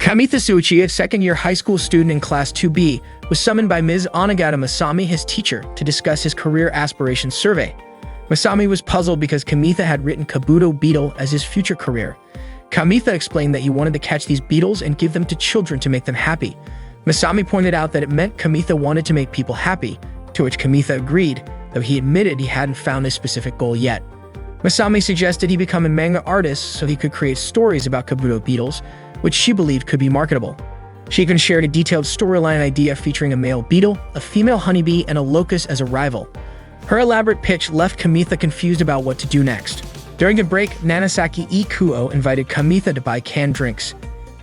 Kamitha Suchi, a second-year high school student in Class 2B, was summoned by Ms. Onagata Masami, his teacher, to discuss his career aspirations survey. Masami was puzzled because Kamitha had written Kabuto beetle as his future career. Kamitha explained that he wanted to catch these beetles and give them to children to make them happy. Masami pointed out that it meant Kamitha wanted to make people happy, to which Kamitha agreed, though he admitted he hadn't found his specific goal yet. Masami suggested he become a manga artist so he could create stories about Kabuto beetles, which she believed could be marketable. She even shared a detailed storyline idea featuring a male beetle, a female honeybee, and a locust as a rival. Her elaborate pitch left Kamitha confused about what to do next. During the break, Nanasaki Ikuo invited Kamitha to buy canned drinks.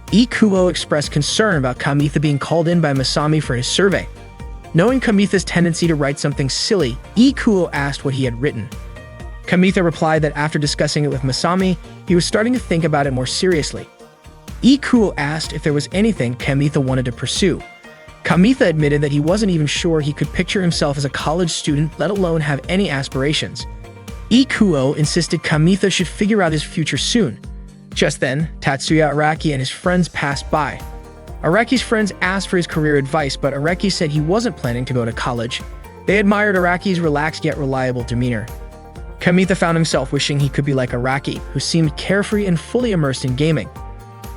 Ikuo expressed concern about Kamitha being called in by Masami for his survey. Knowing Kamitha's tendency to write something silly, Ikuo asked what he had written. Kamitha replied that after discussing it with Masami, he was starting to think about it more seriously. Ikuo asked if there was anything Kamitha wanted to pursue. Kamitha admitted that he wasn't even sure he could picture himself as a college student, let alone have any aspirations. Ikuo insisted Kamitha should figure out his future soon. Just then, Tatsuya Araki and his friends passed by. Araki's friends asked for his career advice, but Araki said he wasn't planning to go to college. They admired Araki's relaxed yet reliable demeanor. Kamitha found himself wishing he could be like Araki, who seemed carefree and fully immersed in gaming.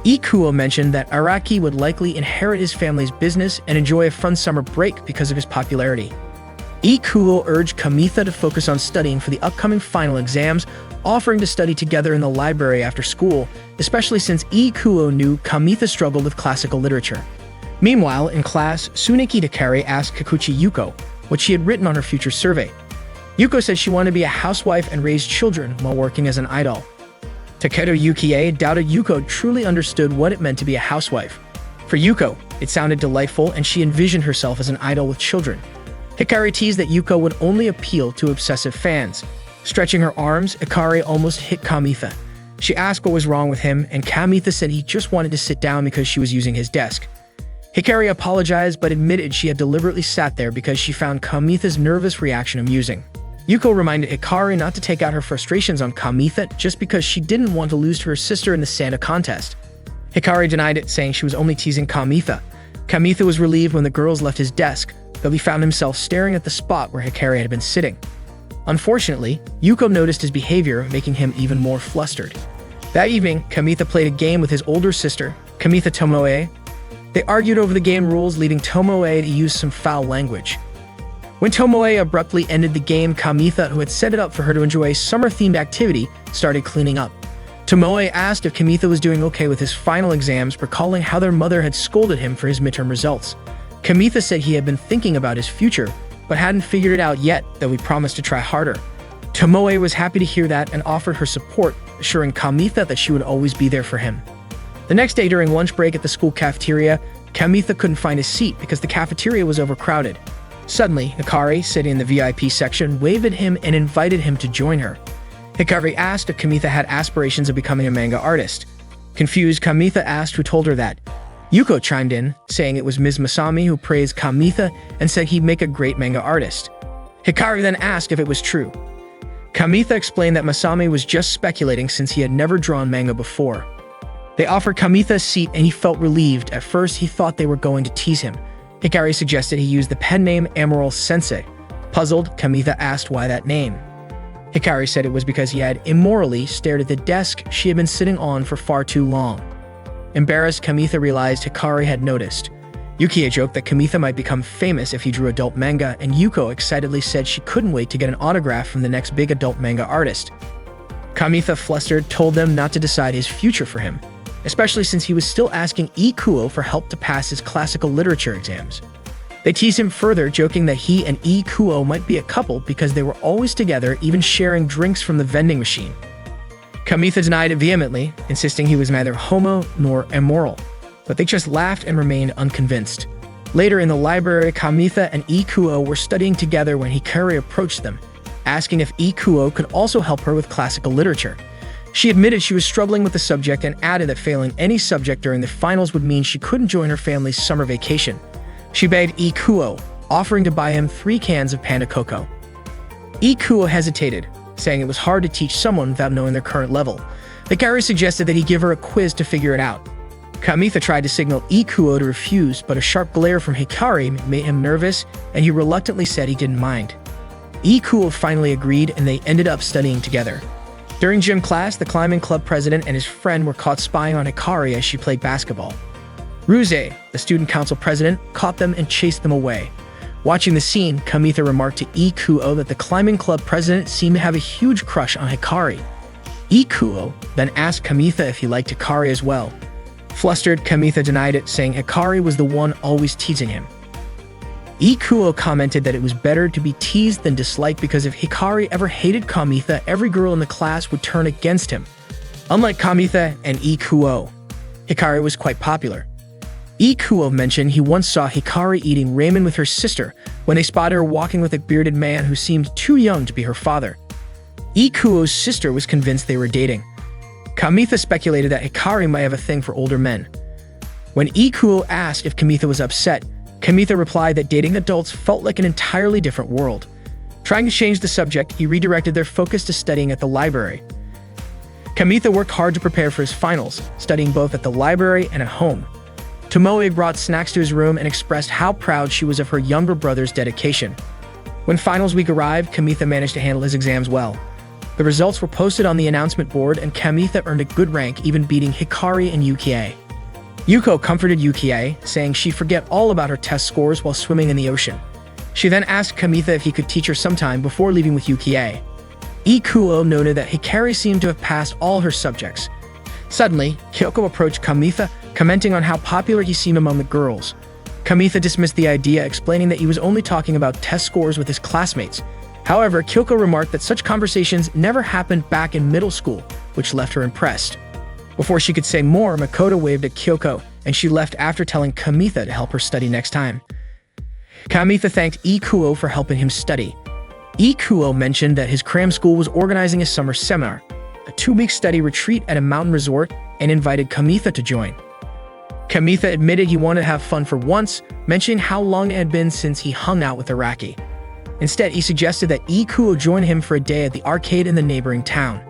Ikuo mentioned that Araki would likely inherit his family's business and enjoy a fun summer break because of his popularity. Ikuo urged Kamitha to focus on studying for the upcoming final exams, offering to study together in the library after school, especially since Ikuo knew Kamitha struggled with classical literature. Meanwhile, in class, Tsuneki Takari asked Kikuchi Yuko what she had written on her future survey. Yuko said she wanted to be a housewife and raise children while working as an idol. Takedo Yukie doubted Yuko truly understood what it meant to be a housewife. For Yuko, it sounded delightful and she envisioned herself as an idol with children. Hikari teased that Yuko would only appeal to obsessive fans. Stretching her arms, Hikari almost hit Kamitha. She asked what was wrong with him, and Kamitha said he just wanted to sit down because she was using his desk. Hikari apologized but admitted she had deliberately sat there because she found Kamitha's nervous reaction amusing. Yuko reminded Hikari not to take out her frustrations on Kamitha just because she didn't want to lose to her sister in the Santa contest. Hikari denied it, saying she was only teasing Kamitha. Kamitha was relieved when the girls left his desk, though he found himself staring at the spot where Hikari had been sitting. Unfortunately, Yuko noticed his behavior, making him even more flustered. That evening, Kamitha played a game with his older sister, Kamitha Tomoe. They argued over the game rules, leading Tomoe to use some foul language. When Tomoe abruptly ended the game, Kamitha, who had set it up for her to enjoy a summer-themed activity, started cleaning up. Tomoe asked if Kamitha was doing okay with his final exams, recalling how their mother had scolded him for his midterm results. Kamitha said he had been thinking about his future, but hadn't figured it out yet, though he promised to try harder. Tomoe was happy to hear that and offered her support, assuring Kamitha that she would always be there for him. The next day during lunch break at the school cafeteria, Kamitha couldn't find a seat because the cafeteria was overcrowded. Suddenly, Hikari, sitting in the VIP section, waved at him and invited him to join her. Hikari asked if Kamitha had aspirations of becoming a manga artist. Confused, Kamitha asked who told her that. Yuko chimed in, saying it was Ms. Masami who praised Kamitha and said he'd make a great manga artist. Hikari then asked if it was true. Kamitha explained that Masami was just speculating since he had never drawn manga before. They offered Kamitha a seat and he felt relieved. At first, he thought they were going to tease him. Hikari suggested he use the pen name Emerald Sensei. Puzzled, Kamitha asked why that name. Hikari said it was because he had immorally stared at the desk she had been sitting on for far too long. Embarrassed, Kamitha realized Hikari had noticed. Yukie joked that Kamitha might become famous if he drew adult manga, and Yuko excitedly said she couldn't wait to get an autograph from the next big adult manga artist. Kamitha, flustered, told them not to decide his future for him, especially since he was still asking Ikuo for help to pass his classical literature exams. They teased him further, joking that he and Ikuo might be a couple because they were always together, even sharing drinks from the vending machine. Kamitha denied it vehemently, insisting he was neither homo nor immoral, but they just laughed and remained unconvinced. Later in the library, Kamitha and Ikuo were studying together when Hikari approached them, asking if Ikuo could also help her with classical literature. She admitted she was struggling with the subject and added that failing any subject during the finals would mean she couldn't join her family's summer vacation. She begged Ikuo, offering to buy him 3 cans of Panda Cocoa. Ikuo hesitated, saying it was hard to teach someone without knowing their current level. Hikari suggested that he give her a quiz to figure it out. Kamitha tried to signal Ikuo to refuse, but a sharp glare from Hikari made him nervous, and he reluctantly said he didn't mind. Ikuo finally agreed, and they ended up studying together. During gym class, the climbing club president and his friend were caught spying on Hikari as she played basketball. Ruse, the student council president, caught them and chased them away. Watching the scene, Kamitha remarked to Ikuo that the climbing club president seemed to have a huge crush on Hikari. Ikuo then asked Kamitha if he liked Hikari as well. Flustered, Kamitha denied it, saying Hikari was the one always teasing him. Ikuo commented that it was better to be teased than disliked because if Hikari ever hated Kamitha, every girl in the class would turn against him. Unlike Kamitha and Ikuo, Hikari was quite popular. Ikuo mentioned he once saw Hikari eating ramen with her sister when they spotted her walking with a bearded man who seemed too young to be her father. Ikuo's sister was convinced they were dating. Kamitha speculated that Hikari might have a thing for older men. When Ikuo asked if Kamitha was upset, Kamitha replied that dating adults felt like an entirely different world. Trying to change the subject, he redirected their focus to studying at the library. Kamitha worked hard to prepare for his finals, studying both at the library and at home. Tomoe brought snacks to his room and expressed how proud she was of her younger brother's dedication. When finals week arrived, Kamitha managed to handle his exams well. The results were posted on the announcement board, and Kamitha earned a good rank, even beating Hikari and Yukie. Yuko comforted Yukie, saying she'd forget all about her test scores while swimming in the ocean. She then asked Kamitha if he could teach her sometime before leaving with Yukie. Ikuo noted that Hikari seemed to have passed all her subjects. Suddenly, Kyoko approached Kamitha, commenting on how popular he seemed among the girls. Kamitha dismissed the idea, explaining that he was only talking about test scores with his classmates. However, Kyoko remarked that such conversations never happened back in middle school, which left her impressed. Before she could say more, Makoto waved at Kyoko, and she left after telling Kamitha to help her study next time. Kamitha thanked Ikuo for helping him study. Ikuo mentioned that his cram school was organizing a summer seminar, a 2-week study retreat at a mountain resort, and invited Kamitha to join. Kamitha admitted he wanted to have fun for once, mentioning how long it had been since he hung out with Araki. Instead, he suggested that Ikuo join him for a day at the arcade in the neighboring town.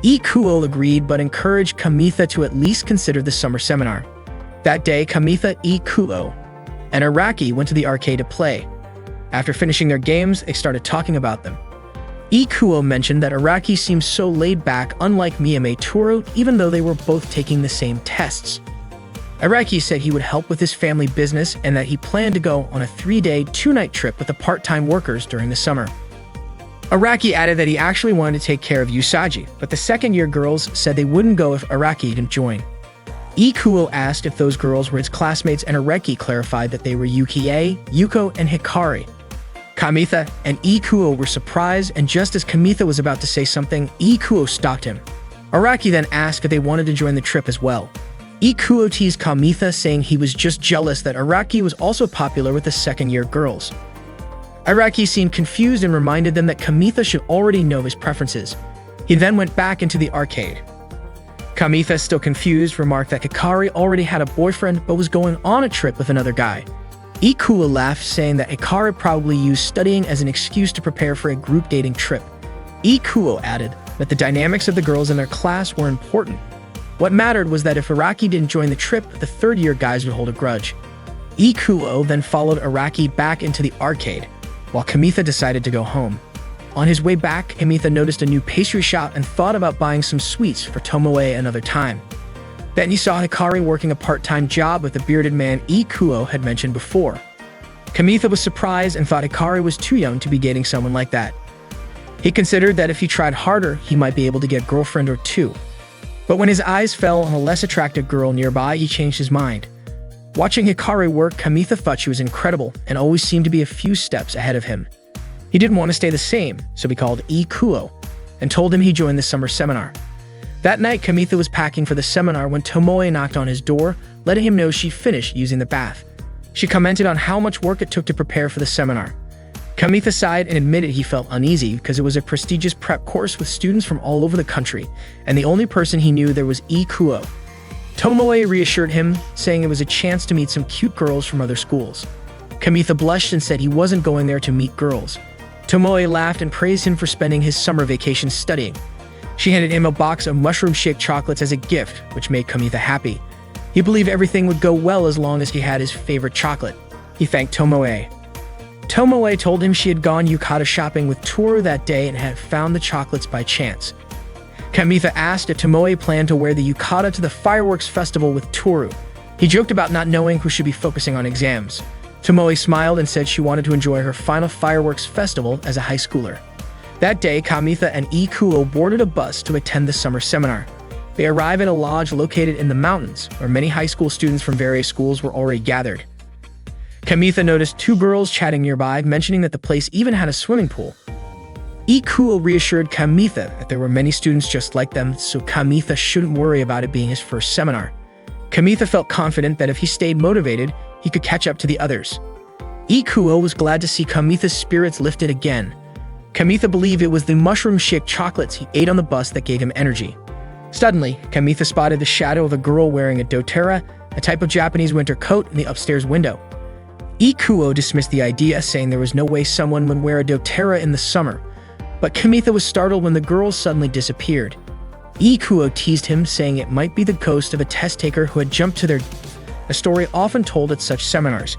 Ikuo agreed, but encouraged Kamitha to at least consider the summer seminar. That day, Kamitha, Ikuo, and Araki went to the arcade to play. After finishing their games, they started talking about them. Ikuo mentioned that Araki seemed so laid back, unlike Miyame Toru, even though they were both taking the same tests. Araki said he would help with his family business and that he planned to go on a 3-day, 2-night trip with the part-time workers during the summer. Araki added that he actually wanted to take care of Usagi, but the second-year girls said they wouldn't go if Araki didn't join. Ikuo asked if those girls were his classmates, and Araki clarified that they were Yukie, Yuko, and Hikari. Kamitha and Ikuo were surprised, and just as Kamitha was about to say something, Ikuo stopped him. Araki then asked if they wanted to join the trip as well. Ikuo teased Kamitha, saying he was just jealous that Araki was also popular with the second-year girls. Araki seemed confused and reminded them that Kamitha should already know his preferences. He then went back into the arcade. Kamitha, still confused, remarked that Hikari already had a boyfriend but was going on a trip with another guy. Ikuo laughed, saying that Hikari probably used studying as an excuse to prepare for a group dating trip. Ikuo added that the dynamics of the girls in their class were important. What mattered was that if Araki didn't join the trip, the third-year guys would hold a grudge. Ikuo then followed Araki back into the arcade, while Kamitha decided to go home. On his way back, Kamitha noticed a new pastry shop and thought about buying some sweets for Tomoe another time. Then he saw Hikari working a part-time job with the bearded man Ikuo had mentioned before. Kamitha was surprised and thought Hikari was too young to be dating someone like that. He considered that if he tried harder, he might be able to get a girlfriend or two. But when his eyes fell on a less attractive girl nearby, he changed his mind. Watching Hikari work, Kamitha thought she was incredible and always seemed to be a few steps ahead of him. He didn't want to stay the same, so he called Ikuo and told him he'd join the summer seminar. That night, Kamitha was packing for the seminar when Tomoe knocked on his door, letting him know she finished using the bath. She commented on how much work it took to prepare for the seminar. Kamitha sighed and admitted he felt uneasy because it was a prestigious prep course with students from all over the country, and the only person he knew there was Ikuo. Tomoe reassured him, saying it was a chance to meet some cute girls from other schools. Kamitha blushed and said he wasn't going there to meet girls. Tomoe laughed and praised him for spending his summer vacation studying. She handed him a box of mushroom-shaped chocolates as a gift, which made Kamitha happy. He believed everything would go well as long as he had his favorite chocolate. He thanked Tomoe. Tomoe told him she had gone yukata shopping with Toru that day and had found the chocolates by chance. Kamitha asked if Tomoe planned to wear the yukata to the fireworks festival with Toru. He joked about not knowing who should be focusing on exams. Tomoe smiled and said she wanted to enjoy her final fireworks festival as a high schooler. That day, Kamitha and Ikuo boarded a bus to attend the summer seminar. They arrived at a lodge located in the mountains, where many high school students from various schools were already gathered. Kamitha noticed two girls chatting nearby, mentioning that the place even had a swimming pool. Ikuo reassured Kamitha that there were many students just like them, so Kamitha shouldn't worry about it being his first seminar. Kamitha felt confident that if he stayed motivated, he could catch up to the others. Ikuo was glad to see Kamitha's spirits lifted again. Kamitha believed it was the mushroom shake chocolates he ate on the bus that gave him energy. Suddenly, Kamitha spotted the shadow of a girl wearing a doTERRA, a type of Japanese winter coat, in the upstairs window. Ikuo dismissed the idea, saying there was no way someone would wear a doTERRA in the summer, but Kamitha was startled when the girl suddenly disappeared. Ikuo teased him, saying it might be the ghost of a test taker who had jumped to their death, a story often told at such seminars.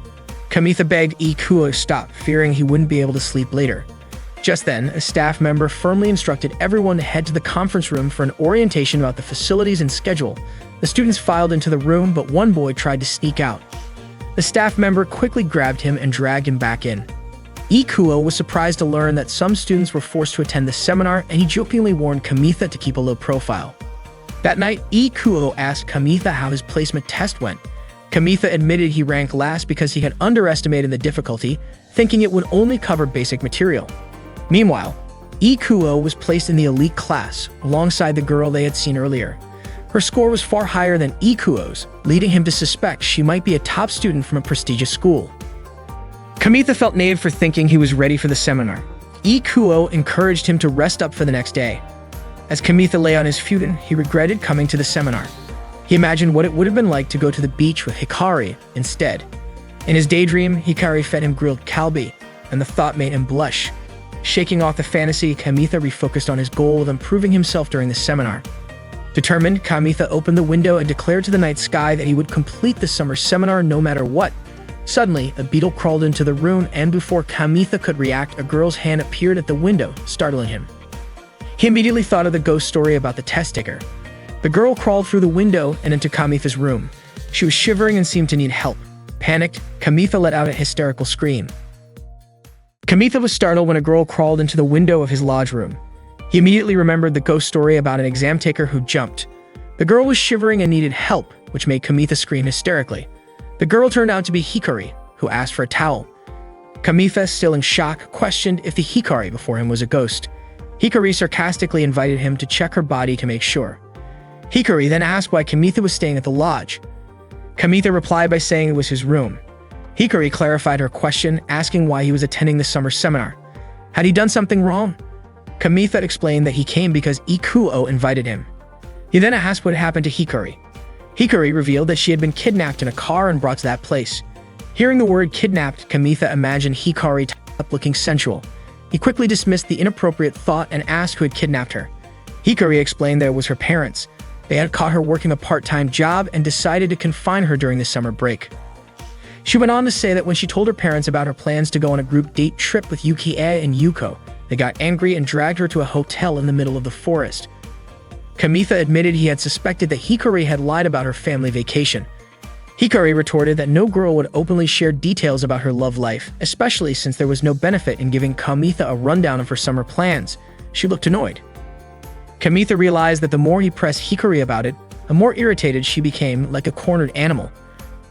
Kamitha begged Ikuo to stop, fearing he wouldn't be able to sleep later. Just then, a staff member firmly instructed everyone to head to the conference room for an orientation about the facilities and schedule. The students filed into the room, but one boy tried to sneak out. The staff member quickly grabbed him and dragged him back in. Ikuo was surprised to learn that some students were forced to attend the seminar, and he jokingly warned Kamitha to keep a low profile. That night, Ikuo asked Kamitha how his placement test went. Kamitha admitted he ranked last because he had underestimated the difficulty, thinking it would only cover basic material. Meanwhile, Ikuo was placed in the elite class, alongside the girl they had seen earlier. Her score was far higher than Ikuo's, leading him to suspect she might be a top student from a prestigious school. Kamitha felt naive for thinking he was ready for the seminar. Ikuo encouraged him to rest up for the next day. As Kamitha lay on his futon, he regretted coming to the seminar. He imagined what it would have been like to go to the beach with Hikari instead. In his daydream, Hikari fed him grilled kalbi, and the thought made him blush. Shaking off the fantasy, Kamitha refocused on his goal of improving himself during the seminar. Determined, Kamitha opened the window and declared to the night sky that he would complete the summer seminar no matter what. Suddenly, a beetle crawled into the room, and before Kamitha could react, a girl's hand appeared at the window, startling him. He immediately thought of the ghost story about the test taker. The girl crawled through the window and into Kamitha's room. She was shivering and seemed to need help. Panicked, Kamitha let out a hysterical scream. Kamitha was startled when a girl crawled into the window of his lodge room. He immediately remembered the ghost story about an exam taker who jumped. The girl was shivering and needed help, which made Kamitha scream hysterically. The girl turned out to be Hikari, who asked for a towel. Kamitha, still in shock, questioned if the Hikari before him was a ghost. Hikari sarcastically invited him to check her body to make sure. Hikari then asked why Kamitha was staying at the lodge. Kamitha replied by saying it was his room. Hikari clarified her question, asking why he was attending the summer seminar. Had he done something wrong? Kamitha explained that he came because Ikuo invited him. He then asked what happened to Hikari. Hikari revealed that she had been kidnapped in a car and brought to that place. Hearing the word kidnapped, Kamitha imagined Hikari tied up looking sensual. He quickly dismissed the inappropriate thought and asked who had kidnapped her. Hikari explained that it was her parents. They had caught her working a part-time job and decided to confine her during the summer break. She went on to say that when she told her parents about her plans to go on a group date trip with Yukie and Yuko, they got angry and dragged her to a hotel in the middle of the forest. Kamitha admitted he had suspected that Hikari had lied about her family vacation. Hikari retorted that no girl would openly share details about her love life, especially since there was no benefit in giving Kamitha a rundown of her summer plans. She looked annoyed. Kamitha realized that the more he pressed Hikari about it, the more irritated she became, like a cornered animal.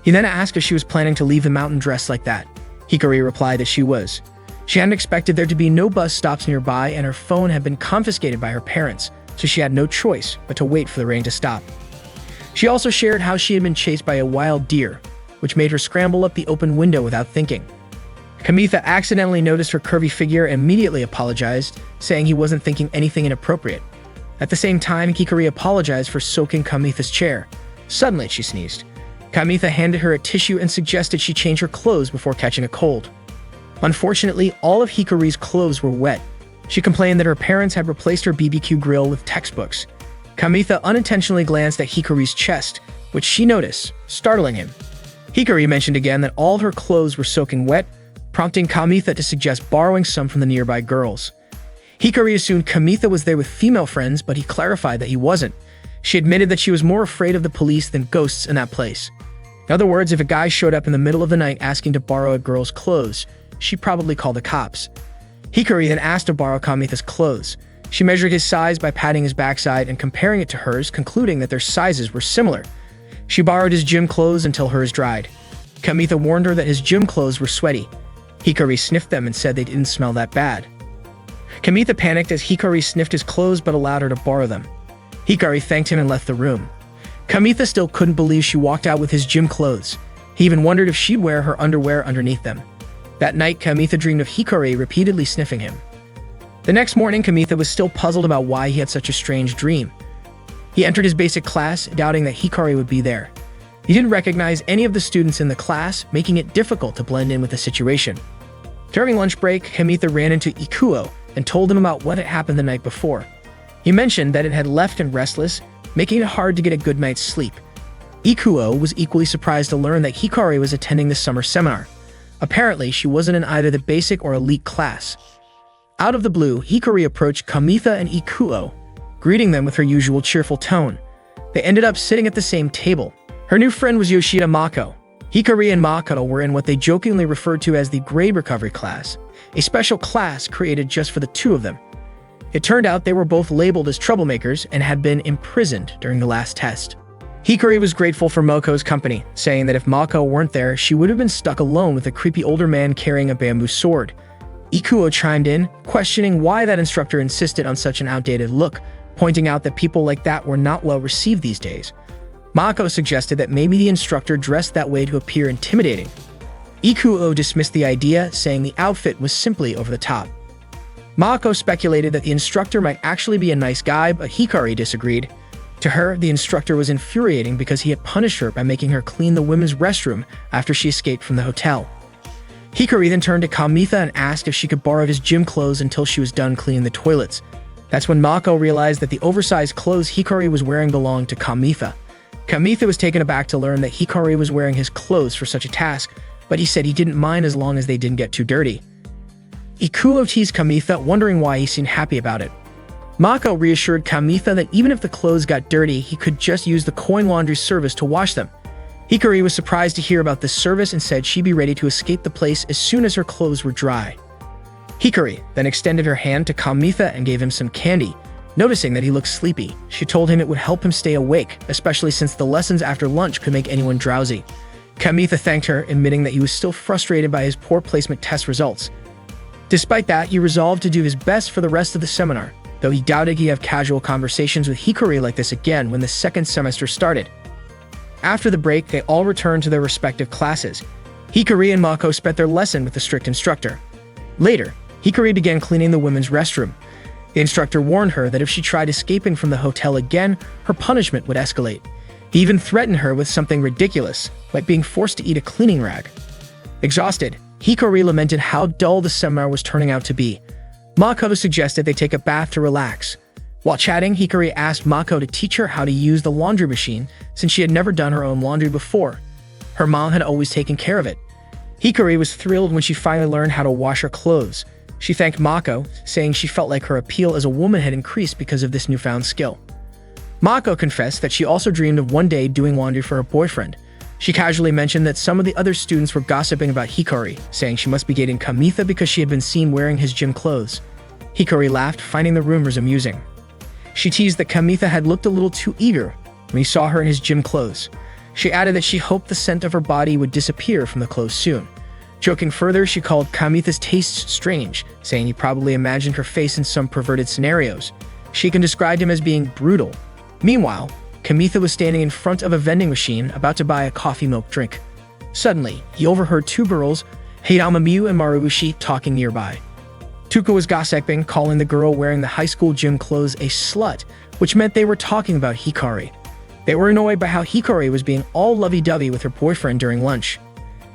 He then asked if she was planning to leave the mountain dressed like that. Hikari replied that she was. She hadn't expected there to be no bus stops nearby, and her phone had been confiscated by her parents, so she had no choice but to wait for the rain to stop. She also shared how she had been chased by a wild deer, which made her scramble up the open window without thinking. Kamitha accidentally noticed her curvy figure and immediately apologized, saying he wasn't thinking anything inappropriate. At the same time, Hikari apologized for soaking Kamitha's chair. Suddenly, she sneezed. Kamitha handed her a tissue and suggested she change her clothes before catching a cold. Unfortunately, all of Hikari's clothes were wet. She complained that her parents had replaced her BBQ grill with textbooks. Kamitha unintentionally glanced at Hikari's chest, which she noticed, startling him. Hikari mentioned again that all her clothes were soaking wet, prompting Kamitha to suggest borrowing some from the nearby girls. Hikari assumed Kamitha was there with female friends, but he clarified that he wasn't. She admitted that she was more afraid of the police than ghosts in that place. In other words, if a guy showed up in the middle of the night asking to borrow a girl's clothes, she'd probably call the cops. Hikari then asked to borrow Kamitha's clothes. She measured his size by patting his backside and comparing it to hers, concluding that their sizes were similar. She borrowed his gym clothes until hers dried. Kamitha warned her that his gym clothes were sweaty. Hikari sniffed them and said they didn't smell that bad. Kamitha panicked as Hikari sniffed his clothes but allowed her to borrow them. Hikari thanked him and left the room. Kamitha still couldn't believe she walked out with his gym clothes. He even wondered if she'd wear her underwear underneath them. That night, Kamitha dreamed of Hikari repeatedly sniffing him. The next morning, Kamitha was still puzzled about why he had such a strange dream. He entered his basic class, doubting that Hikari would be there. He didn't recognize any of the students in the class, making it difficult to blend in with the situation. During lunch break, Kamitha ran into Ikuo and told him about what had happened the night before. He mentioned that it had left him restless, making it hard to get a good night's sleep. Ikuo was equally surprised to learn that Hikari was attending the summer seminar. Apparently, she wasn't in either the basic or elite class. Out of the blue, Hikari approached Kamitha and Ikuo, greeting them with her usual cheerful tone. They ended up sitting at the same table. Her new friend was Yoshida Mako. Hikari and Makoto were in what they jokingly referred to as the grade recovery class, a special class created just for the two of them. It turned out they were both labeled as troublemakers and had been imprisoned during the last test. Hikari was grateful for Moko's company, saying that if Mako weren't there, she would have been stuck alone with a creepy older man carrying a bamboo sword. Ikuo chimed in, questioning why that instructor insisted on such an outdated look, pointing out that people like that were not well received these days. Mako suggested that maybe the instructor dressed that way to appear intimidating. Ikuo dismissed the idea, saying the outfit was simply over the top. Mako speculated that the instructor might actually be a nice guy, but Hikari disagreed. To her, the instructor was infuriating because he had punished her by making her clean the women's restroom after she escaped from the hotel. Hikari then turned to Kamitha and asked if she could borrow his gym clothes until she was done cleaning the toilets. That's when Mako realized that the oversized clothes Hikari was wearing belonged to Kamitha. Kamitha was taken aback to learn that Hikari was wearing his clothes for such a task, but he said he didn't mind as long as they didn't get too dirty. Ikuo teased Kamitha, wondering why he seemed happy about it. Mako reassured Kamitha that even if the clothes got dirty, he could just use the coin laundry service to wash them. Hikari was surprised to hear about this service and said she'd be ready to escape the place as soon as her clothes were dry. Hikari then extended her hand to Kamitha and gave him some candy. Noticing that he looked sleepy, she told him it would help him stay awake, especially since the lessons after lunch could make anyone drowsy. Kamitha thanked her, admitting that he was still frustrated by his poor placement test results. Despite that, he resolved to do his best for the rest of the seminar, though he doubted he'd have casual conversations with Hikari like this again when the second semester started. After the break, they all returned to their respective classes. Hikari and Mako spent their lesson with the strict instructor. Later, Hikari began cleaning the women's restroom. The instructor warned her that if she tried escaping from the hotel again, her punishment would escalate. He even threatened her with something ridiculous, like being forced to eat a cleaning rag. Exhausted, Hikari lamented how dull the seminar was turning out to be. Mako suggested they take a bath to relax. While chatting, Hikari asked Mako to teach her how to use the laundry machine since she had never done her own laundry before. Her mom had always taken care of it. Hikari was thrilled when she finally learned how to wash her clothes. She thanked Mako, saying she felt like her appeal as a woman had increased because of this newfound skill. Mako confessed that she also dreamed of one day doing laundry for her boyfriend. She casually mentioned that some of the other students were gossiping about Hikari, saying she must be dating Kamitha because she had been seen wearing his gym clothes. Hikari laughed, finding the rumors amusing. She teased that Kamitha had looked a little too eager when he saw her in his gym clothes. She added that she hoped the scent of her body would disappear from the clothes soon. Joking further, she called Kamitha's tastes strange, saying he probably imagined her face in some perverted scenarios. Shiken described him as being brutal. Meanwhile, Kamitha was standing in front of a vending machine about to buy a coffee milk drink. Suddenly, he overheard two girls, Heidama and Marubushi, talking nearby. Tuka was gossiping, calling the girl wearing the high school gym clothes a slut, which meant they were talking about Hikari. They were annoyed by how Hikari was being all lovey-dovey with her boyfriend during lunch.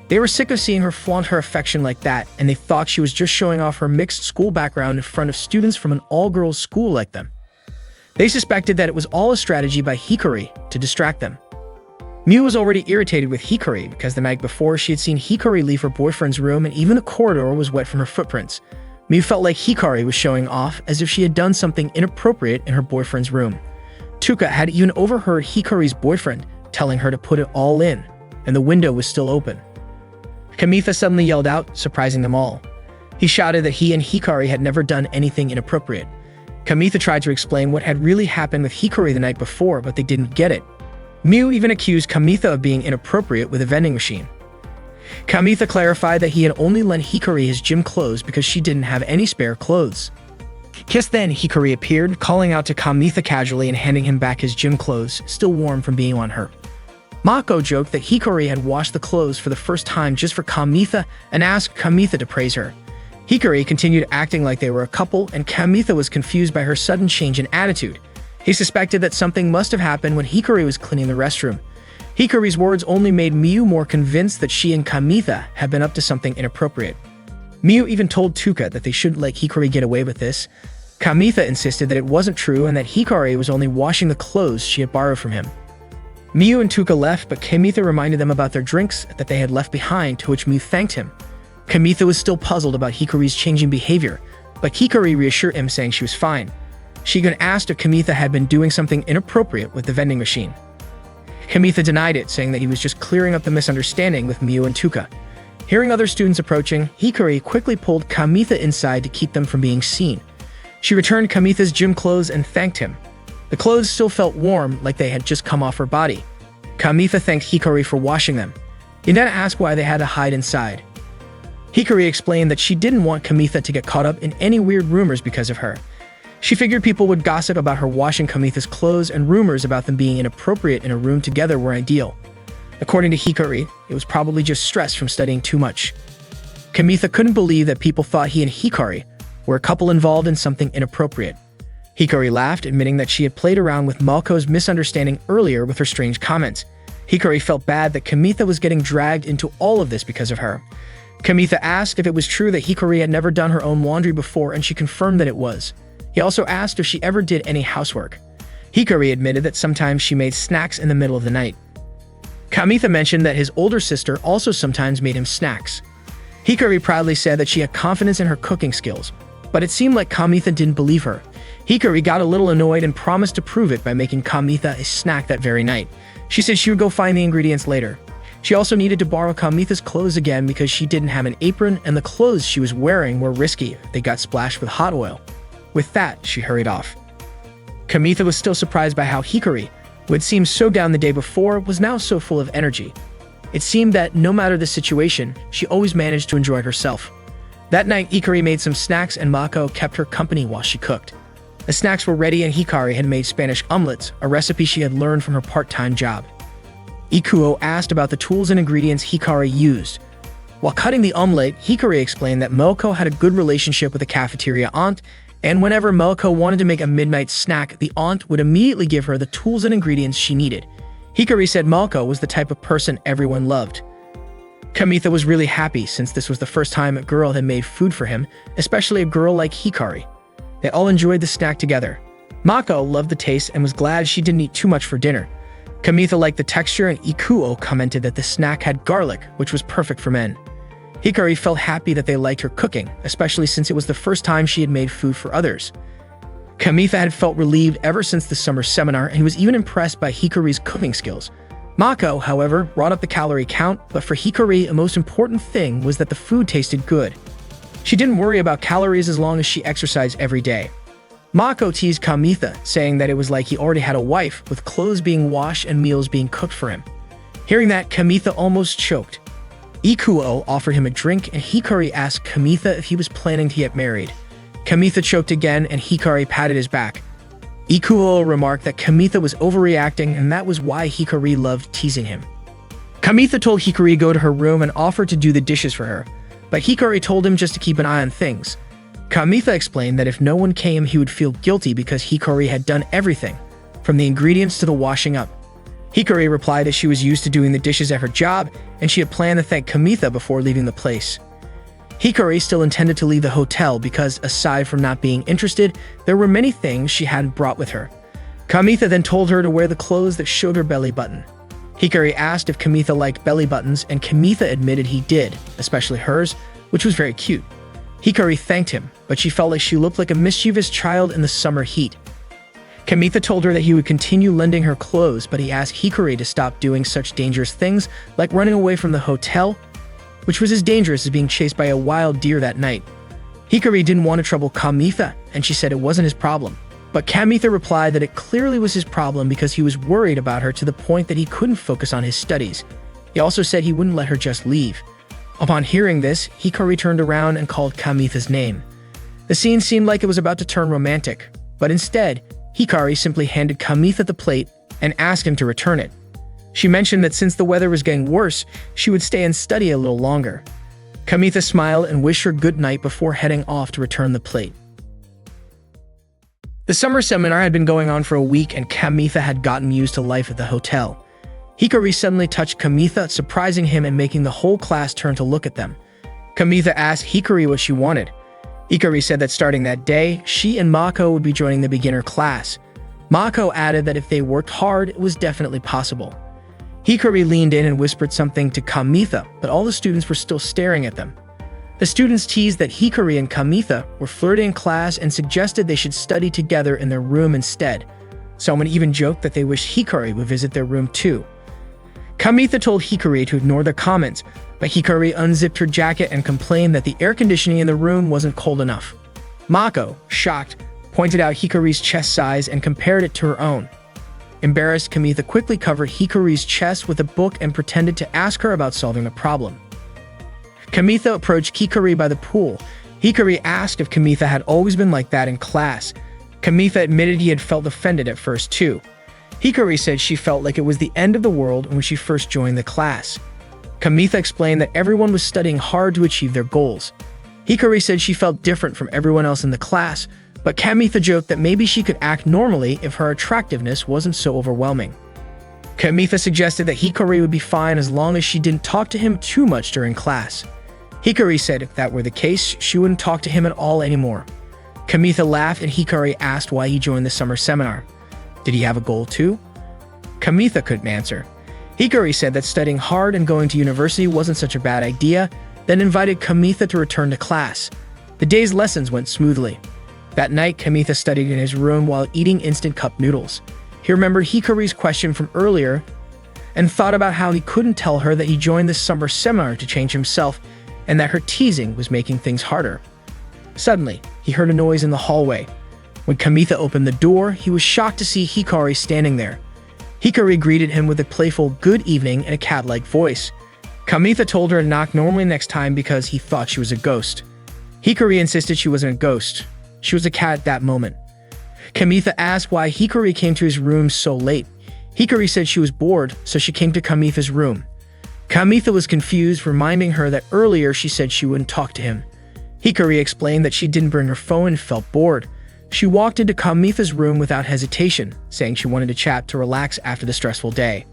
They were sick of seeing her flaunt her affection like that, and they thought she was just showing off her mixed school background in front of students from an all-girls school like them. They suspected that it was all a strategy by Hikari to distract them. Miu was already irritated with Hikari because the night before she had seen Hikari leave her boyfriend's room and even the corridor was wet from her footprints. Miu felt like Hikari was showing off as if she had done something inappropriate in her boyfriend's room. Tuka had even overheard Hikari's boyfriend telling her to put it all in, and the window was still open. Kamitha suddenly yelled out, surprising them all. He shouted that he and Hikari had never done anything inappropriate. Kamitha tried to explain what had really happened with Hikari the night before, but they didn't get it. Miu even accused Kamitha of being inappropriate with a vending machine. Kamitha clarified that he had only lent Hikari his gym clothes because she didn't have any spare clothes. Just then, Hikari appeared, calling out to Kamitha casually and handing him back his gym clothes, still warm from being on her. Mako joked that Hikari had washed the clothes for the first time just for Kamitha and asked Kamitha to praise her. Hikari continued acting like they were a couple, and Kamitha was confused by her sudden change in attitude. He suspected that something must have happened when Hikari was cleaning the restroom. Hikari's words only made Miu more convinced that she and Kamitha had been up to something inappropriate. Miu even told Tuka that they shouldn't let Hikari get away with this. Kamitha insisted that it wasn't true and that Hikari was only washing the clothes she had borrowed from him. Miu and Tuka left, but Kamitha reminded them about their drinks that they had left behind, to which Miu thanked him. Kamitha was still puzzled about Hikari's changing behavior, but Hikari reassured him, saying she was fine. She even asked if Kamitha had been doing something inappropriate with the vending machine. Kamitha denied it, saying that he was just clearing up the misunderstanding with Miu and Tuka. Hearing other students approaching, Hikari quickly pulled Kamitha inside to keep them from being seen. She returned Kamitha's gym clothes and thanked him. The clothes still felt warm, like they had just come off her body. Kamitha thanked Hikari for washing them. He then asked why they had to hide inside. Hikari explained that she didn't want Kamitha to get caught up in any weird rumors because of her. She figured people would gossip about her washing Kamitha's clothes, and rumors about them being inappropriate in a room together were ideal. According to Hikari, it was probably just stress from studying too much. Kamitha couldn't believe that people thought he and Hikari were a couple involved in something inappropriate. Hikari laughed, admitting that she had played around with Malko's misunderstanding earlier with her strange comments. Hikari felt bad that Kamitha was getting dragged into all of this because of her. Kamitha asked if it was true that Hikari had never done her own laundry before, and she confirmed that it was. He also asked if she ever did any housework. Hikari admitted that sometimes she made snacks in the middle of the night. Kamitha mentioned that his older sister also sometimes made him snacks. Hikari proudly said that she had confidence in her cooking skills, but it seemed like Kamitha didn't believe her. Hikari got a little annoyed and promised to prove it by making Kamitha a snack that very night. She said she would go find the ingredients later. She also needed to borrow Kamitha's clothes again because she didn't have an apron, and the clothes she was wearing were risky. They got splashed with hot oil. With that, she hurried off. Kamitha was still surprised by how Hikari, who had seemed so down the day before, was now so full of energy. It seemed that no matter the situation, she always managed to enjoy herself. That night, Hikari made some snacks and Mako kept her company while she cooked. The snacks were ready and Hikari had made Spanish omelets, a recipe she had learned from her part-time job. Ikuo asked about the tools and ingredients Hikari used. While cutting the omelet, Hikari explained that Mako had a good relationship with the cafeteria aunt, and whenever Mako wanted to make a midnight snack, the aunt would immediately give her the tools and ingredients she needed. Hikari said Mako was the type of person everyone loved. Kamitha was really happy since this was the first time a girl had made food for him, especially a girl like Hikari. They all enjoyed the snack together. Mako loved the taste and was glad she didn't eat too much for dinner. Kamitha liked the texture, and Ikuo commented that the snack had garlic, which was perfect for men. Hikari felt happy that they liked her cooking, especially since it was the first time she had made food for others. Kamitha had felt relieved ever since the summer seminar and was even impressed by Hikari's cooking skills. Mako, however, brought up the calorie count, but for Hikari, a most important thing was that the food tasted good. She didn't worry about calories as long as she exercised every day. Mako teased Kamitha, saying that it was like he already had a wife, with clothes being washed and meals being cooked for him. Hearing that, Kamitha almost choked. Ikuo offered him a drink, and Hikari asked Kamitha if he was planning to get married. Kamitha choked again, and Hikari patted his back. Ikuo remarked that Kamitha was overreacting, and that was why Hikari loved teasing him. Kamitha told Hikari to go to her room and offered to do the dishes for her, but Hikari told him just to keep an eye on things. Kamitha explained that if no one came, he would feel guilty because Hikari had done everything, from the ingredients to the washing up. Hikari replied that she was used to doing the dishes at her job, and she had planned to thank Kamitha before leaving the place. Hikari still intended to leave the hotel because, aside from not being interested, there were many things she hadn't brought with her. Kamitha then told her to wear the clothes that showed her belly button. Hikari asked if Kamitha liked belly buttons, and Kamitha admitted he did, especially hers, which was very cute. Hikari thanked him, but she felt like she looked like a mischievous child in the summer heat. Kamitha told her that he would continue lending her clothes, but he asked Hikari to stop doing such dangerous things like running away from the hotel, which was as dangerous as being chased by a wild deer that night. Hikari didn't want to trouble Kamitha, and she said it wasn't his problem. But Kamitha replied that it clearly was his problem because he was worried about her to the point that he couldn't focus on his studies. He also said he wouldn't let her just leave. Upon hearing this, Hikari turned around and called Kamitha's name. The scene seemed like it was about to turn romantic, but instead, Hikari simply handed Kamitha the plate and asked him to return it. She mentioned that since the weather was getting worse, she would stay and study a little longer. Kamitha smiled and wished her good night before heading off to return the plate. The summer seminar had been going on for a week, and Kamitha had gotten used to life at the hotel. Hikari suddenly touched Kamitha, surprising him and making the whole class turn to look at them. Kamitha asked Hikari what she wanted. Hikari said that starting that day, she and Mako would be joining the beginner class. Mako added that if they worked hard, it was definitely possible. Hikari leaned in and whispered something to Kamitha, but all the students were still staring at them. The students teased that Hikari and Kamitha were flirting in class and suggested they should study together in their room instead. Someone even joked that they wished Hikari would visit their room too. Kamitha told Hikari to ignore the comments, but Hikari unzipped her jacket and complained that the air conditioning in the room wasn't cold enough. Mako, shocked, pointed out Hikari's chest size and compared it to her own. Embarrassed, Kamitha quickly covered Hikari's chest with a book and pretended to ask her about solving the problem. Kamitha approached Hikari by the pool. Hikari asked if Kamitha had always been like that in class. Kamitha admitted he had felt offended at first too. Hikari said she felt like it was the end of the world when she first joined the class. Kamitha explained that everyone was studying hard to achieve their goals. Hikari said she felt different from everyone else in the class, but Kamitha joked that maybe she could act normally if her attractiveness wasn't so overwhelming. Kamitha suggested that Hikari would be fine as long as she didn't talk to him too much during class. Hikari said if that were the case, she wouldn't talk to him at all anymore. Kamitha laughed and Hikari asked why he joined the summer seminar. Did he have a goal too? Kamitha couldn't answer. Hikari said that studying hard and going to university wasn't such a bad idea, then invited Kamitha to return to class. The day's lessons went smoothly. That night, Kamitha studied in his room while eating instant cup noodles. He remembered Hikari's question from earlier and thought about how he couldn't tell her that he joined the summer seminar to change himself and that her teasing was making things harder. Suddenly, he heard a noise in the hallway. When Kamitha opened the door, he was shocked to see Hikari standing there. Hikari greeted him with a playful good evening in a cat-like voice. Kamitha told her to knock normally next time because he thought she was a ghost. Hikari insisted she wasn't a ghost. She was a cat at that moment. Kamitha asked why Hikari came to his room so late. Hikari said she was bored, so she came to Kamitha's room. Kamitha was confused, reminding her that earlier she said she wouldn't talk to him. Hikari explained that she didn't bring her phone and felt bored. She walked into Kamitha's room without hesitation, saying she wanted to chat to relax after the stressful day.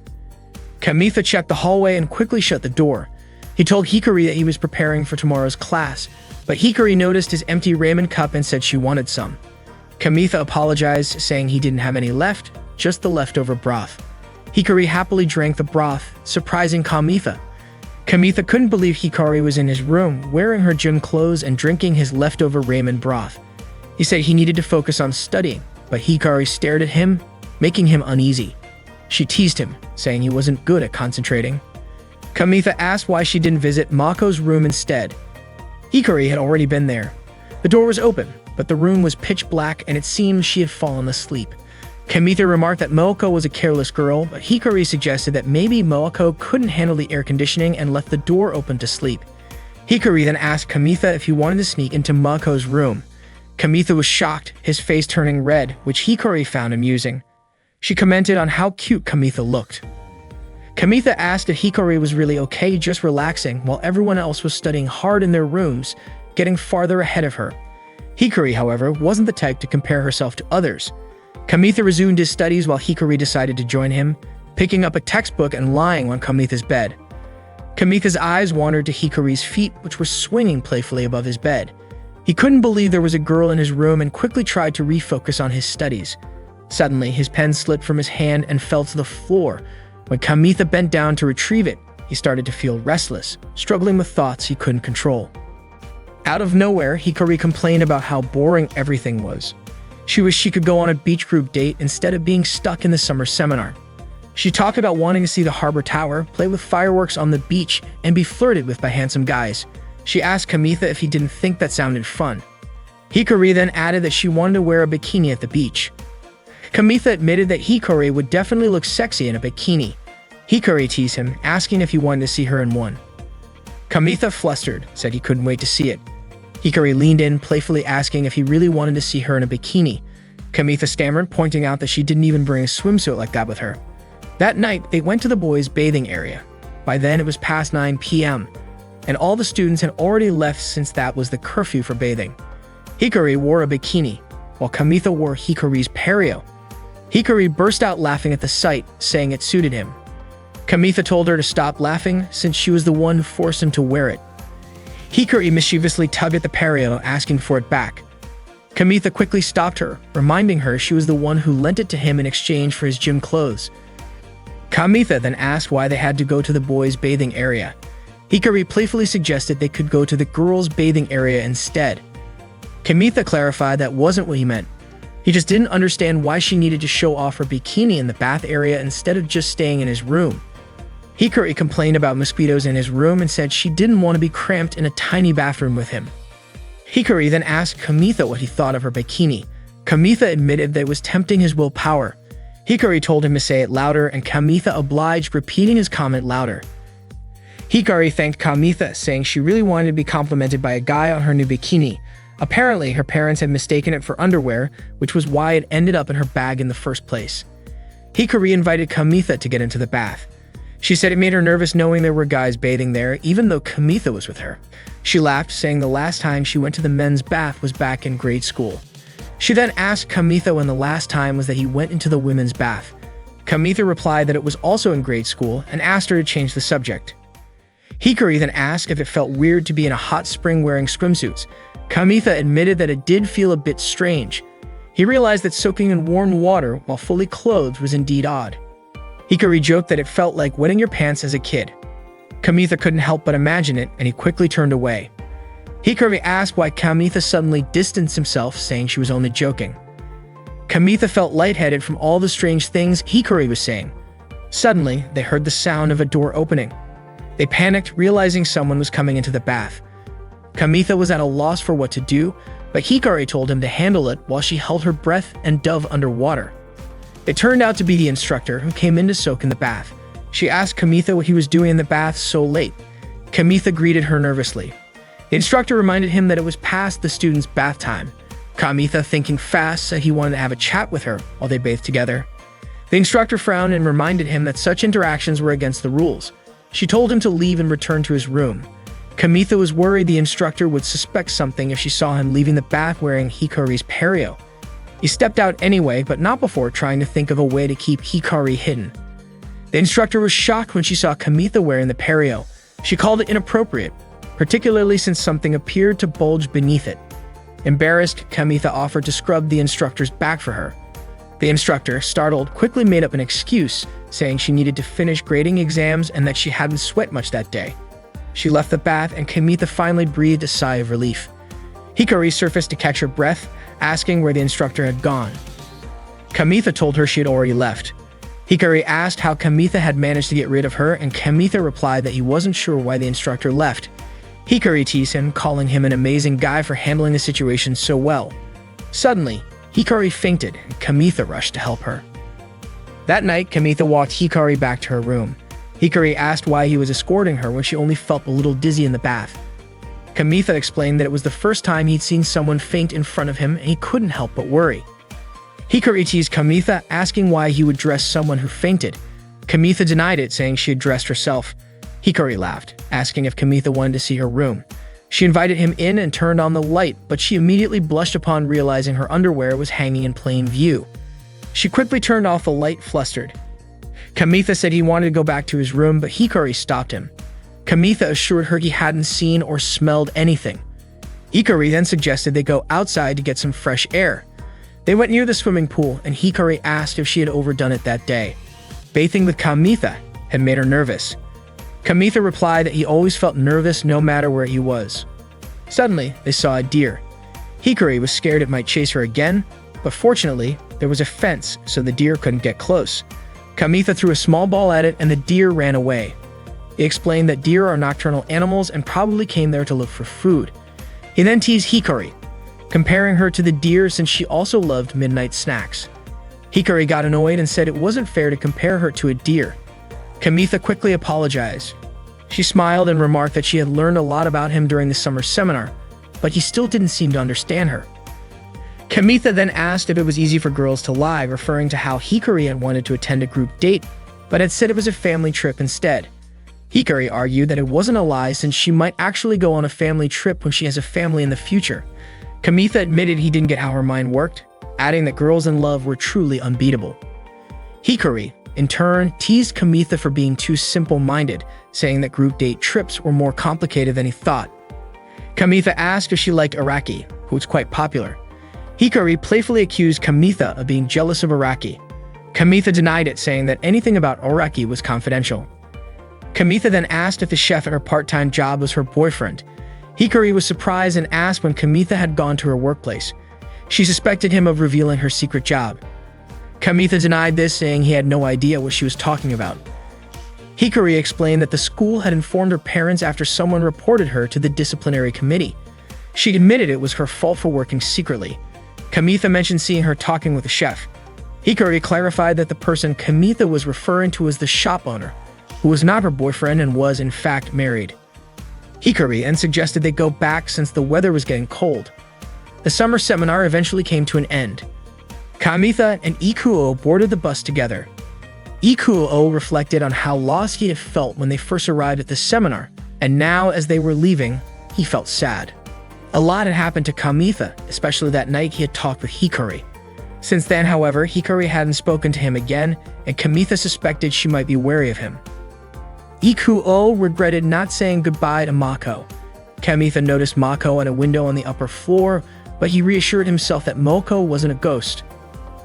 Kamitha checked the hallway and quickly shut the door. He told Hikari that he was preparing for tomorrow's class, but Hikari noticed his empty ramen cup and said she wanted some. Kamitha apologized, saying he didn't have any left, just the leftover broth. Hikari happily drank the broth, surprising Kamitha. Kamitha couldn't believe Hikari was in his room, wearing her gym clothes and drinking his leftover ramen broth. He said he needed to focus on studying, but Hikari stared at him, making him uneasy. She teased him, saying he wasn't good at concentrating. Kamitha asked why she didn't visit Mako's room instead. Hikari had already been there. The door was open, but the room was pitch black and it seemed she had fallen asleep. Kamitha remarked that Moako was a careless girl, but Hikari suggested that maybe Moako couldn't handle the air conditioning and left the door open to sleep. Hikari then asked Kamitha if he wanted to sneak into Mako's room. Kamitha was shocked, his face turning red, which Hikari found amusing. She commented on how cute Kamitha looked. Kamitha asked if Hikari was really okay just relaxing while everyone else was studying hard in their rooms, getting farther ahead of her. Hikari, however, wasn't the type to compare herself to others. Kamitha resumed his studies while Hikari decided to join him, picking up a textbook and lying on Kamitha's bed. Kamitha's eyes wandered to Hikari's feet, which were swinging playfully above his bed. He couldn't believe there was a girl in his room and quickly tried to refocus on his studies. Suddenly, his pen slipped from his hand and fell to the floor. When Kamitha bent down to retrieve it, he started to feel restless, struggling with thoughts he couldn't control. Out of nowhere, Hikari complained about how boring everything was. She wished she could go on a beach group date instead of being stuck in the summer seminar. She talked about wanting to see the harbor tower, play with fireworks on the beach, and be flirted with by handsome guys. She asked Kamitha if he didn't think that sounded fun. Hikari then added that she wanted to wear a bikini at the beach. Kamitha admitted that Hikari would definitely look sexy in a bikini. Hikari teased him, asking if he wanted to see her in one. Kamitha, flustered, said he couldn't wait to see it. Hikari leaned in, playfully asking if he really wanted to see her in a bikini. Kamitha stammered, pointing out that she didn't even bring a swimsuit like that with her. That night, they went to the boys' bathing area. By then, it was past 9 p.m., and all the students had already left since that was the curfew for bathing. Hikari wore a bikini, while Kamitha wore Hikari's pareo. Hikari burst out laughing at the sight, saying it suited him. Kamitha told her to stop laughing since she was the one who forced him to wear it. Hikari mischievously tugged at the pareo, asking for it back. Kamitha quickly stopped her, reminding her she was the one who lent it to him in exchange for his gym clothes. Kamitha then asked why they had to go to the boys' bathing area. Hikari playfully suggested they could go to the girls' bathing area instead. Kamitha clarified that wasn't what he meant. He just didn't understand why she needed to show off her bikini in the bath area instead of just staying in his room. Hikari complained about mosquitoes in his room and said she didn't want to be cramped in a tiny bathroom with him. Hikari then asked Kamitha what he thought of her bikini. Kamitha admitted that it was tempting his willpower. Hikari told him to say it louder, and Kamitha obliged, repeating his comment louder. Hikari thanked Kamitha, saying she really wanted to be complimented by a guy on her new bikini. Apparently, her parents had mistaken it for underwear, which was why it ended up in her bag in the first place. Hikari invited Kamitha to get into the bath. She said it made her nervous knowing there were guys bathing there, even though Kamitha was with her. She laughed, saying the last time she went to the men's bath was back in grade school. She then asked Kamitha when the last time was that he went into the women's bath. Kamitha replied that it was also in grade school and asked her to change the subject. Hikari then asked if it felt weird to be in a hot spring wearing swimsuits. Kamitha admitted that it did feel a bit strange. He realized that soaking in warm water while fully clothed was indeed odd. Hikari joked that it felt like wetting your pants as a kid. Kamitha couldn't help but imagine it, and he quickly turned away. Hikari asked why Kamitha suddenly distanced himself, saying she was only joking. Kamitha felt lightheaded from all the strange things Hikari was saying. Suddenly, they heard the sound of a door opening. They panicked, realizing someone was coming into the bath. Kamitha was at a loss for what to do, but Hikari told him to handle it while she held her breath and dove underwater. It turned out to be the instructor who came in to soak in the bath. She asked Kamitha what he was doing in the bath so late. Kamitha greeted her nervously. The instructor reminded him that it was past the students' bath time. Kamitha, thinking fast, said he wanted to have a chat with her while they bathed together. The instructor frowned and reminded him that such interactions were against the rules. She told him to leave and return to his room. Kamitha was worried the instructor would suspect something if she saw him leaving the bath wearing Hikari's pareo. He stepped out anyway, but not before trying to think of a way to keep Hikari hidden. The instructor was shocked when she saw Kamitha wearing the pareo. She called it inappropriate, particularly since something appeared to bulge beneath it. Embarrassed, Kamitha offered to scrub the instructor's back for her. The instructor, startled, quickly made up an excuse, saying she needed to finish grading exams and that she hadn't sweat much that day. She left the bath, and Kamitha finally breathed a sigh of relief. Hikari surfaced to catch her breath, asking where the instructor had gone. Kamitha told her she had already left. Hikari asked how Kamitha had managed to get rid of her, and Kamitha replied that he wasn't sure why the instructor left. Hikari teased him, calling him an amazing guy for handling the situation so well. Suddenly, Hikari fainted, and Kamitha rushed to help her. That night, Kamitha walked Hikari back to her room. Hikari asked why he was escorting her when she only felt a little dizzy in the bath. Kamitha explained that it was the first time he'd seen someone faint in front of him, and he couldn't help but worry. Hikari teased Kamitha, asking why he would dress someone who fainted. Kamitha denied it, saying she had dressed herself. Hikari laughed, asking if Kamitha wanted to see her room. She invited him in and turned on the light, but she immediately blushed upon realizing her underwear was hanging in plain view. She quickly turned off the light, flustered. Kamitha said he wanted to go back to his room, but Hikari stopped him. Kamitha assured her he hadn't seen or smelled anything. Hikari then suggested they go outside to get some fresh air. They went near the swimming pool, and Hikari asked if she had overdone it that day. Bathing with Kamitha had made her nervous. Kamitha replied that he always felt nervous no matter where he was. Suddenly, they saw a deer. Hikari was scared it might chase her again, but fortunately, there was a fence so the deer couldn't get close. Kamitha threw a small ball at it and the deer ran away. He explained that deer are nocturnal animals and probably came there to look for food. He then teased Hikari, comparing her to the deer since she also loved midnight snacks. Hikari got annoyed and said it wasn't fair to compare her to a deer. Kamitha quickly apologized. She smiled and remarked that she had learned a lot about him during the summer seminar, but he still didn't seem to understand her. Kamitha then asked if it was easy for girls to lie, referring to how Hikari had wanted to attend a group date, but had said it was a family trip instead. Hikari argued that it wasn't a lie since she might actually go on a family trip when she has a family in the future. Kamitha admitted he didn't get how her mind worked, adding that girls in love were truly unbeatable. Hikari, in turn, teased Kamitha for being too simple-minded, saying that group date trips were more complicated than he thought. Kamitha asked if she liked Araki, who was quite popular. Hikari playfully accused Kamitha of being jealous of Araki. Kamitha denied it, saying that anything about Araki was confidential. Kamitha then asked if the chef at her part-time job was her boyfriend. Hikari was surprised and asked when Kamitha had gone to her workplace. She suspected him of revealing her secret job. Kamitha denied this, saying he had no idea what she was talking about. Hikari explained that the school had informed her parents after someone reported her to the disciplinary committee. She admitted it was her fault for working secretly. Kamitha mentioned seeing her talking with the chef. Hikari clarified that the person Kamitha was referring to was the shop owner, who was not her boyfriend and was in fact married. Hikari then suggested they go back since the weather was getting cold. The summer seminar eventually came to an end. Kamitha and Ikuo boarded the bus together. Ikuo reflected on how lost he had felt when they first arrived at the seminar, and now as they were leaving, he felt sad. A lot had happened to Kamitha, especially that night he had talked with Hikari. Since then, however, Hikari hadn't spoken to him again, and Kamitha suspected she might be wary of him. Ikuo regretted not saying goodbye to Mako. Kamitha noticed Mako at a window on the upper floor, but he reassured himself that Mako wasn't a ghost.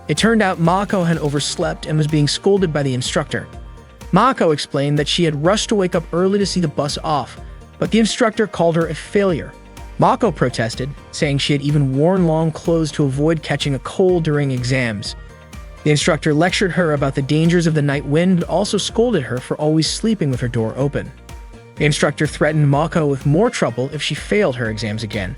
It turned out Mako had overslept and was being scolded by the instructor. Mako explained that she had rushed to wake up early to see the bus off, but the instructor called her a failure. Mako protested, saying she had even worn long clothes to avoid catching a cold during exams. The instructor lectured her about the dangers of the night wind and also scolded her for always sleeping with her door open. The instructor threatened Mako with more trouble if she failed her exams again.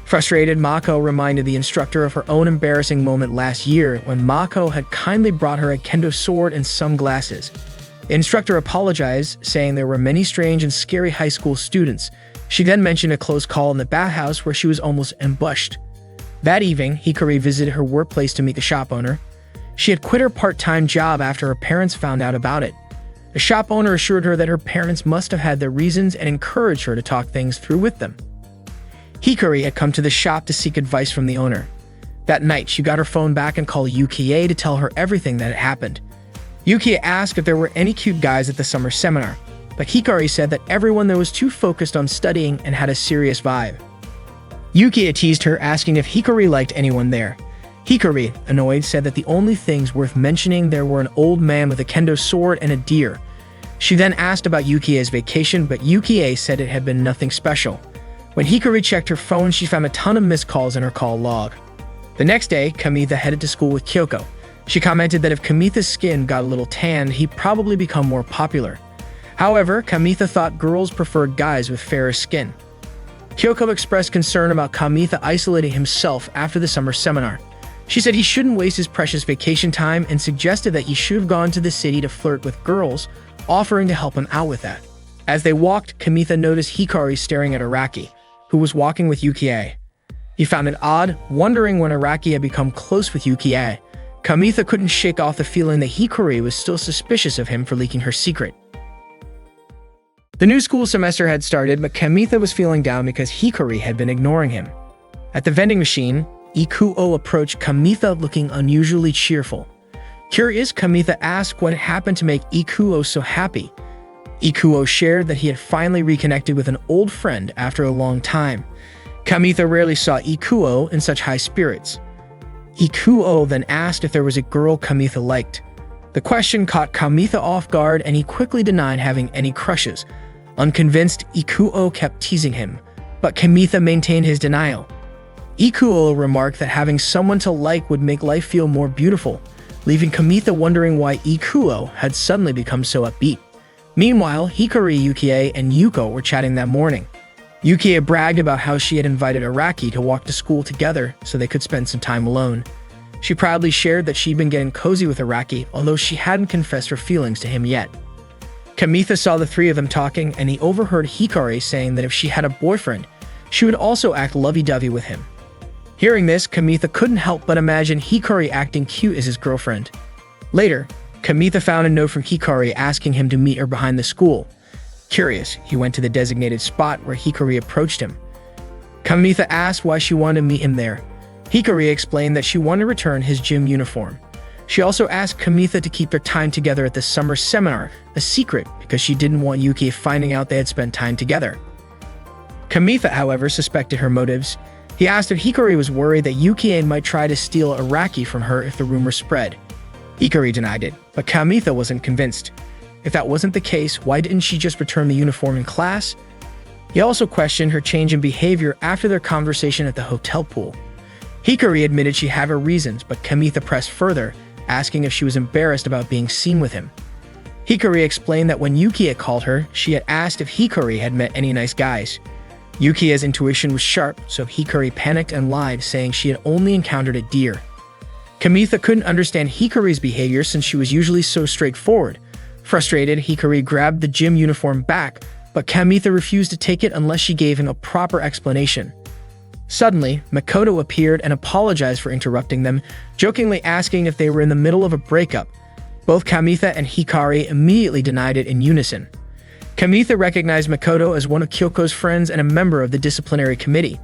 Frustrated, Mako reminded the instructor of her own embarrassing moment last year when Mako had kindly brought her a kendo sword and sunglasses. The instructor apologized, saying there were many strange and scary high school students. She then mentioned a close call in the bathhouse where she was almost ambushed. That evening, Hikari visited her workplace to meet the shop owner. She had quit her part-time job after her parents found out about it. The shop owner assured her that her parents must have had their reasons and encouraged her to talk things through with them. Hikari had come to the shop to seek advice from the owner. That night, she got her phone back and called Yukie to tell her everything that had happened. Yukie asked if there were any cute guys at the summer seminar, but Hikari said that everyone there was too focused on studying and had a serious vibe. Yukie teased her, asking if Hikari liked anyone there. Hikari, annoyed, said that the only things worth mentioning there were an old man with a kendo sword and a deer. She then asked about Yukie's vacation, but Yukie said it had been nothing special. When Hikari checked her phone, she found a ton of missed calls in her call log. The next day, Kamitha headed to school with Kyoko. She commented that if Kamitha's skin got a little tanned, he'd probably become more popular. However, Kamitha thought girls preferred guys with fairer skin. Kyoko expressed concern about Kamitha isolating himself after the summer seminar. She said he shouldn't waste his precious vacation time and suggested that he should have gone to the city to flirt with girls, offering to help him out with that. As they walked, Kamitha noticed Hikari staring at Araki, who was walking with Yukie. He found it odd, wondering when Araki had become close with Yukie. Kamitha couldn't shake off the feeling that Hikari was still suspicious of him for leaking her secret. The new school semester had started, but Kamitha was feeling down because Hikari had been ignoring him. At the vending machine, Ikuo approached Kamitha looking unusually cheerful. Curious, Kamitha asked what happened to make Ikuo so happy. Ikuo shared that he had finally reconnected with an old friend after a long time. Kamitha rarely saw Ikuo in such high spirits. Ikuo then asked if there was a girl Kamitha liked. The question caught Kamitha off guard and he quickly denied having any crushes. Unconvinced, Ikuo kept teasing him, but Kamitha maintained his denial. Ikuo remarked that having someone to like would make life feel more beautiful, leaving Kamitha wondering why Ikuo had suddenly become so upbeat. Meanwhile, Hikari, Yukie, and Yuko were chatting that morning. Yukie bragged about how she had invited Araki to walk to school together so they could spend some time alone. She proudly shared that she'd been getting cozy with Araki, although she hadn't confessed her feelings to him yet. Kamitha saw the three of them talking, and he overheard Hikari saying that if she had a boyfriend, she would also act lovey-dovey with him. Hearing this, Kamitha couldn't help but imagine Hikari acting cute as his girlfriend. Later, Kamitha found a note from Hikari asking him to meet her behind the school. Curious, he went to the designated spot where Hikari approached him. Kamitha asked why she wanted to meet him there. Hikari explained that she wanted to return his gym uniform. She also asked Kamitha to keep their time together at the summer seminar a secret because she didn't want Yuki finding out they had spent time together. Kamitha, however, suspected her motives. He asked if Hikari was worried that Yukie might try to steal Araki from her if the rumor spread. Hikari denied it, but Kamitha wasn't convinced. If that wasn't the case, why didn't she just return the uniform in class? He also questioned her change in behavior after their conversation at the hotel pool. Hikari admitted she had her reasons, but Kamitha pressed further, asking if she was embarrassed about being seen with him. Hikari explained that when Yukie called her, she had asked if Hikari had met any nice guys. Yukie's intuition was sharp, so Hikari panicked and lied, saying she had only encountered a deer. Kamitha couldn't understand Hikari's behavior since she was usually so straightforward. Frustrated, Hikari grabbed the gym uniform back, but Kamitha refused to take it unless she gave him a proper explanation. Suddenly, Makoto appeared and apologized for interrupting them, jokingly asking if they were in the middle of a breakup. Both Kamitha and Hikari immediately denied it in unison. Kamitha recognized Makoto as one of Kyoko's friends and a member of the disciplinary committee.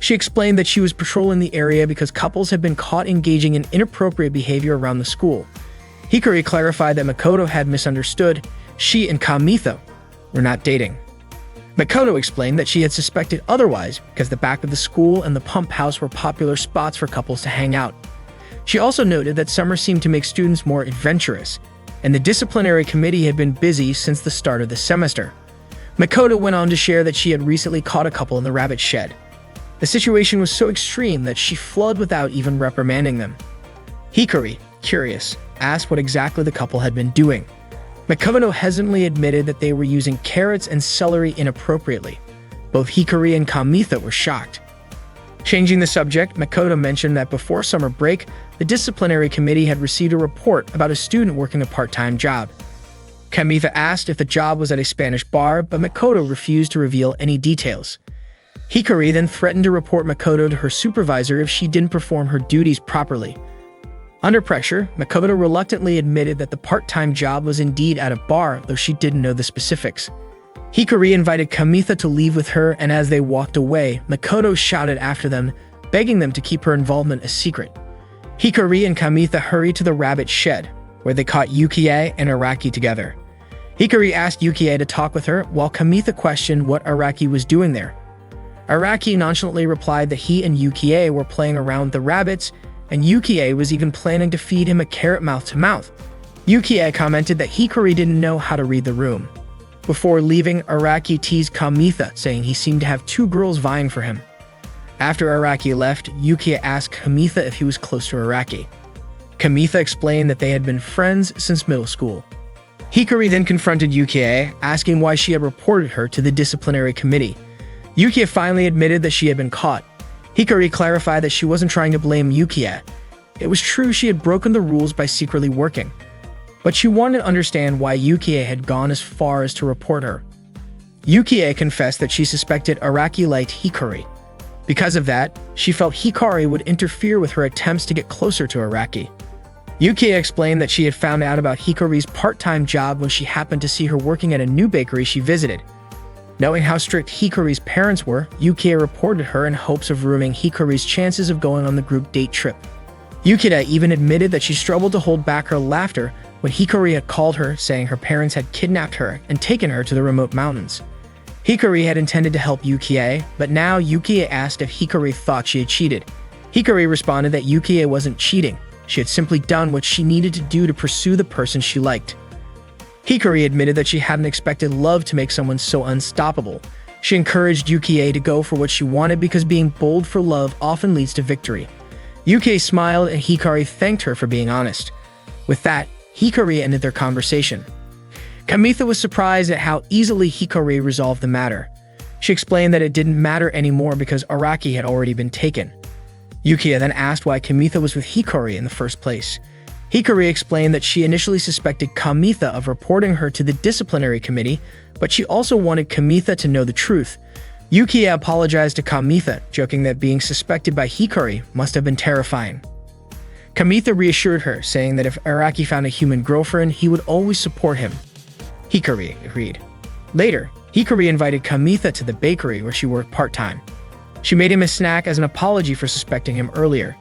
She explained that she was patrolling the area because couples had been caught engaging in inappropriate behavior around the school. Hikari clarified that Makoto had misunderstood. She and Kamitha were not dating. Makoto explained that she had suspected otherwise because the back of the school and the pump house were popular spots for couples to hang out. She also noted that summer seemed to make students more adventurous, and the disciplinary committee had been busy since the start of the semester. Makoto went on to share that she had recently caught a couple in the rabbit shed. The situation was so extreme that she fled without even reprimanding them. Hikari, curious, asked what exactly the couple had been doing. Makoto hesitantly admitted that they were using carrots and celery inappropriately. Both Hikari and Kamitha were shocked. Changing the subject, Makoto mentioned that before summer break, the disciplinary committee had received a report about a student working a part-time job. Kamitha asked if the job was at a Spanish bar, but Makoto refused to reveal any details. Hikari then threatened to report Makoto to her supervisor if she didn't perform her duties properly. Under pressure, Makoto reluctantly admitted that the part-time job was indeed at a bar, though she didn't know the specifics. Hikari invited Kamitha to leave with her, and as they walked away, Makoto shouted after them, begging them to keep her involvement a secret. Hikari and Kamitha hurried to the rabbit shed, where they caught Yukie and Araki together. Hikari asked Yukie to talk with her, while Kamitha questioned what Araki was doing there. Araki nonchalantly replied that he and Yukie were playing around with the rabbits, and Yukie was even planning to feed him a carrot mouth-to-mouth. Yukie commented that Hikari didn't know how to read the room. Before leaving, Araki teased Kamitha, saying he seemed to have two girls vying for him. After Araki left, Yukie asked Kamitha if he was close to Araki. Kamitha explained that they had been friends since middle school. Hikari then confronted Yukie, asking why she had reported her to the disciplinary committee. Yukie finally admitted that she had been caught. Hikari clarified that she wasn't trying to blame Yukie. It was true she had broken the rules by secretly working, but she wanted to understand why Yukie had gone as far as to report her. Yukie confessed that she suspected Araki liked Hikari. Because of that, she felt Hikari would interfere with her attempts to get closer to Araki. Yukie explained that she had found out about Hikari's part-time job when she happened to see her working at a new bakery she visited. Knowing how strict Hikari's parents were, Yukie reported her in hopes of ruining Hikari's chances of going on the group date trip. Yukida even admitted that she struggled to hold back her laughter when Hikari had called her, saying her parents had kidnapped her and taken her to the remote mountains. Hikari had intended to help Yukie, but now Yukie asked if Hikari thought she had cheated. Hikari responded that Yukie wasn't cheating. She had simply done what she needed to do to pursue the person she liked. Hikari admitted that she hadn't expected love to make someone so unstoppable. She encouraged Yukie to go for what she wanted because being bold for love often leads to victory. Yukie smiled and Hikari thanked her for being honest. With that, Hikari ended their conversation. Kamitha was surprised at how easily Hikari resolved the matter. She explained that it didn't matter anymore because Araki had already been taken. Yukie then asked why Kamitha was with Hikari in the first place. Hikari explained that she initially suspected Kamitha of reporting her to the disciplinary committee, but she also wanted Kamitha to know the truth. Yukie apologized to Kamitha, joking that being suspected by Hikari must have been terrifying. Kamitha reassured her, saying that if Araki found a human girlfriend, he would always support him. Hikari agreed. Later, Hikari invited Kamitha to the bakery where she worked part-time. She made him a snack as an apology for suspecting him earlier.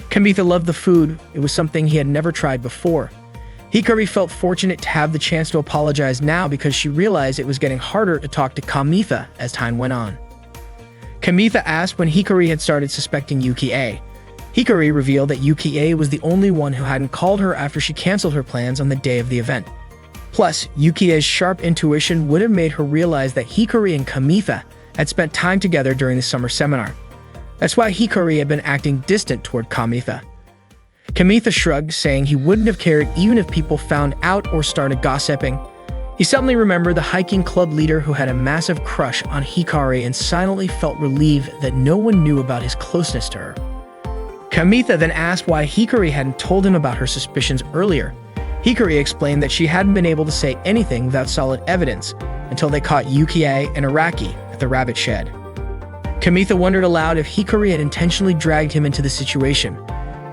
Kamitha loved the food. It was something he had never tried before. Hikari felt fortunate to have the chance to apologize now because she realized it was getting harder to talk to Kamitha as time went on. Kamitha asked when Hikari had started suspecting Yukie. Hikari revealed that Yukie was the only one who hadn't called her after she canceled her plans on the day of the event. Plus, Yukie's sharp intuition would have made her realize that Hikari and Kamitha had spent time together during the summer seminar. That's why Hikari had been acting distant toward Kamitha. Kamitha shrugged, saying he wouldn't have cared even if people found out or started gossiping. He suddenly remembered the hiking club leader who had a massive crush on Hikari and silently felt relieved that no one knew about his closeness to her. Kamitha then asked why Hikari hadn't told him about her suspicions earlier. Hikari explained that she hadn't been able to say anything without solid evidence until they caught Yukie and Araki at the rabbit shed. Kamitha wondered aloud if Hikari had intentionally dragged him into the situation.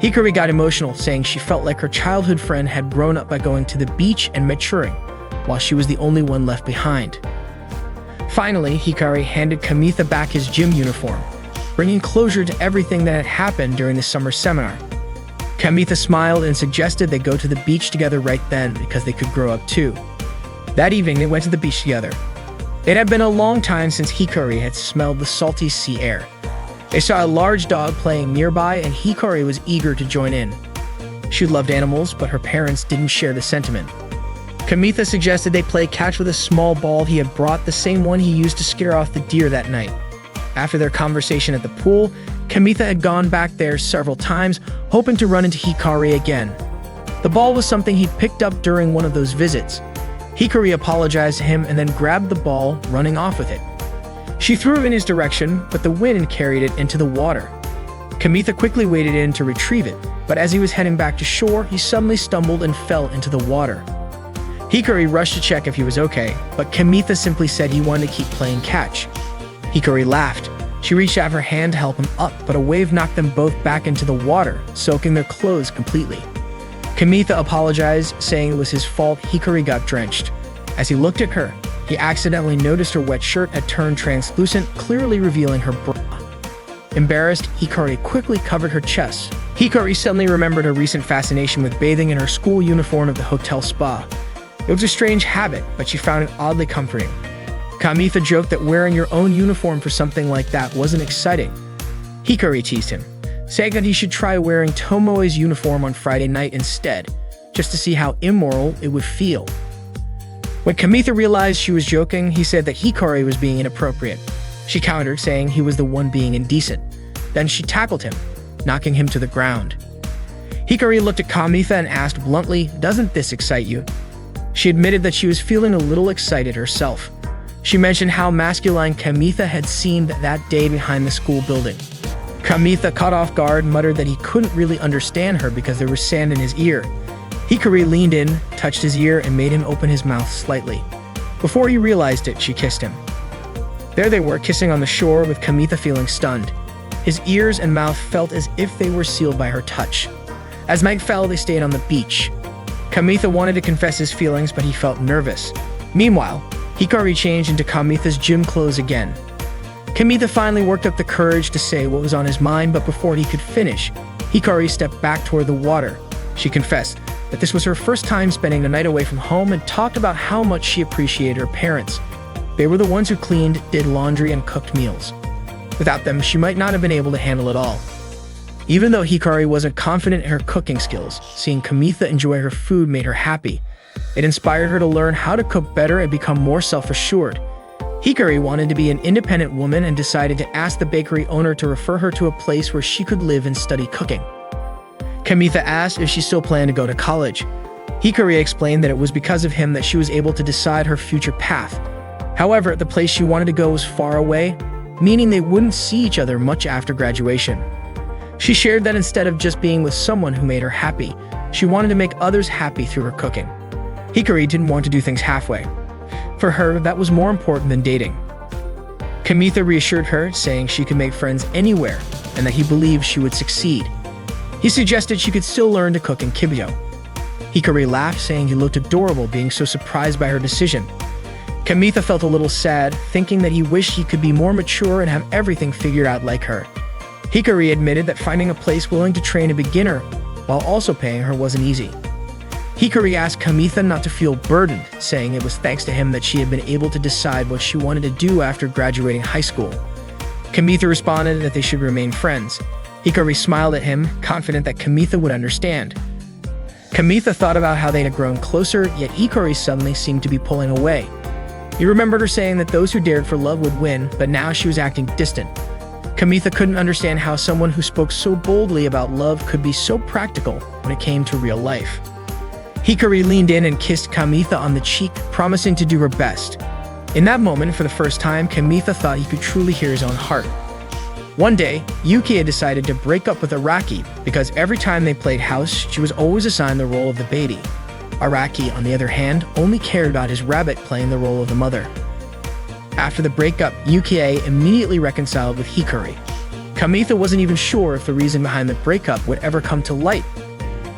Hikari got emotional, saying she felt like her childhood friend had grown up by going to the beach and maturing, while she was the only one left behind. Finally, Hikari handed Kamitha back his gym uniform, bringing closure to everything that had happened during the summer seminar. Kamitha smiled and suggested they go to the beach together right then because they could grow up too. That evening, they went to the beach together. It had been a long time since Hikari had smelled the salty sea air. They saw a large dog playing nearby and Hikari was eager to join in. She loved animals, but her parents didn't share the sentiment. Kamitha suggested they play catch with a small ball he had brought, the same one he used to scare off the deer that night. After their conversation at the pool, Kamitha had gone back there several times, hoping to run into Hikari again. The ball was something he'd picked up during one of those visits. Hikari apologized to him and then grabbed the ball, running off with it. She threw it in his direction, but the wind carried it into the water. Kamitha quickly waded in to retrieve it, but as he was heading back to shore, he suddenly stumbled and fell into the water. Hikari rushed to check if he was okay, but Kamitha simply said he wanted to keep playing catch. Hikari laughed. She reached out her hand to help him up, but a wave knocked them both back into the water, soaking their clothes completely. Kamitha apologized, saying it was his fault Hikari got drenched. As he looked at her, he accidentally noticed her wet shirt had turned translucent, clearly revealing her bra. Embarrassed, Hikari quickly covered her chest. Hikari suddenly remembered her recent fascination with bathing in her school uniform at the hotel spa. It was a strange habit, but she found it oddly comforting. Kamitha joked that wearing your own uniform for something like that wasn't exciting. Hikari teased him, saying that he should try wearing Tomoe's uniform on Friday night instead, just to see how immoral it would feel. When Kamitha realized she was joking, he said that Hikari was being inappropriate. She countered, saying he was the one being indecent. Then she tackled him, knocking him to the ground. Hikari looked at Kamitha and asked bluntly, "Doesn't this excite you?" She admitted that she was feeling a little excited herself. She mentioned how masculine Kamitha had seemed that day behind the school building. Kamitha, caught off guard, muttered that he couldn't really understand her because there was sand in his ear. Hikari leaned in, touched his ear, and made him open his mouth slightly. Before he realized it, she kissed him. There they were, kissing on the shore, with Kamitha feeling stunned. His ears and mouth felt as if they were sealed by her touch. As night fell, they stayed on the beach. Kamitha wanted to confess his feelings, but he felt nervous. Meanwhile, Hikari changed into Kamitha's gym clothes again. Kamitha finally worked up the courage to say what was on his mind, but before he could finish, Hikari stepped back toward the water. She confessed that this was her first time spending the night away from home and talked about how much she appreciated her parents. They were the ones who cleaned, did laundry, and cooked meals. Without them, she might not have been able to handle it all. Even though Hikari wasn't confident in her cooking skills, seeing Kamitha enjoy her food made her happy. It inspired her to learn how to cook better and become more self-assured. Hikari wanted to be an independent woman and decided to ask the bakery owner to refer her to a place where she could live and study cooking. Kamitha asked if she still planned to go to college. Hikari explained that it was because of him that she was able to decide her future path. However, the place she wanted to go was far away, meaning they wouldn't see each other much after graduation. She shared that instead of just being with someone who made her happy, she wanted to make others happy through her cooking. Hikari didn't want to do things halfway. For her, that was more important than dating. Kamitha reassured her, saying she could make friends anywhere and that he believed she would succeed. He suggested she could still learn to cook in Kibyo. Hikari laughed, saying he looked adorable, being so surprised by her decision. Kamitha felt a little sad, thinking that he wished he could be more mature and have everything figured out like her. Hikari admitted that finding a place willing to train a beginner while also paying her wasn't easy. Hikari asked Kamitha not to feel burdened, saying it was thanks to him that she had been able to decide what she wanted to do after graduating high school. Kamitha responded that they should remain friends. Hikari smiled at him, confident that Kamitha would understand. Kamitha thought about how they had grown closer, yet Hikari suddenly seemed to be pulling away. He remembered her saying that those who dared for love would win, but now she was acting distant. Kamitha couldn't understand how someone who spoke so boldly about love could be so practical when it came to real life. Hikari leaned in and kissed Kamitha on the cheek, promising to do her best. In that moment, for the first time, Kamitha thought he could truly hear his own heart. One day, Yuki had decided to break up with Araki because every time they played house, she was always assigned the role of the baby. Araki, on the other hand, only cared about his rabbit playing the role of the mother. After the breakup, Yukie immediately reconciled with Hikari. Kamitha wasn't even sure if the reason behind the breakup would ever come to light.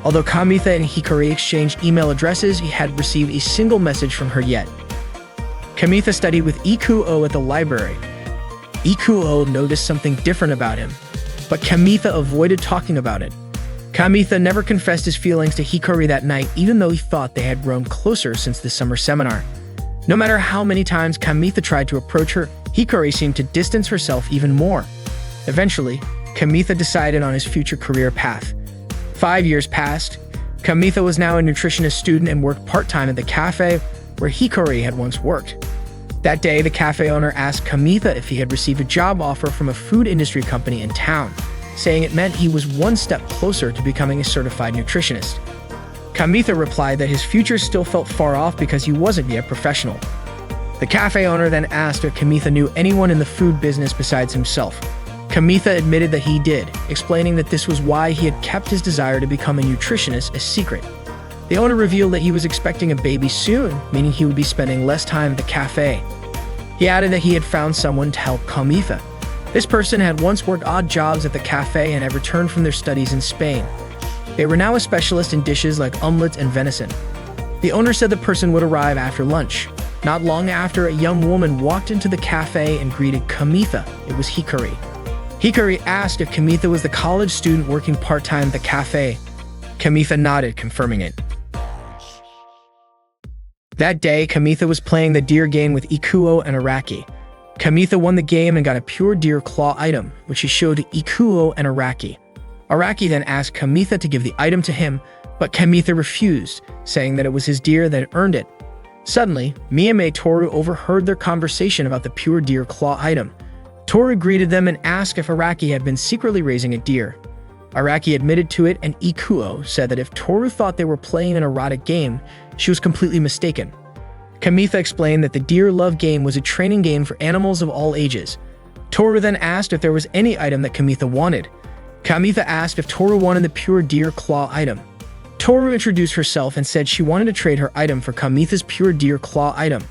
Although Kamitha and Hikari exchanged email addresses, he hadn't received a single message from her yet. Kamitha studied with Ikuo at the library. Ikuo noticed something different about him, but Kamitha avoided talking about it. Kamitha never confessed his feelings to Hikari that night, even though he thought they had grown closer since the summer seminar. No matter how many times Kamitha tried to approach her, Hikari seemed to distance herself even more. Eventually, Kamitha decided on his future career path. 5 years passed. Kamitha was now a nutritionist student and worked part-time at the cafe where Hikari had once worked. That day, the cafe owner asked Kamitha if he had received a job offer from a food industry company in town, saying it meant he was one step closer to becoming a certified nutritionist. Kamitha replied that his future still felt far off because he wasn't yet professional. The cafe owner then asked if Kamitha knew anyone in the food business besides himself. Kamitha admitted that he did, explaining that this was why he had kept his desire to become a nutritionist a secret. The owner revealed that he was expecting a baby soon, meaning he would be spending less time at the cafe. He added that he had found someone to help Kamitha. This person had once worked odd jobs at the cafe and had returned from their studies in Spain. They were now a specialist in dishes like omelets and venison. The owner said the person would arrive after lunch. Not long after, a young woman walked into the cafe and greeted Kamitha. It was Hikari. Hikari asked if Kamitha was the college student working part-time at the cafe. Kamitha nodded, confirming it. That day, Kamitha was playing the deer game with Ikuo and Araki. Kamitha won the game and got a pure deer claw item, which he showed to Ikuo and Araki. Araki then asked Kamitha to give the item to him, but Kamitha refused, saying that it was his deer that earned it. Suddenly, Miyame Toru overheard their conversation about the pure deer claw item. Toru greeted them and asked if Araki had been secretly raising a deer. Araki admitted to it, and Ikuo said that if Toru thought they were playing an erotic game, she was completely mistaken. Kamitha explained that the Deer Love game was a training game for animals of all ages. Toru then asked if there was any item that Kamitha wanted. Kamitha asked if Toru wanted the pure deer claw item. Toru introduced herself and said she wanted to trade her item for Kamitha's pure deer claw item.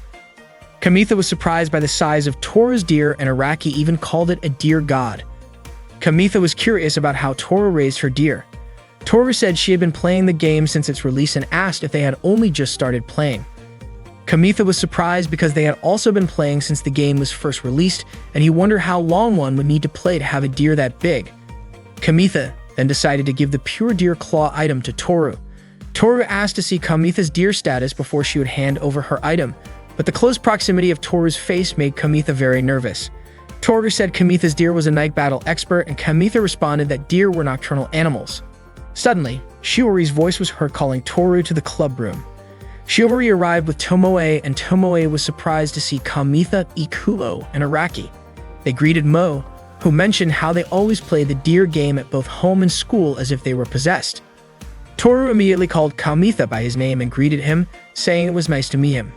Kamitha was surprised by the size of Toru's deer, and Araki even called it a deer god. Kamitha was curious about how Toru raised her deer. Toru said she had been playing the game since its release and asked if they had only just started playing. Kamitha was surprised because they had also been playing since the game was first released, and he wondered how long one would need to play to have a deer that big. Kamitha then decided to give the pure deer claw item to Toru. Toru asked to see Kamitha's deer status before she would hand over her item, but the close proximity of Toru's face made Kamitha very nervous. Toru said Kamitha's deer was a night battle expert, and Kamitha responded that deer were nocturnal animals. Suddenly, Shiori's voice was heard calling Toru to the club room. Shiori arrived with Tomoe, and Tomoe was surprised to see Kamitha, Ikuo, and Araki. They greeted Mo, who mentioned how they always play the deer game at both home and school as if they were possessed. Toru immediately called Kamitha by his name and greeted him, saying it was nice to meet him.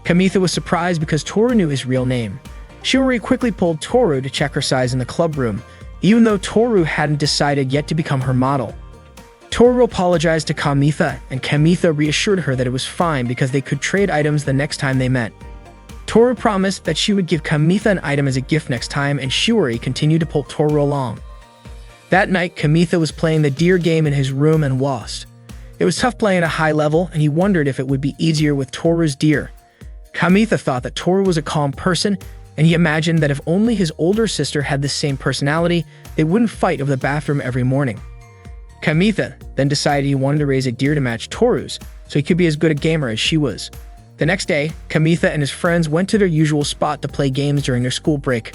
Kamitha was surprised because Toru knew his real name. Shiori quickly pulled Toru to check her size in the club room, even though Toru hadn't decided yet to become her model. Toru apologized to Kamitha, and Kamitha reassured her that it was fine because they could trade items the next time they met. Toru promised that she would give Kamitha an item as a gift next time, and Shiori continued to pull Toru along. That night, Kamitha was playing the deer game in his room and lost. It was tough playing at a high level, and he wondered if it would be easier with Toru's deer. Kamitha thought that Toru was a calm person, and he imagined that if only his older sister had the same personality, they wouldn't fight over the bathroom every morning. Kamitha then decided he wanted to raise a deer to match Toru's, so he could be as good a gamer as she was. The next day, Kamitha and his friends went to their usual spot to play games during their school break.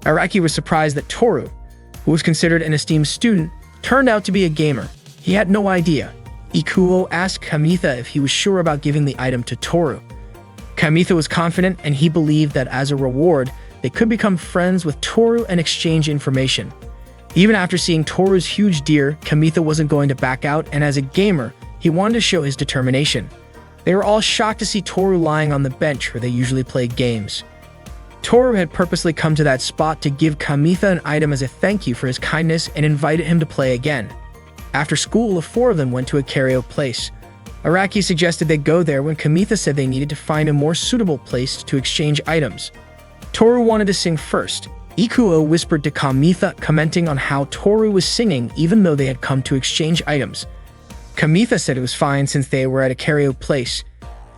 Araki was surprised that Toru, who was considered an esteemed student, turned out to be a gamer. He had no idea. Ikuo asked Kamitha if he was sure about giving the item to Toru. Kamitha was confident, and he believed that as a reward, they could become friends with Toru and exchange information. Even after seeing Toru's huge deer, Kamitha wasn't going to back out, and as a gamer, he wanted to show his determination. They were all shocked to see Toru lying on the bench where they usually played games. Toru had purposely come to that spot to give Kamitha an item as a thank you for his kindness and invited him to play again. After school, the four of them went to a karaoke place. Araki suggested they go there when Kamitha said they needed to find a more suitable place to exchange items. Toru wanted to sing first. Ikuo whispered to Kamitha, commenting on how Toru was singing even though they had come to exchange items. Kamitha said it was fine since they were at a karaoke place.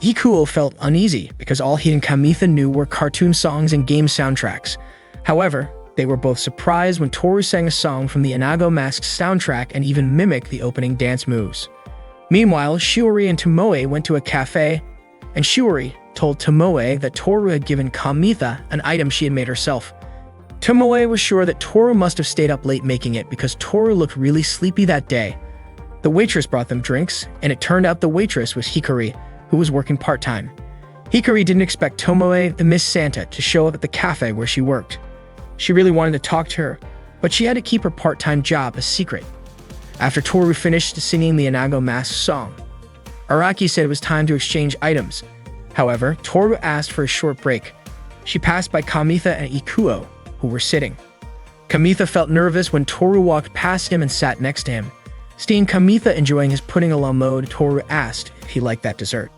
Ikuo felt uneasy because all he and Kamitha knew were cartoon songs and game soundtracks. However, they were both surprised when Toru sang a song from the Inago Mask soundtrack and even mimicked the opening dance moves. Meanwhile, Shiori and Tomoe went to a cafe, and Shiori told Tomoe that Toru had given Kamitha an item she had made herself. Tomoe was sure that Toru must have stayed up late making it because Toru looked really sleepy that day. The waitress brought them drinks, and it turned out the waitress was Hikari, who was working part-time. Hikari didn't expect Tomoe, the Miss Santa, to show up at the cafe where she worked. She really wanted to talk to her, but she had to keep her part-time job a secret. After Toru finished singing the Inago Mask song, Araki said it was time to exchange items. However, Toru asked for a short break. She passed by Kamitha and Ikuo, who were sitting. Kamitha felt nervous when Toru walked past him and sat next to him. Seeing Kamitha enjoying his pudding a la mode, Toru asked if he liked that dessert.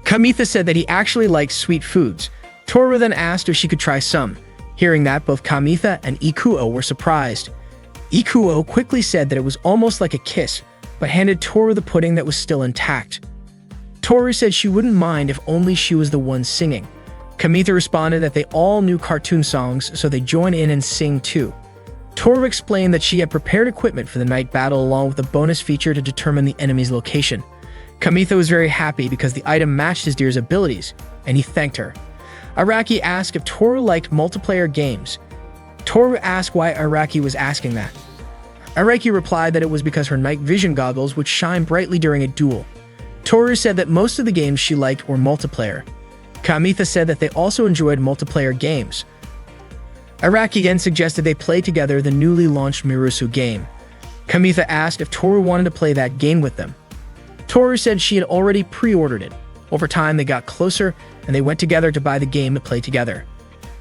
Kamitha said that he actually liked sweet foods. Toru then asked if she could try some. Hearing that, both Kamitha and Ikuo were surprised. Ikuo quickly said that it was almost like a kiss, but handed Toru the pudding that was still intact. Toru said she wouldn't mind if only she was the one singing. Kamitha responded that they all knew cartoon songs, so they joined in and sing too. Toru explained that she had prepared equipment for the night battle along with a bonus feature to determine the enemy's location. Kamitha was very happy because the item matched his deer's abilities, and he thanked her. Araki asked if Toru liked multiplayer games. Toru asked why Araki was asking that. Araki replied that it was because her night vision goggles would shine brightly during a duel. Toru said that most of the games she liked were multiplayer. Kamitha said that they also enjoyed multiplayer games. Araki again suggested they play together the newly launched Mirusu game. Kamitha asked if Toru wanted to play that game with them. Toru said she had already pre-ordered it. Over time, they got closer, and they went together to buy the game to play together.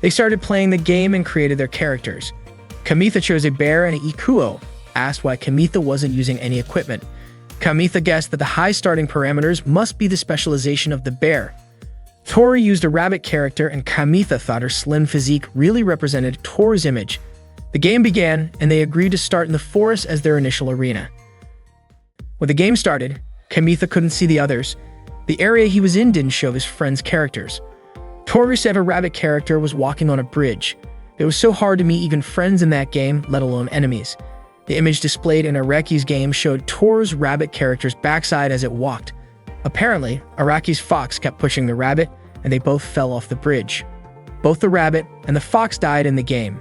They started playing the game and created their characters. Kamitha chose a bear, and Ikuo asked why Kamitha wasn't using any equipment. Kamitha guessed that the high starting parameters must be the specialization of the bear. Toru used a rabbit character, and Kamitha thought her slim physique really represented Toru's image. The game began, and they agreed to start in the forest as their initial arena. When the game started, Kamitha couldn't see the others. The area he was in didn't show his friends' characters. Toru said a rabbit character was walking on a bridge. It was so hard to meet even friends in that game, let alone enemies. The image displayed in Araki's game showed Toru's rabbit character's backside as it walked. Apparently, Araki's fox kept pushing the rabbit, and they both fell off the bridge. Both the rabbit and the fox died in the game.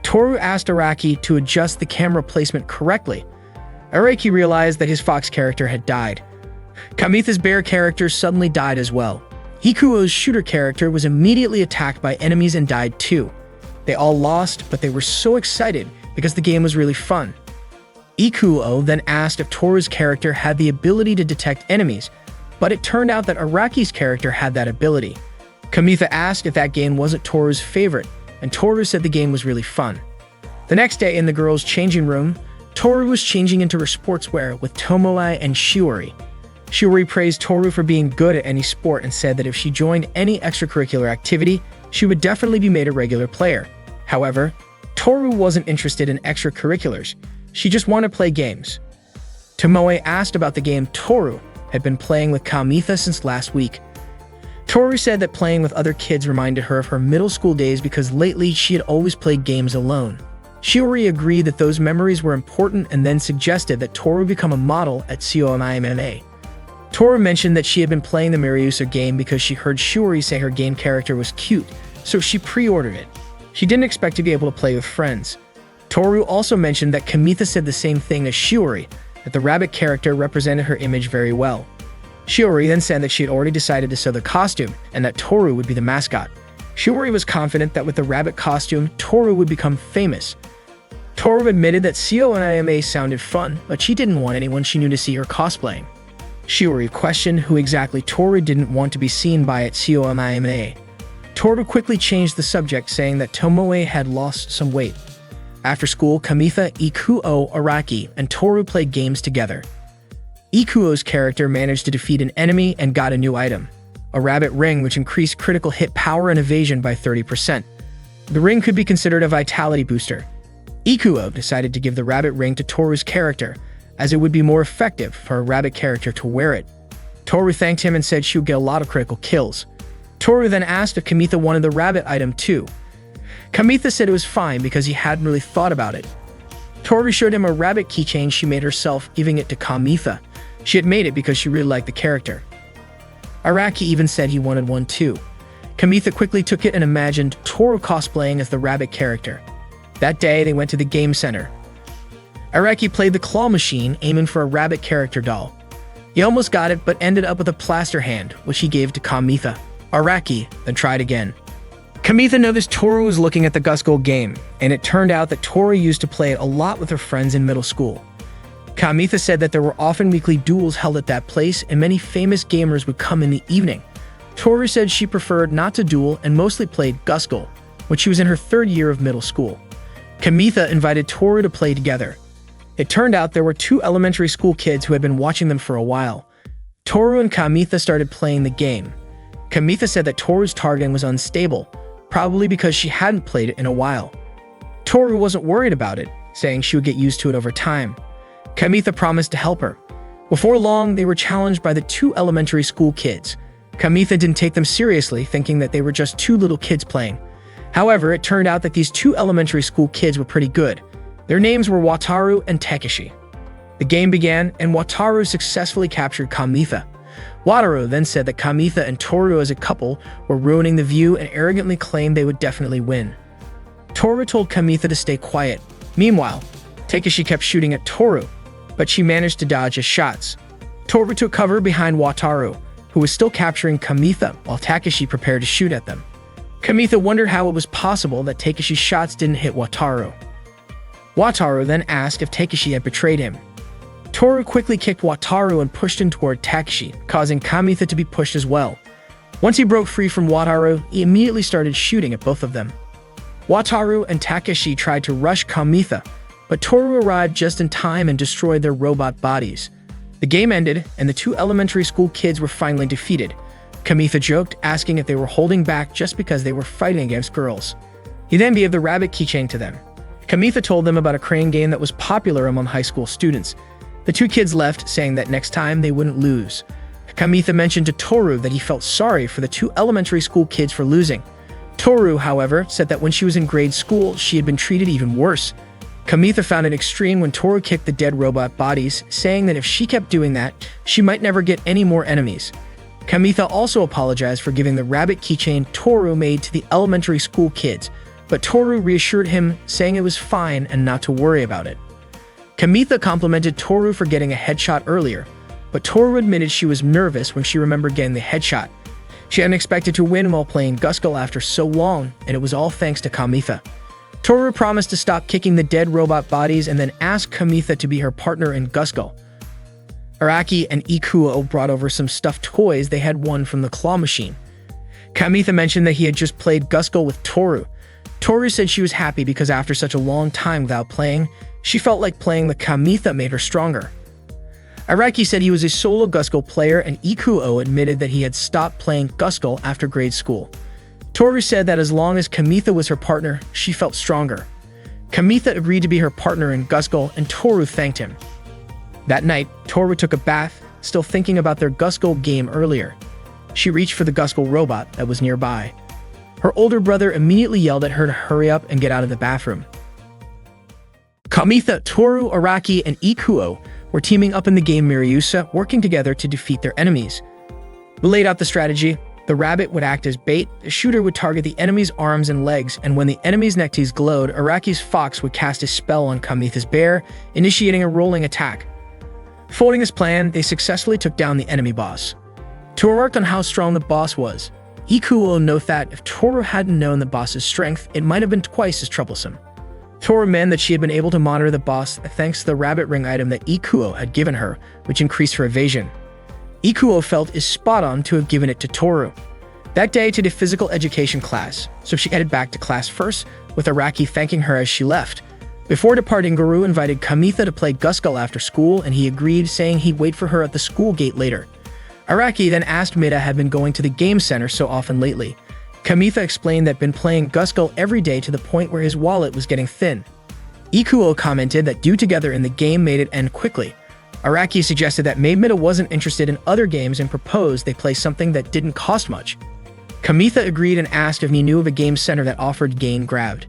Toru asked Araki to adjust the camera placement correctly. Araki realized that his fox character had died. Kamitha's bear character suddenly died as well. Ikuo's shooter character was immediately attacked by enemies and died too. They all lost, but they were so excited because the game was really fun. Ikuo then asked if Toru's character had the ability to detect enemies, but it turned out that Araki's character had that ability. Kamitha asked if that game wasn't Toru's favorite, and Toru said the game was really fun. The next day in the girls' changing room, Toru was changing into her sportswear with Tomoe and Shiori. Shiori praised Toru for being good at any sport and said that if she joined any extracurricular activity, she would definitely be made a regular player. However, Toru wasn't interested in extracurriculars. She just wanted to play games. Tomoe asked about the game Toru had been playing with Kamitha since last week. Toru said that playing with other kids reminded her of her middle school days because lately she had always played games alone. Shiori agreed that those memories were important and then suggested that Toru become a model at COMIMMA. Toru mentioned that she had been playing the Mariusa game because she heard Shiori say her game character was cute, so she pre-ordered it. She didn't expect to be able to play with friends. Toru also mentioned that Kamitha said the same thing as Shiori, that the rabbit character represented her image very well. Shiori then said that she had already decided to sew the costume and that Toru would be the mascot. Shiori was confident that with the rabbit costume, Toru would become famous. Toru admitted that COMIMMA sounded fun, but she didn't want anyone she knew to see her cosplaying. Shiori questioned who exactly Toru didn't want to be seen by at COMIMMA. Toru quickly changed the subject, saying that Tomoe had lost some weight. After school, Kamitha, Ikuo, Araki, and Toru played games together. Ikuo's character managed to defeat an enemy and got a new item, a rabbit ring which increased critical hit power and evasion by 30%. The ring could be considered a vitality booster. Ikuo decided to give the rabbit ring to Toru's character, as it would be more effective for a rabbit character to wear it. Toru thanked him and said she would get a lot of critical kills. Toru then asked if Kamitha wanted the rabbit item too. Kamitha said it was fine because he hadn't really thought about it. Toru showed him a rabbit keychain she made herself, giving it to Kamitha. She had made it because she really liked the character. Araki even said he wanted one too. Kamitha quickly took it and imagined Toru cosplaying as the rabbit character. That day, they went to the game center. Araki played the claw machine, aiming for a rabbit character doll. He almost got it, but ended up with a plaster hand, which he gave to Kamitha. Araki then tried again. Kamitha noticed Toru was looking at the Gusgold game, and it turned out that Toru used to play it a lot with her friends in middle school. Kamitha said that there were often weekly duels held at that place, and many famous gamers would come in the evening. Toru said she preferred not to duel and mostly played Gusgold when she was in her third year of middle school. Kamitha invited Toru to play together. It turned out there were two elementary school kids who had been watching them for a while. Toru and Kamitha started playing the game. Kamitha said that Toru's targeting was unstable, probably because she hadn't played it in a while. Toru wasn't worried about it, saying she would get used to it over time. Kamitha promised to help her. Before long, they were challenged by the two elementary school kids. Kamitha didn't take them seriously, thinking that they were just two little kids playing. However, it turned out that these two elementary school kids were pretty good. Their names were Wataru and Takeshi. The game began, and Wataru successfully captured Kamitha. Wataru then said that Kamitha and Toru as a couple were ruining the view and arrogantly claimed they would definitely win. Toru told Kamitha to stay quiet. Meanwhile, Takeshi kept shooting at Toru, but she managed to dodge his shots. Toru took cover behind Wataru, who was still capturing Kamitha while Takeshi prepared to shoot at them. Kamitha wondered how it was possible that Takeshi's shots didn't hit Wataru. Wataru then asked if Takeshi had betrayed him. Toru quickly kicked Wataru and pushed him toward Takeshi, causing Kamitha to be pushed as well. Once he broke free from Wataru, he immediately started shooting at both of them. Wataru and Takeshi tried to rush Kamitha, but Toru arrived just in time and destroyed their robot bodies. The game ended, and the two elementary school kids were finally defeated. Kamitha joked, asking if they were holding back just because they were fighting against girls. He then gave the rabbit keychain to them. Kamitha told them about a crane game that was popular among high school students. The two kids left, saying that next time they wouldn't lose. Kamitha mentioned to Toru that he felt sorry for the two elementary school kids for losing. Toru, however, said that when she was in grade school, she had been treated even worse. Kamitha found it extreme when Toru kicked the dead robot bodies, saying that if she kept doing that, she might never get any more enemies. Kamitha also apologized for giving the rabbit keychain Toru made to the elementary school kids, but Toru reassured him, saying it was fine and not to worry about it. Kamitha complimented Toru for getting a headshot earlier, but Toru admitted she was nervous when she remembered getting the headshot. She hadn't expected to win while playing Guskull after so long, and it was all thanks to Kamitha. Toru promised to stop kicking the dead robot bodies and then asked Kamitha to be her partner in Guskull. Araki and Ikuo brought over some stuffed toys they had won from the claw machine. Kamitha mentioned that he had just played Guskull with Toru. Toru said she was happy because after such a long time without playing, she felt like playing with Kamitha made her stronger. Araki said he was a solo Guskull player, and Ikuo admitted that he had stopped playing Guskull after grade school. Toru said that as long as Kamitha was her partner, she felt stronger. Kamitha agreed to be her partner in Guskull, and Toru thanked him. That night, Toru took a bath, still thinking about their Guskull game earlier. She reached for the Guskull robot that was nearby. Her older brother immediately yelled at her to hurry up and get out of the bathroom. Kamitha, Toru, Araki, and Ikuo were teaming up in the game Miryusa, working together to defeat their enemies. We laid out the strategy. The rabbit would act as bait, the shooter would target the enemy's arms and legs, and when the enemy's neckties glowed, Araki's fox would cast a spell on Kamitha's bear, initiating a rolling attack. Following this plan, they successfully took down the enemy boss. Toru remarked on how strong the boss was. Ikuo noted that if Toru hadn't known the boss's strength, it might have been twice as troublesome. Toru meant that she had been able to monitor the boss thanks to the rabbit ring item that Ikuo had given her, which increased her evasion. Ikuo felt is spot on to have given it to Toru. That day to the physical education class, so she headed back to class first, with Araki thanking her as she left. Before departing, Guru invited Kamitha to play Guskull after school, and he agreed, saying he'd wait for her at the school gate later. Araki then asked Mida had been going to the game center so often lately. Kamitha explained that been playing Guskull every day to the point where his wallet was getting thin. Ikuo commented that due together in the game made it end quickly. Araki suggested that maybe Mida wasn't interested in other games and proposed they play something that didn't cost much. Kamitha agreed and asked if he knew of a game center that offered game grabbed.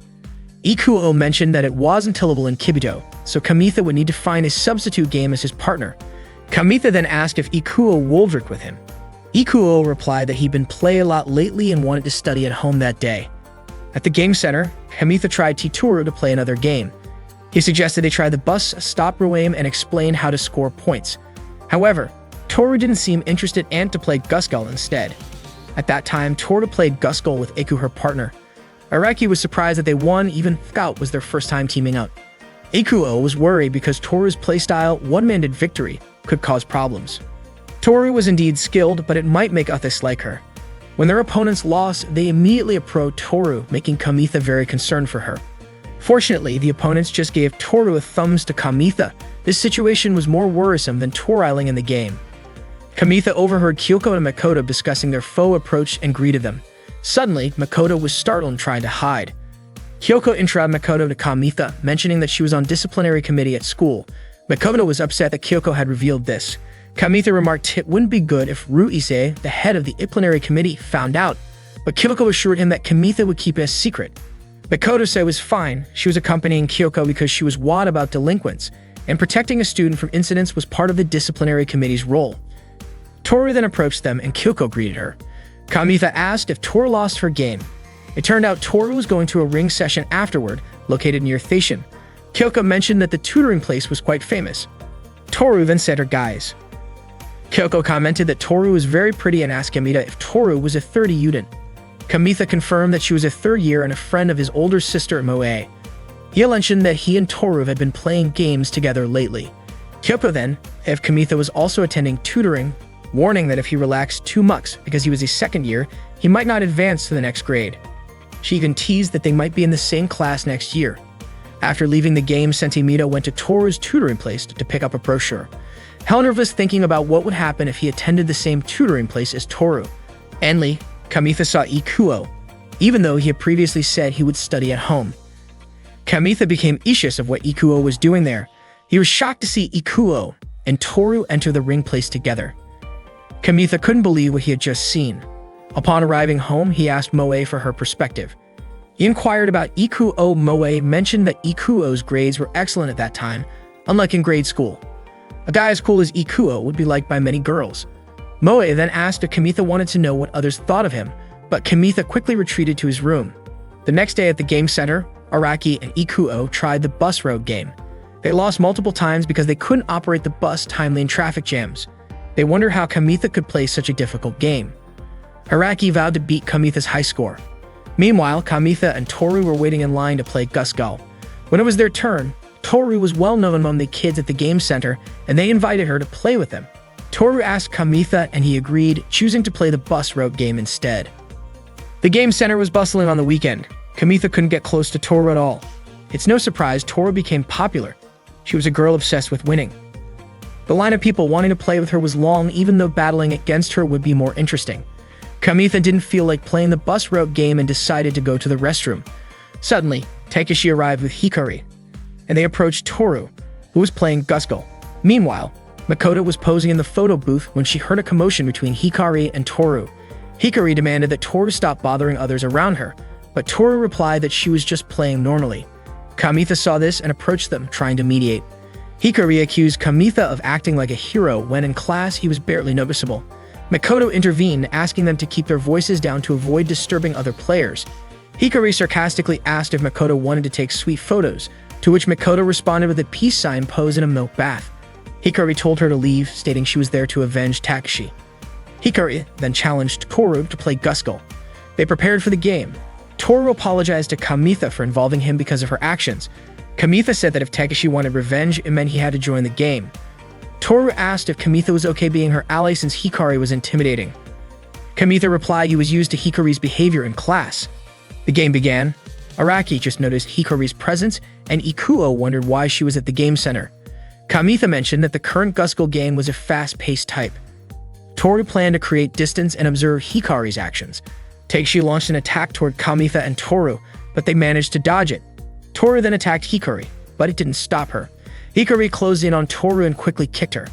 Ikuo mentioned that it wasn't tillable in Kibito, so Kamitha would need to find a substitute game as his partner. Kamitha then asked if Ikuo would with him. Ikuo replied that he'd been play a lot lately and wanted to study at home that day. At the game center, Kamitha tried Toru to play another game. He suggested they try the bus stop game and explain how to score points. However, Toru didn't seem interested and to play Guskull instead. At that time, Toru played Guskull with Iku, her partner. Araki was surprised that they won, even though it was their first time teaming up. Ikuo was worried because Toru's playstyle, one-handed victory, could cause problems. Toru was indeed skilled, but it might make others like her. When their opponents lost, they immediately approached Toru, making Kamitha very concerned for her. Fortunately, the opponents just gave Toru a thumbs to Kamitha. This situation was more worrisome than Toru in the game. Kamitha overheard Kyoko and Makoto discussing their foe approach and greeted them. Suddenly, Makoto was startled and tried to hide. Kyoko introduced Makoto to Kamitha, mentioning that she was on disciplinary committee at school. Makoto was upset that Kyoko had revealed this. Kamitha remarked it wouldn't be good if Ruise, the head of the disciplinary committee, found out, but Kyoko assured him that Kamitha would keep it a secret. Makoto said it was fine. She was accompanying Kyoko because she was worried about delinquents, and protecting a student from incidents was part of the disciplinary committee's role. Toru then approached them and Kyoko greeted her. Kamitha asked if Toru lost her game. It turned out Toru was going to a ring session afterward, located near Thacian. Kyoko mentioned that the tutoring place was quite famous. Toru then said her guys. Kyoko commented that Toru was very pretty and asked Kamitha if Toru was a 30 student. Kamitha confirmed that she was a third year and a friend of his older sister Moe. He mentioned that he and Toru had been playing games together lately. Kyoko then, if Kamitha was also attending tutoring, warning that if he relaxed too much because he was a second year, he might not advance to the next grade. She even teased that they might be in the same class next year. After leaving the game, Sentimito went to Toru's tutoring place to pick up a brochure. Helner was thinking about what would happen if he attended the same tutoring place as Toru. Endly, Kamitha saw Ikuo, even though he had previously said he would study at home. Kamitha became anxious of what Ikuo was doing there. He was shocked to see Ikuo and Toru enter the ring place together. Kamitha couldn't believe what he had just seen. Upon arriving home, he asked Moe for her perspective. He inquired about Ikuo. Moe mentioned that Ikuo's grades were excellent at that time, unlike in grade school. A guy as cool as Ikuo would be liked by many girls. Moe then asked if Kamitha wanted to know what others thought of him, but Kamitha quickly retreated to his room. The next day at the game center, Araki and Ikuo tried the bus road game. They lost multiple times because they couldn't operate the bus timely in traffic jams. They wondered how Kamitha could play such a difficult game. Araki vowed to beat Kamitha's high score. Meanwhile, Kamitha and Toru were waiting in line to play Gusgal. When it was their turn, Toru was well known among the kids at the game center, and they invited her to play with them. Toru asked Kamitha and he agreed, choosing to play the bus road game instead. The game center was bustling on the weekend. Kamitha couldn't get close to Toru at all. It's no surprise Toru became popular. She was a girl obsessed with winning. The line of people wanting to play with her was long, even though battling against her would be more interesting. Kamitha didn't feel like playing the bus road game and decided to go to the restroom. Suddenly, Takeshi arrived with Hikari, and they approached Toru, who was playing Gusgal. Meanwhile, Makoto was posing in the photo booth when she heard a commotion between Hikari and Toru. Hikari demanded that Toru stop bothering others around her, but Toru replied that she was just playing normally. Kamitha saw this and approached them, trying to mediate. Hikari accused Kamitha of acting like a hero when in class he was barely noticeable. Makoto intervened, asking them to keep their voices down to avoid disturbing other players. Hikari sarcastically asked if Makoto wanted to take sweet photos, to which Makoto responded with a peace sign posed in a milk bath. Hikari told her to leave, stating she was there to avenge Takeshi. Hikari then challenged Toru to play Gusgal. They prepared for the game. Toru apologized to Kamitha for involving him because of her actions. Kamitha said that if Takeshi wanted revenge, it meant he had to join the game. Toru asked if Kamitha was okay being her ally since Hikari was intimidating. Kamitha replied he was used to Hikari's behavior in class. The game began. Araki just noticed Hikari's presence, and Ikuo wondered why she was at the game center. Kamitha mentioned that the current Gusgal game was a fast-paced type. Toru planned to create distance and observe Hikari's actions. Takeshi launched an attack toward Kamitha and Toru, but they managed to dodge it. Toru then attacked Hikari, but it didn't stop her. Hikari closed in on Toru and quickly kicked her.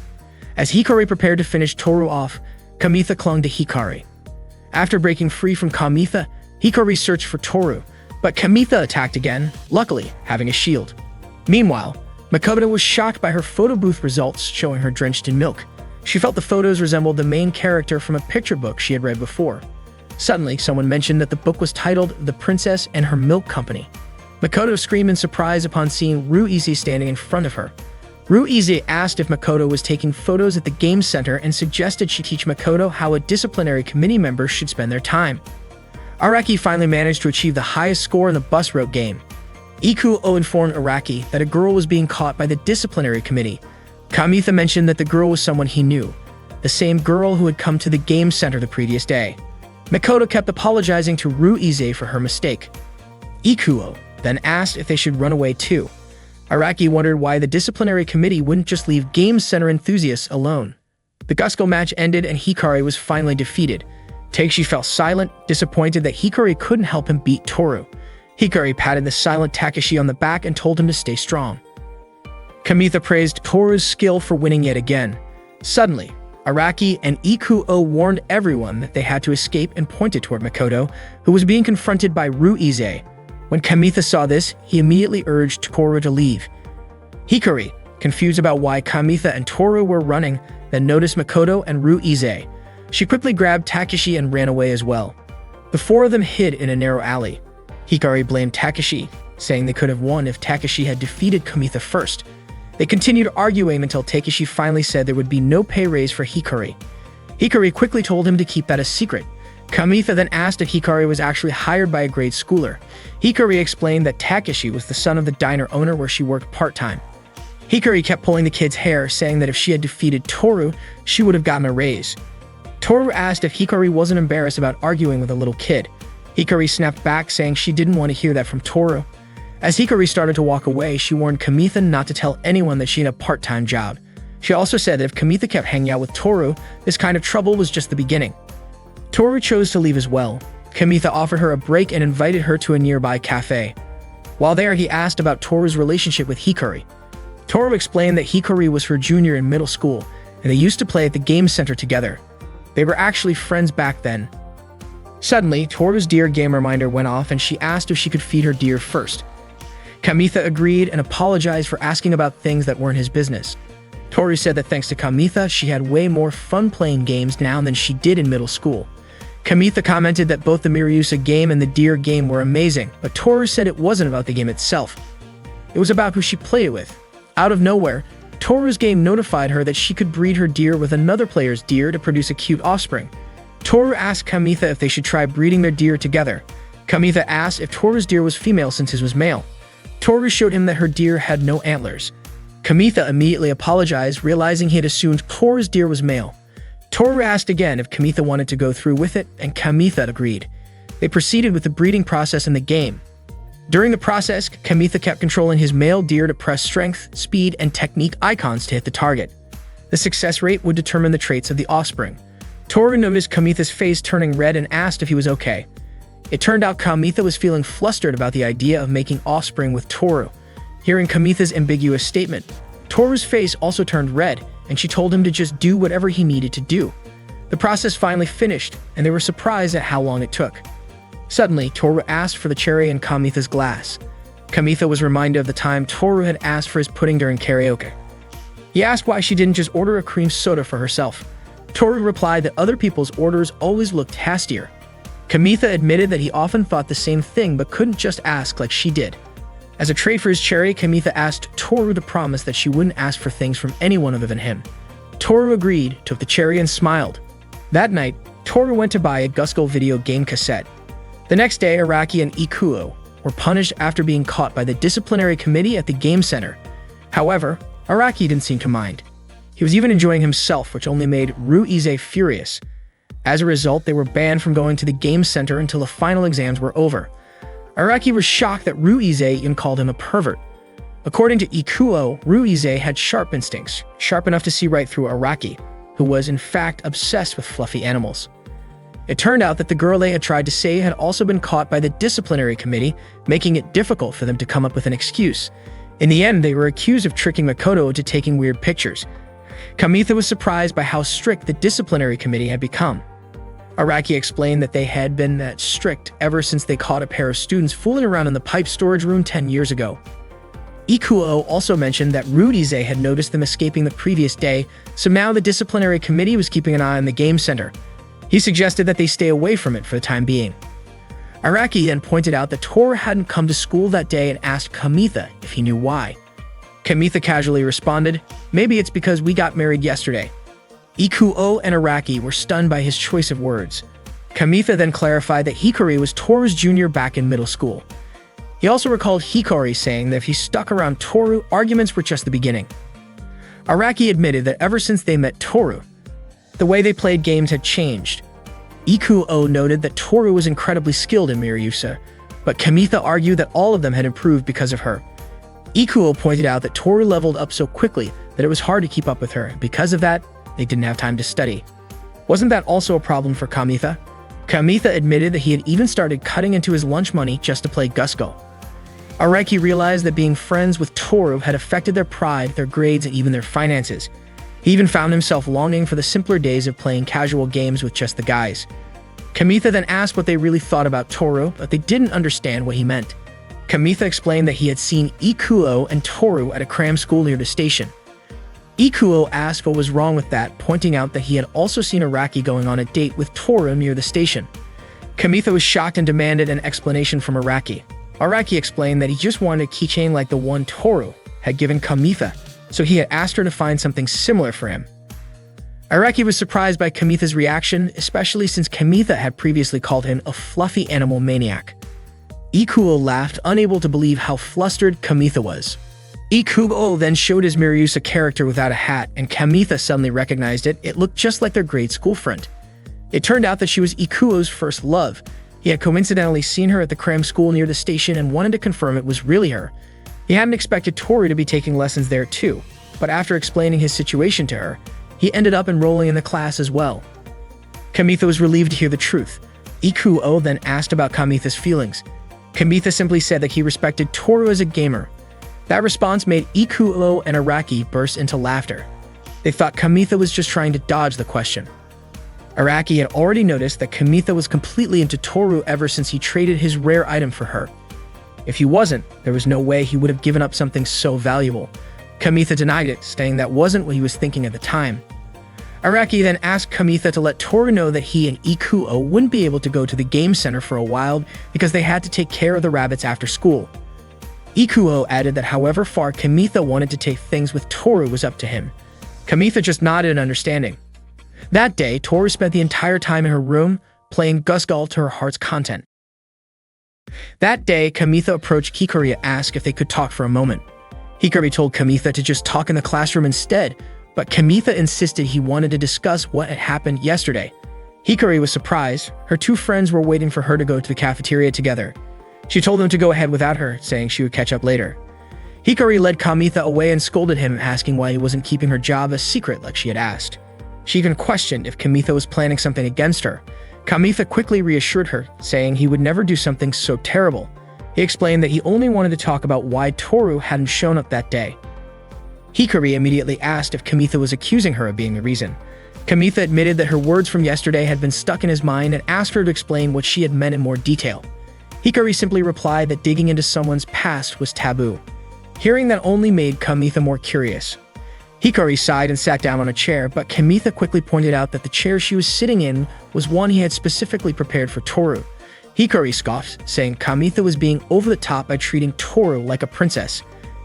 As Hikari prepared to finish Toru off, Kamitha clung to Hikari. After breaking free from Kamitha, Hikari searched for Toru, but Kamitha attacked again, luckily having a shield. Meanwhile, Makoto was shocked by her photo booth results showing her drenched in milk. She felt the photos resembled the main character from a picture book she had read before. Suddenly, someone mentioned that the book was titled The Princess and Her Milk Company. Makoto screamed in surprise upon seeing Ruize standing in front of her. Ruize asked if Makoto was taking photos at the game center and suggested she teach Makoto how a disciplinary committee member should spend their time. Araki finally managed to achieve the highest score in the bus road game. Ikuo informed Araki that a girl was being caught by the disciplinary committee. Kamitha mentioned that the girl was someone he knew, the same girl who had come to the game center the previous day. Makoto kept apologizing to Ruize for her mistake. Ikuo then asked if they should run away too. Araki wondered why the disciplinary committee wouldn't just leave game center enthusiasts alone. The Gusgal match ended and Hikari was finally defeated. Takeshi fell silent, disappointed that Hikari couldn't help him beat Toru. Hikari patted the silent Takeshi on the back and told him to stay strong. Kamitha praised Toru's skill for winning yet again. Suddenly, Araki and Ikuo warned everyone that they had to escape and pointed toward Makoto, who was being confronted by Ruize. When Kamitha saw this, he immediately urged Toru to leave. Hikari, confused about why Kamitha and Toru were running, then noticed Makoto and Ruize. She quickly grabbed Takeshi and ran away as well. The four of them hid in a narrow alley. Hikari blamed Takeshi, saying they could have won if Takeshi had defeated Kamitha first. They continued arguing until Takeshi finally said there would be no pay raise for Hikari. Hikari quickly told him to keep that a secret. Kamitha then asked if Hikari was actually hired by a grade schooler. Hikari explained that Takeshi was the son of the diner owner where she worked part-time. Hikari kept pulling the kid's hair, saying that if she had defeated Toru, she would have gotten a raise. Toru asked if Hikari wasn't embarrassed about arguing with a little kid. Hikari snapped back, saying she didn't want to hear that from Toru. As Hikari started to walk away, she warned Kamitha not to tell anyone that she had a part-time job. She also said that if Kamitha kept hanging out with Toru, this kind of trouble was just the beginning. Toru chose to leave as well. Kamitha offered her a break and invited her to a nearby cafe. While there, he asked about Toru's relationship with Hikari. Toru explained that Hikari was her junior in middle school, and they used to play at the game center together. They were actually friends back then. Suddenly, Toru's deer game reminder went off and she asked if she could feed her deer first. Kamitha agreed and apologized for asking about things that weren't his business. Toru said that thanks to Kamitha, she had way more fun playing games now than she did in middle school. Kamitha commented that both the Miryusa game and the deer game were amazing, but Toru said it wasn't about the game itself. It was about who she played it with. Out of nowhere, Toru's game notified her that she could breed her deer with another player's deer to produce a cute offspring. Toru asked Kamitha if they should try breeding their deer together. Kamitha asked if Toru's deer was female since his was male. Toru showed him that her deer had no antlers. Kamitha immediately apologized, realizing he had assumed Toru's deer was male. Toru asked again if Kamitha wanted to go through with it, and Kamitha agreed. They proceeded with the breeding process in the game. During the process, Kamitha kept controlling his male deer to press strength, speed, and technique icons to hit the target. The success rate would determine the traits of the offspring. Toru noticed Kamitha's face turning red and asked if he was okay. It turned out Kamitha was feeling flustered about the idea of making offspring with Toru. Hearing Kamitha's ambiguous statement, Toru's face also turned red, and she told him to just do whatever he needed to do. The process finally finished, and they were surprised at how long it took. Suddenly, Toru asked for the cherry in Kamitha's glass. Kamitha was reminded of the time Toru had asked for his pudding during karaoke. He asked why she didn't just order a cream soda for herself. Toru replied that other people's orders always looked tastier. Kamitha admitted that he often thought the same thing but couldn't just ask like she did. As a trade for his cherry, Kamitha asked Toru to promise that she wouldn't ask for things from anyone other than him. Toru agreed, took the cherry, and smiled. That night, Toru went to buy a Guskull video game cassette. The next day, Araki and Ikuo were punished after being caught by the disciplinary committee at the game center. However, Araki didn't seem to mind. He was even enjoying himself, which only made Ruize furious. As a result, they were banned from going to the game center until the final exams were over. Araki was shocked that Ruize even called him a pervert. According to Ikuo, Ruize had sharp instincts, sharp enough to see right through Araki, who was in fact obsessed with fluffy animals. It turned out that the girl they had tried to save had also been caught by the disciplinary committee, making it difficult for them to come up with an excuse. In the end, they were accused of tricking Makoto into taking weird pictures. Kamitha was surprised by how strict the disciplinary committee had become. Araki explained that they had been that strict ever since they caught a pair of students fooling around in the pipe storage room 10 years ago. Ikuo also mentioned that Ruize had noticed them escaping the previous day, so now the disciplinary committee was keeping an eye on the game center. He suggested that they stay away from it for the time being. Araki then pointed out that Toru hadn't come to school that day and asked Kamitha if he knew why. Kamitha casually responded, "Maybe it's because we got married yesterday." Ikuo and Araki were stunned by his choice of words. Kamitha then clarified that Hikari was Toru's junior back in middle school. He also recalled Hikari saying that if he stuck around Toru, arguments were just the beginning. Araki admitted that ever since they met Toru, the way they played games had changed. Ikuo noted that Toru was incredibly skilled in Miryusa, but Kamitha argued that all of them had improved because of her. Ikuo pointed out that Toru leveled up so quickly that it was hard to keep up with her, and because of that, they didn't have time to study. Wasn't that also a problem for Kamitha? Kamitha admitted that he had even started cutting into his lunch money just to play Guskull. Araki realized that being friends with Toru had affected their pride, their grades, and even their finances. He even found himself longing for the simpler days of playing casual games with just the guys. Kamitha then asked what they really thought about Toru, but they didn't understand what he meant. Kamitha explained that he had seen Ikuo and Toru at a cram school near the station. Ikuo asked what was wrong with that, pointing out that he had also seen Araki going on a date with Toru near the station. Kamitha was shocked and demanded an explanation from Araki. Araki explained that he just wanted a keychain like the one Toru had given Kamitha, so he had asked her to find something similar for him. Araki was surprised by Kamitha's reaction, especially since Kamitha had previously called him a fluffy animal maniac. Ikuo laughed, unable to believe how flustered Kamitha was. Ikuo then showed his Miryusa character without a hat, and Kamitha suddenly recognized it. It looked just like their grade school friend. It turned out that she was Ikuo's first love. He had coincidentally seen her at the cram school near the station and wanted to confirm it was really her. He hadn't expected Toru to be taking lessons there too, but after explaining his situation to her, he ended up enrolling in the class as well. Kamitha was relieved to hear the truth. Ikuo then asked about Kamitha's feelings. Kamitha simply said that he respected Toru as a gamer. That response made Ikuo and Araki burst into laughter. They thought Kamitha was just trying to dodge the question. Araki had already noticed that Kamitha was completely into Toru ever since he traded his rare item for her. If he wasn't, there was no way he would have given up something so valuable. Kamitha denied it, saying that wasn't what he was thinking at the time. Araki then asked Kamitha to let Toru know that he and Ikuo wouldn't be able to go to the game center for a while because they had to take care of the rabbits after school. Ikuo added that however far Kamitha wanted to take things with Toru was up to him. Kamitha just nodded in understanding. That day, Toru spent the entire time in her room, playing Gusgal to her heart's content. That day, Kamitha approached Hikari and asked if they could talk for a moment. Hikari told Kamitha to just talk in the classroom instead, but Kamitha insisted he wanted to discuss what had happened yesterday. Hikari was surprised. Her two friends were waiting for her to go to the cafeteria together. She told them to go ahead without her, saying she would catch up later. Hikari led Kamitha away and scolded him, asking why he wasn't keeping her job a secret like she had asked. She even questioned if Kamitha was planning something against her. Kamitha quickly reassured her, saying he would never do something so terrible. He explained that he only wanted to talk about why Toru hadn't shown up that day. Hikari immediately asked if Kamitha was accusing her of being the reason. Kamitha admitted that her words from yesterday had been stuck in his mind and asked her to explain what she had meant in more detail. Hikari simply replied that digging into someone's past was taboo. Hearing that only made Kamitha more curious. Hikari sighed and sat down on a chair, but Kamitha quickly pointed out that the chair she was sitting in was one he had specifically prepared for Toru. Hikari scoffed, saying Kamitha was being over the top by treating Toru like a princess.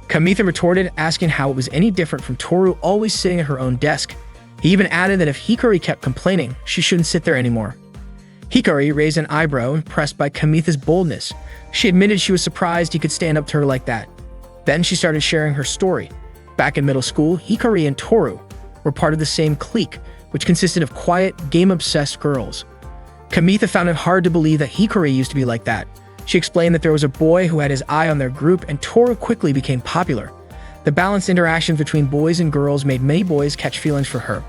Kamitha retorted, asking how it was any different from Toru always sitting at her own desk. He even added that if Hikari kept complaining, she shouldn't sit there anymore. Hikari raised an eyebrow, impressed by Kamitha's boldness. She admitted she was surprised he could stand up to her like that. Then she started sharing her story. Back in middle school, Hikari and Toru were part of the same clique, which consisted of quiet, game-obsessed girls. Kamitha found it hard to believe that Hikari used to be like that. She explained that there was a boy who had his eye on their group, and Toru quickly became popular. The balanced interactions between boys and girls made many boys catch feelings for her.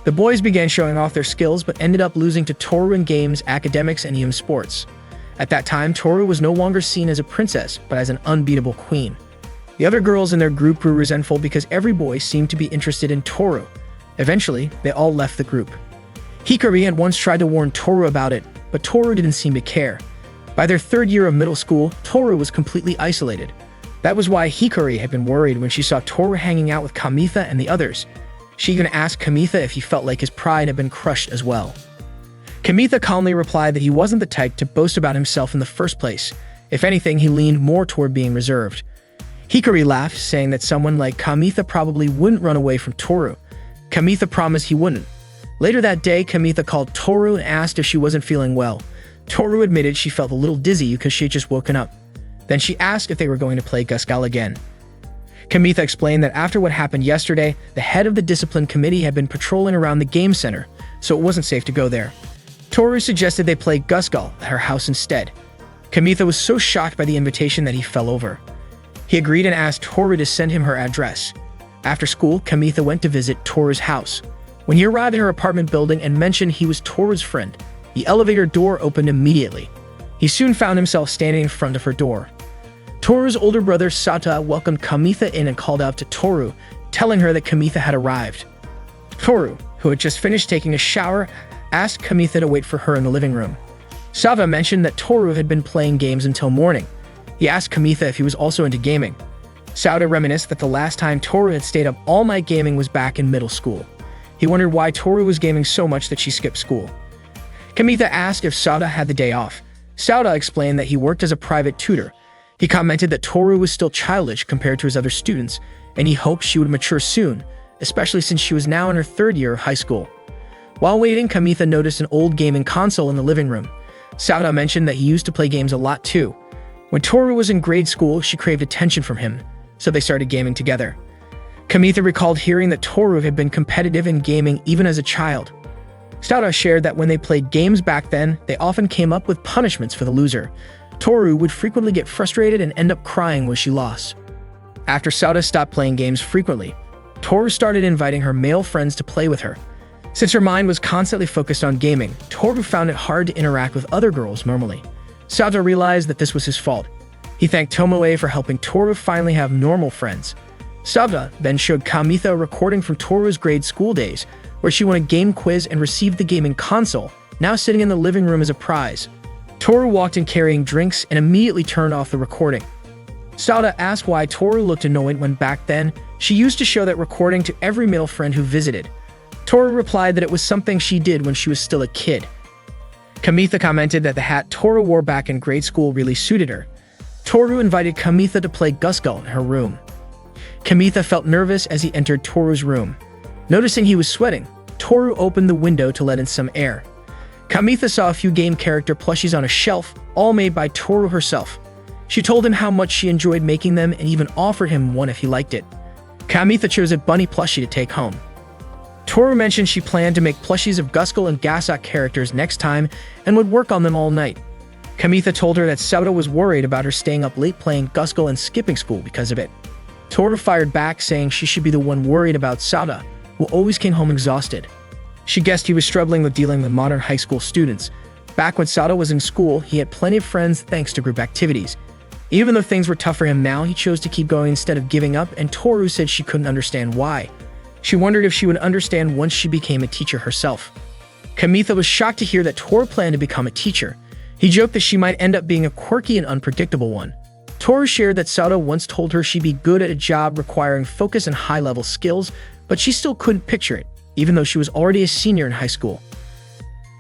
The boys began showing off their skills, but ended up losing to Toru in games, academics, and even sports. At that time, Toru was no longer seen as a princess, but as an unbeatable queen. The other girls in their group grew resentful because every boy seemed to be interested in Toru. Eventually, they all left the group. Hikari had once tried to warn Toru about it, but Toru didn't seem to care. By their third year of middle school, Toru was completely isolated. That was why Hikari had been worried when she saw Toru hanging out with Kamitha and the others. She even asked Kamitha if he felt like his pride had been crushed as well. Kamitha calmly replied that he wasn't the type to boast about himself in the first place. If anything, he leaned more toward being reserved. Hikari laughed, saying that someone like Kamitha probably wouldn't run away from Toru. Kamitha promised he wouldn't. Later that day, Kamitha called Toru and asked if she wasn't feeling well. Toru admitted she felt a little dizzy because she had just woken up. Then she asked if they were going to play Gusgal again. Kamitha explained that after what happened yesterday, the head of the discipline committee had been patrolling around the game center, so it wasn't safe to go there. Toru suggested they play Gusgal at her house instead. Kamitha was so shocked by the invitation that he fell over. He agreed and asked Toru to send him her address. After school, Kamitha went to visit Toru's house. When he arrived at her apartment building and mentioned he was Toru's friend, the elevator door opened immediately. He soon found himself standing in front of her door. Toru's older brother Sata welcomed Kamitha in and called out to Toru, telling her that Kamitha had arrived. Toru, who had just finished taking a shower, asked Kamitha to wait for her in the living room. Sava mentioned that Toru had been playing games until morning. He asked Kamitha if he was also into gaming. Sauda reminisced that the last time Toru had stayed up all night gaming was back in middle school. He wondered why Toru was gaming so much that she skipped school. Kamitha asked if Sauda had the day off. Sauda explained that he worked as a private tutor. He commented that Toru was still childish compared to his other students, and he hoped she would mature soon, especially since she was now in her third year of high school. While waiting, Kamitha noticed an old gaming console in the living room. Sauda mentioned that he used to play games a lot too. When Toru was in grade school, she craved attention from him, so they started gaming together. Kamitha recalled hearing that Toru had been competitive in gaming even as a child. Sauda shared that when they played games back then, they often came up with punishments for the loser. Toru would frequently get frustrated and end up crying when she lost. After Sauda stopped playing games frequently, Toru started inviting her male friends to play with her. Since her mind was constantly focused on gaming, Toru found it hard to interact with other girls normally. Sauda realized that this was his fault. He thanked Tomoe for helping Toru finally have normal friends. Sauda then showed Kamitha a recording from Toru's grade school days, where she won a game quiz and received the gaming console, now sitting in the living room as a prize. Toru walked in carrying drinks and immediately turned off the recording. Sauda asked why Toru looked annoyed when back then she used to show that recording to every male friend who visited. Toru replied that it was something she did when she was still a kid. Kamitha commented that the hat Toru wore back in grade school really suited her. Toru invited Kamitha to play Gusgul in her room. Kamitha felt nervous as he entered Toru's room. Noticing he was sweating, Toru opened the window to let in some air. Kamitha saw a few game character plushies on a shelf, all made by Toru herself. She told him how much she enjoyed making them and even offered him one if he liked it. Kamitha chose a bunny plushie to take home. Toru mentioned she planned to make plushies of Gusgul and Gasak characters next time and would work on them all night. Kamitha told her that Sauda was worried about her staying up late playing Gusgul and skipping school because of it. Toru fired back, saying she should be the one worried about Sauda, who always came home exhausted. She guessed he was struggling with dealing with modern high school students. Back when Sauda was in school, he had plenty of friends thanks to group activities. Even though things were tough for him now, he chose to keep going instead of giving up, and Toru said she couldn't understand why. She wondered if she would understand once she became a teacher herself. Kamitha was shocked to hear that Toru planned to become a teacher. He joked that she might end up being a quirky and unpredictable one. Toru shared that Sauda once told her she'd be good at a job requiring focus and high-level skills, but she still couldn't picture it, even though she was already a senior in high school.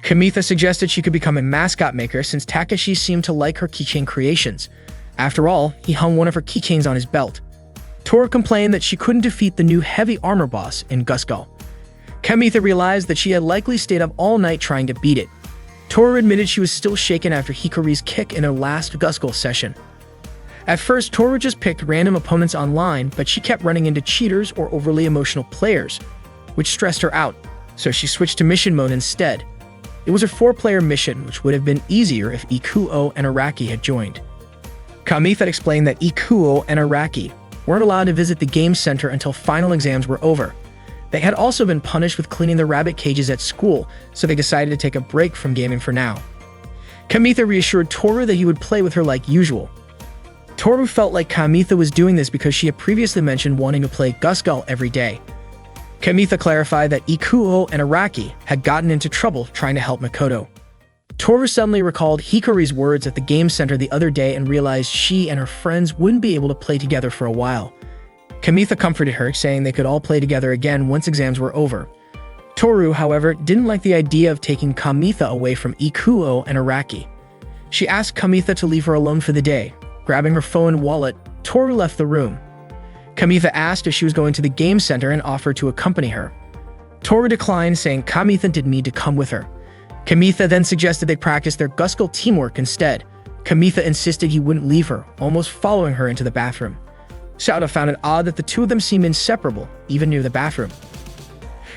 Kamitha suggested she could become a mascot maker since Takeshi seemed to like her keychain creations. After all, he hung one of her keychains on his belt. Toru complained that she couldn't defeat the new heavy armor boss in Gusgul. Kamitha realized that she had likely stayed up all night trying to beat it. Toru admitted she was still shaken after Hikari's kick in her last Gusgul session. At first, Toru just picked random opponents online, but she kept running into cheaters or overly emotional players, which stressed her out, so she switched to mission mode instead. It was a 4-player mission, which would have been easier if Ikuo and Araki had joined. Kamitha explained that Ikuo and Araki weren't allowed to visit the game center until final exams were over. They had also been punished with cleaning the rabbit cages at school, so they decided to take a break from gaming for now. Kamitha reassured Toru that he would play with her like usual. Toru felt like Kamitha was doing this because she had previously mentioned wanting to play Gusgul every day. Kamitha clarified that Ikuo and Araki had gotten into trouble trying to help Makoto. Toru suddenly recalled Hikari's words at the game center the other day and realized she and her friends wouldn't be able to play together for a while. Kamitha comforted her, saying they could all play together again once exams were over. Toru, however, didn't like the idea of taking Kamitha away from Ikuo and Araki. She asked Kamitha to leave her alone for the day. Grabbing her phone and wallet, Toru left the room. Kamitha asked if she was going to the game center and offered to accompany her. Toru declined, saying Kamitha didn't need to come with her. Kamitha then suggested they practice their Gusgul teamwork instead. Kamitha insisted he wouldn't leave her, almost following her into the bathroom. Sauda found it odd that the two of them seemed inseparable, even near the bathroom.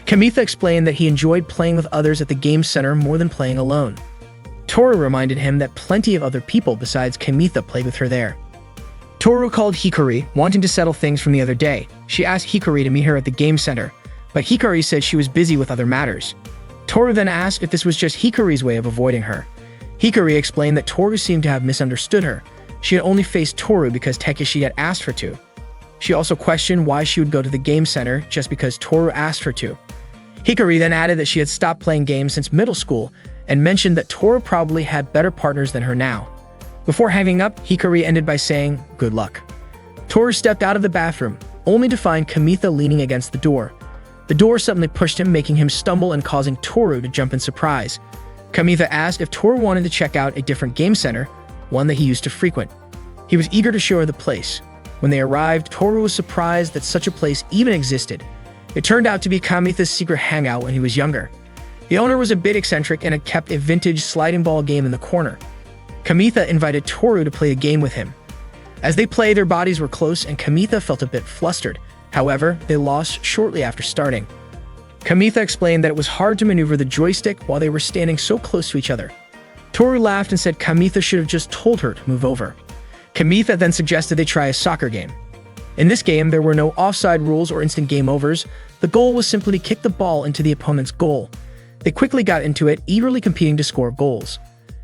Kamitha explained that he enjoyed playing with others at the game center more than playing alone. Toru reminded him that plenty of other people besides Kamitha played with her there. Toru called Hikari, wanting to settle things from the other day. She asked Hikari to meet her at the game center, but Hikari said she was busy with other matters. Toru then asked if this was just Hikari's way of avoiding her. Hikari explained that Toru seemed to have misunderstood her. She had only faced Toru because Takeshi had asked her to. She also questioned why she would go to the game center just because Toru asked her to. Hikari then added that she had stopped playing games since middle school and mentioned that Toru probably had better partners than her now. Before hanging up, Hikari ended by saying, "Good luck." Toru stepped out of the bathroom, only to find Kamitha leaning against the door. The door suddenly pushed him, making him stumble and causing Toru to jump in surprise. Kamitha asked if Toru wanted to check out a different game center, one that he used to frequent. He was eager to show her the place. When they arrived, Toru was surprised that such a place even existed. It turned out to be Kamitha's secret hangout when he was younger. The owner was a bit eccentric and had kept a vintage sliding ball game in the corner. Kamitha invited Toru to play a game with him. As they played, their bodies were close and Kamitha felt a bit flustered. However, they lost shortly after starting. Kamitha explained that it was hard to maneuver the joystick while they were standing so close to each other. Toru laughed and said Kamitha should have just told her to move over. Kamitha then suggested they try a soccer game. In this game, there were no offside rules or instant game overs. The goal was simply to kick the ball into the opponent's goal. They quickly got into it, eagerly competing to score goals.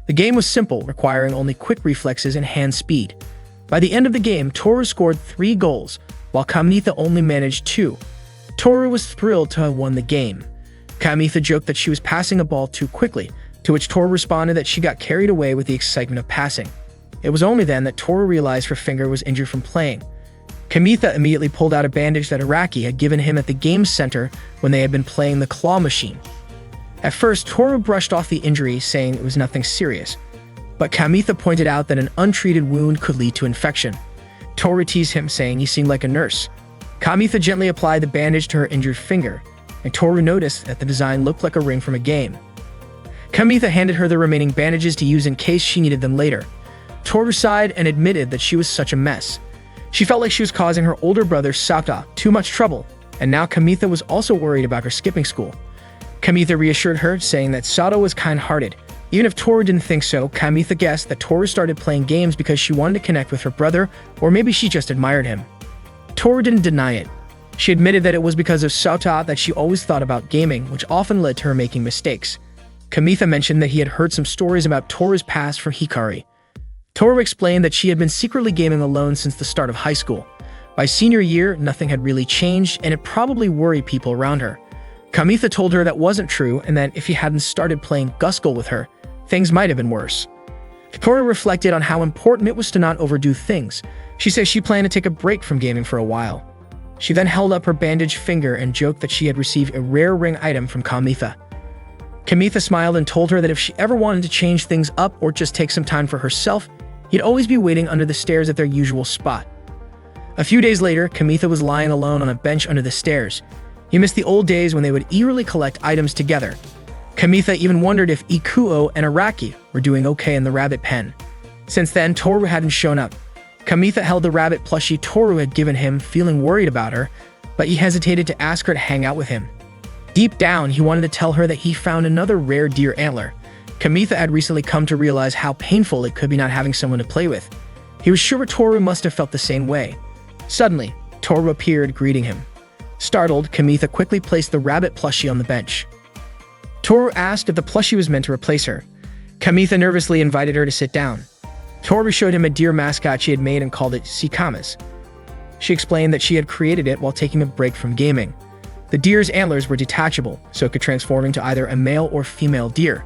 The game was simple, requiring only quick reflexes and hand speed. By the end of the game, Toru scored 3 goals, while Kamitha only managed 2. Toru was thrilled to have won the game. Kamitha joked that she was passing a ball too quickly, to which Toru responded that she got carried away with the excitement of passing. It was only then that Toru realized her finger was injured from playing. Kamitha immediately pulled out a bandage that Araki had given him at the game center when they had been playing the claw machine. At first, Toru brushed off the injury, saying it was nothing serious, but Kamitha pointed out that an untreated wound could lead to infection. Toru teased him, saying he seemed like a nurse. Kamitha gently applied the bandage to her injured finger, and Toru noticed that the design looked like a ring from a game. Kamitha handed her the remaining bandages to use in case she needed them later. Toru sighed and admitted that she was such a mess. She felt like she was causing her older brother Sata too much trouble, and now Kamitha was also worried about her skipping school. Kamitha reassured her, saying that Sato was kind-hearted. Even if Toru didn't think so, Kamitha guessed that Toru started playing games because she wanted to connect with her brother, or maybe she just admired him. Toru didn't deny it. She admitted that it was because of Sata that she always thought about gaming, which often led to her making mistakes. Kamitha mentioned that he had heard some stories about Toru's past from Hikari. Toru explained that she had been secretly gaming alone since the start of high school. By senior year, nothing had really changed, and it probably worried people around her. Kamitha told her that wasn't true, and that if he hadn't started playing Guskull with her, things might have been worse. Toru reflected on how important it was to not overdo things. She said she planned to take a break from gaming for a while. She then held up her bandaged finger and joked that she had received a rare ring item from Kamitha. Kamitha smiled and told her that if she ever wanted to change things up or just take some time for herself, he'd always be waiting under the stairs at their usual spot. A few days later, Kamitha was lying alone on a bench under the stairs. He missed the old days when they would eagerly collect items together. Kamitha even wondered if Ikuo and Araki were doing okay in the rabbit pen. Since then, Toru hadn't shown up. Kamitha held the rabbit plushie Toru had given him, feeling worried about her, but he hesitated to ask her to hang out with him. Deep down, he wanted to tell her that he found another rare deer antler. Kamitha had recently come to realize how painful it could be not having someone to play with. He was sure Toru must have felt the same way. Suddenly, Toru appeared, greeting him. Startled, Kamitha quickly placed the rabbit plushie on the bench. Toru asked if the plushie was meant to replace her. Kamitha nervously invited her to sit down. Toru showed him a deer mascot she had made and called it Sikamas. She explained that she had created it while taking a break from gaming. The deer's antlers were detachable, so it could transform into either a male or female deer.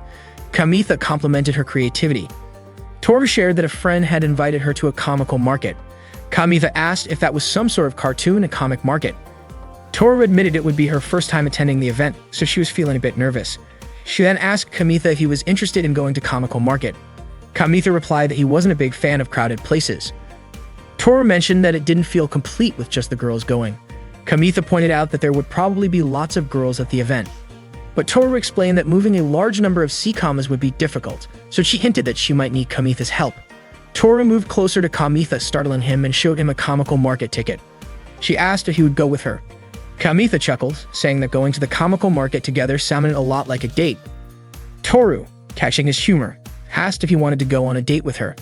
Kamitha complimented her creativity. Toru shared that a friend had invited her to a comical market. Kamitha asked if that was some sort of cartoon and comic market. Toru admitted it would be her first time attending the event, so she was feeling a bit nervous. She then asked Kamitha if he was interested in going to comical market. Kamitha replied that he wasn't a big fan of crowded places. Toru mentioned that it didn't feel complete with just the girls going. Kamitha pointed out that there would probably be lots of girls at the event. But Toru explained that moving a large number of Sikamas would be difficult, so she hinted that she might need Kamitha's help. Toru moved closer to Kamitha, startling him, and showed him a comical market ticket. She asked if he would go with her. Kamitha chuckled, saying that going to the comical market together sounded a lot like a date. Toru, catching his humor, asked if he wanted to go on a date with her.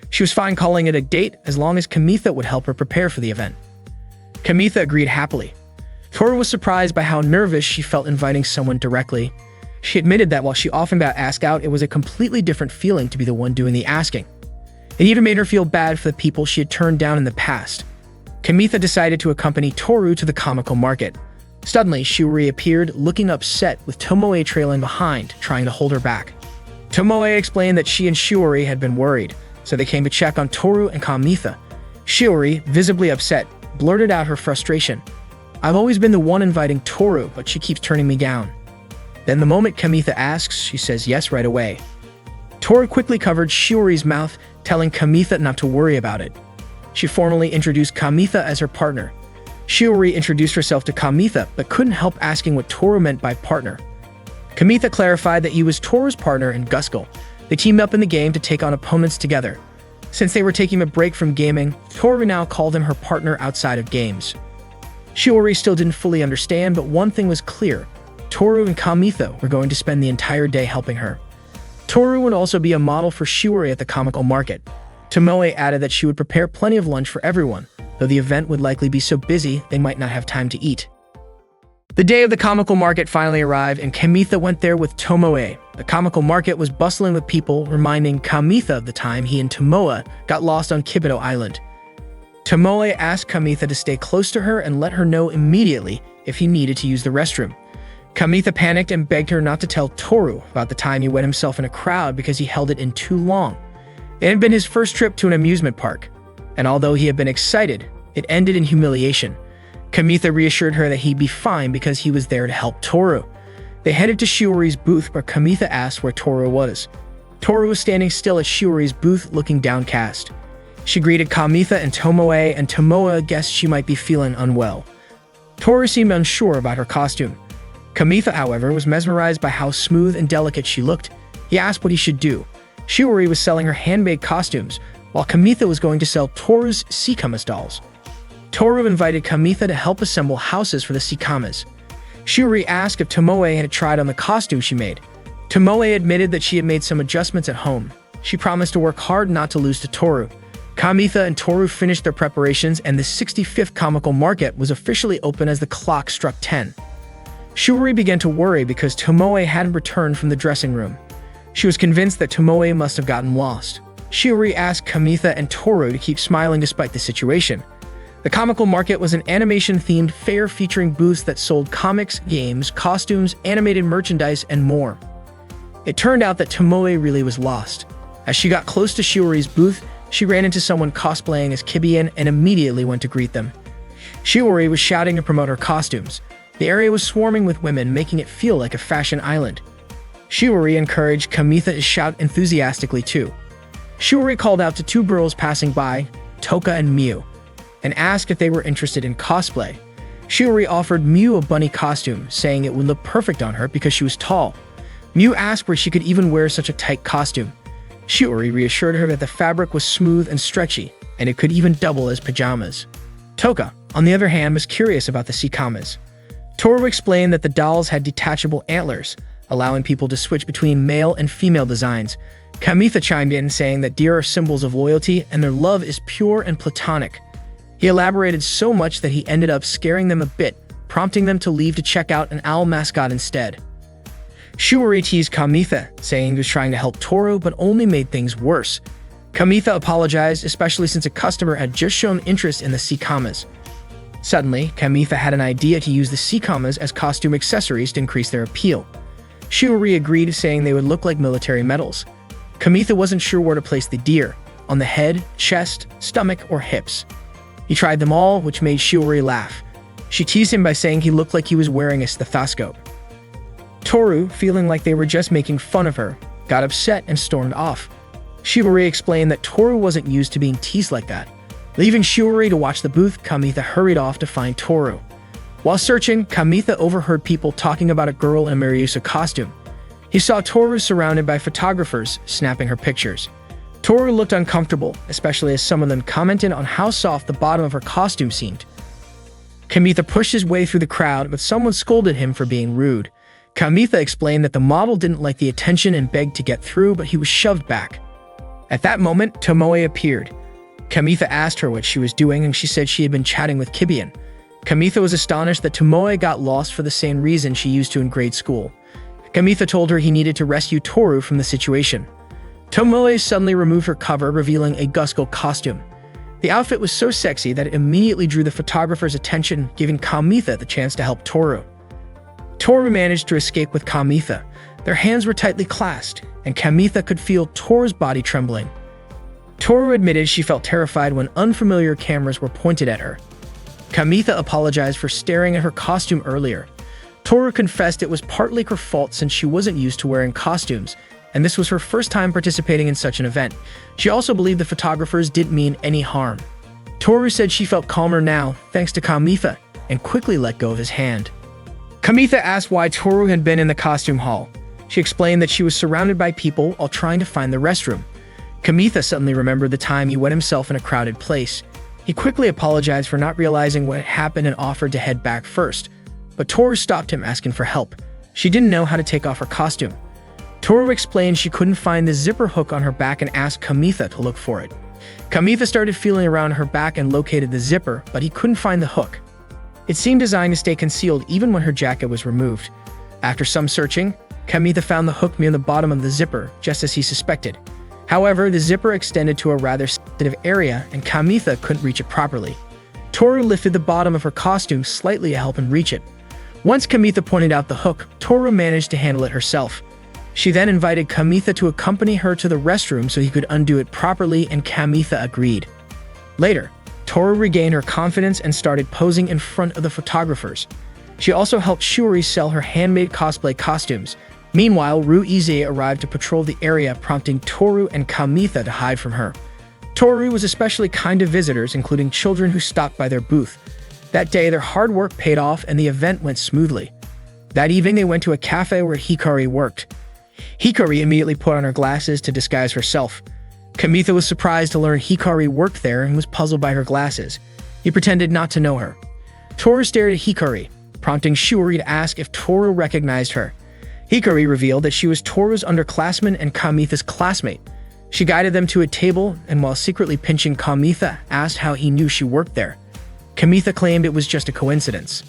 She was fine calling it a date as long as Kamitha would help her prepare for the event. Kamitha agreed happily. Toru was surprised by how nervous she felt inviting someone directly. She admitted that while she often got asked out, it was a completely different feeling to be the one doing the asking. It even made her feel bad for the people she had turned down in the past. Kamitha decided to accompany Toru to the comical market. Suddenly, Shiori appeared, looking upset, with Tomoe trailing behind, trying to hold her back. Tomoe explained that she and Shiori had been worried, so they came to check on Toru and Kamitha. Shiori, visibly upset, blurted out her frustration. "I've always been the one inviting Toru, but she keeps turning me down." Then the moment Kamitha asks, she says yes right away. Toru quickly covered Shiori's mouth, telling Kamitha not to worry about it. She formally introduced Kamitha as her partner. Shiori introduced herself to Kamitha, but couldn't help asking what Toru meant by partner. Kamitha clarified that he was Toru's partner in Guskull. They teamed up in the game to take on opponents together. Since they were taking a break from gaming, Toru now called him her partner outside of games. Shiori still didn't fully understand, but one thing was clear. Toru and Kamitha were going to spend the entire day helping her. Toru would also be a model for Shiori at the comical market. Tomoe added that she would prepare plenty of lunch for everyone, though the event would likely be so busy they might not have time to eat. The day of the comical market finally arrived, and Kamitha went there with Tomoe. The comical market was bustling with people, reminding Kamitha of the time he and Tomoe got lost on Kibito Island. Tomoe asked Kamitha to stay close to her and let her know immediately if he needed to use the restroom. Kamitha panicked and begged her not to tell Toru about the time he wet himself in a crowd because he held it in too long. It had been his first trip to an amusement park, and although he had been excited, it ended in humiliation. Kamitha reassured her that he'd be fine because he was there to help Toru. They headed to Shiori's booth, where Kamitha asked where Toru was. Toru was standing still at Shiori's booth, looking downcast. She greeted Kamitha and Tomoe guessed she might be feeling unwell. Toru seemed unsure about her costume. Kamitha, however, was mesmerized by how smooth and delicate she looked. He asked what he should do. Shiori was selling her handmade costumes, while Kamitha was going to sell Toru's Sikamas dolls. Toru invited Kamitha to help assemble houses for the Sikamas. Shiori asked if Tomoe had tried on the costume she made. Tomoe admitted that she had made some adjustments at home. She promised to work hard not to lose to Toru. Kamitha and Toru finished their preparations, and the 65th comical market was officially open as the clock struck 10. Shiori began to worry because Tomoe hadn't returned from the dressing room. She was convinced that Tomoe must have gotten lost. Shiori asked Kamitha and Toru to keep smiling despite the situation. The comical market was an animation-themed fair featuring booths that sold comics, games, costumes, animated merchandise, and more. It turned out that Tomoe really was lost. As she got close to Shiori's booth, she ran into someone cosplaying as Kibian and immediately went to greet them. Shiori was shouting to promote her costumes. The area was swarming with women, making it feel like a fashion island. Shiori encouraged Kamitha to shout enthusiastically too. Shiori called out to two girls passing by, Toka and Miu, and asked if they were interested in cosplay. Shiori offered Miu a bunny costume, saying it would look perfect on her because she was tall. Miu asked where she could even wear such a tight costume. Shiori reassured her that the fabric was smooth and stretchy, and it could even double as pajamas. Toka, on the other hand, was curious about the Sikamas. Toru explained that the dolls had detachable antlers, allowing people to switch between male and female designs. Kamitha chimed in, saying that deer are symbols of loyalty and their love is pure and platonic. He elaborated so much that he ended up scaring them a bit, prompting them to leave to check out an owl mascot instead. Shiori teased Kamitha, saying he was trying to help Toru but only made things worse. Kamitha apologized, especially since a customer had just shown interest in the Sikamas. Suddenly, Kamitha had an idea to use the Sikamas as costume accessories to increase their appeal. Shiori agreed, saying they would look like military medals. Kamitha wasn't sure where to place the deer, on the head, chest, stomach, or hips. He tried them all, which made Shiori laugh. She teased him by saying he looked like he was wearing a stethoscope. Toru, feeling like they were just making fun of her, got upset and stormed off. Shiori explained that Toru wasn't used to being teased like that. Leaving Shiori to watch the booth, Kamitha hurried off to find Toru. While searching, Kamitha overheard people talking about a girl in a Mariusa costume. He saw Toru surrounded by photographers, snapping her pictures. Toru looked uncomfortable, especially as some of them commented on how soft the bottom of her costume seemed. Kamitha pushed his way through the crowd, but someone scolded him for being rude. Kamitha explained that the model didn't like the attention and begged to get through, but he was shoved back. At that moment, Tomoe appeared. Kamitha asked her what she was doing, and she said she had been chatting with Kibian. Kamitha was astonished that Tomoe got lost for the same reason she used to in grade school. Kamitha told her he needed to rescue Toru from the situation. Tomoe suddenly removed her cover, revealing a Gusco costume. The outfit was so sexy that it immediately drew the photographer's attention, giving Kamitha the chance to help Toru. Toru managed to escape with Kamitha. Their hands were tightly clasped, and Kamitha could feel Toru's body trembling. Toru admitted she felt terrified when unfamiliar cameras were pointed at her. Kamitha apologized for staring at her costume earlier. Toru confessed it was partly her fault since she wasn't used to wearing costumes, and this was her first time participating in such an event. She also believed the photographers didn't mean any harm. Toru said she felt calmer now, thanks to Kamitha, and quickly let go of his hand. Kamitha asked why Toru had been in the costume hall. She explained that she was surrounded by people while trying to find the restroom. Kamitha suddenly remembered the time he wet himself in a crowded place. He quickly apologized for not realizing what had happened and offered to head back first. But Toru stopped him, asking for help. She didn't know how to take off her costume. Toru explained she couldn't find the zipper hook on her back and asked Kamitha to look for it. Kamitha started feeling around her back and located the zipper, but he couldn't find the hook. It seemed designed to stay concealed even when her jacket was removed. After some searching, Kamitha found the hook near the bottom of the zipper, just as he suspected. However, the zipper extended to a rather sensitive area, and Kamitha couldn't reach it properly. Toru lifted the bottom of her costume slightly to help him reach it. Once Kamitha pointed out the hook, Toru managed to handle it herself. She then invited Kamitha to accompany her to the restroom so he could undo it properly, and Kamitha agreed. Later, Toru regained her confidence and started posing in front of the photographers. She also helped Shiori sell her handmade cosplay costumes. Meanwhile, Ruize arrived to patrol the area, prompting Toru and Kamitha to hide from her. Toru was especially kind to visitors, including children who stopped by their booth. That day, their hard work paid off and the event went smoothly. That evening, they went to a cafe where Hikari worked. Hikari immediately put on her glasses to disguise herself. Kamitha was surprised to learn Hikari worked there and was puzzled by her glasses. He pretended not to know her. Toru stared at Hikari, prompting Shiori to ask if Toru recognized her. Hikari revealed that she was Toru's underclassman and Kamitha's classmate. She guided them to a table and, while secretly pinching Kamitha, asked how he knew she worked there. Kamitha claimed it was just a coincidence.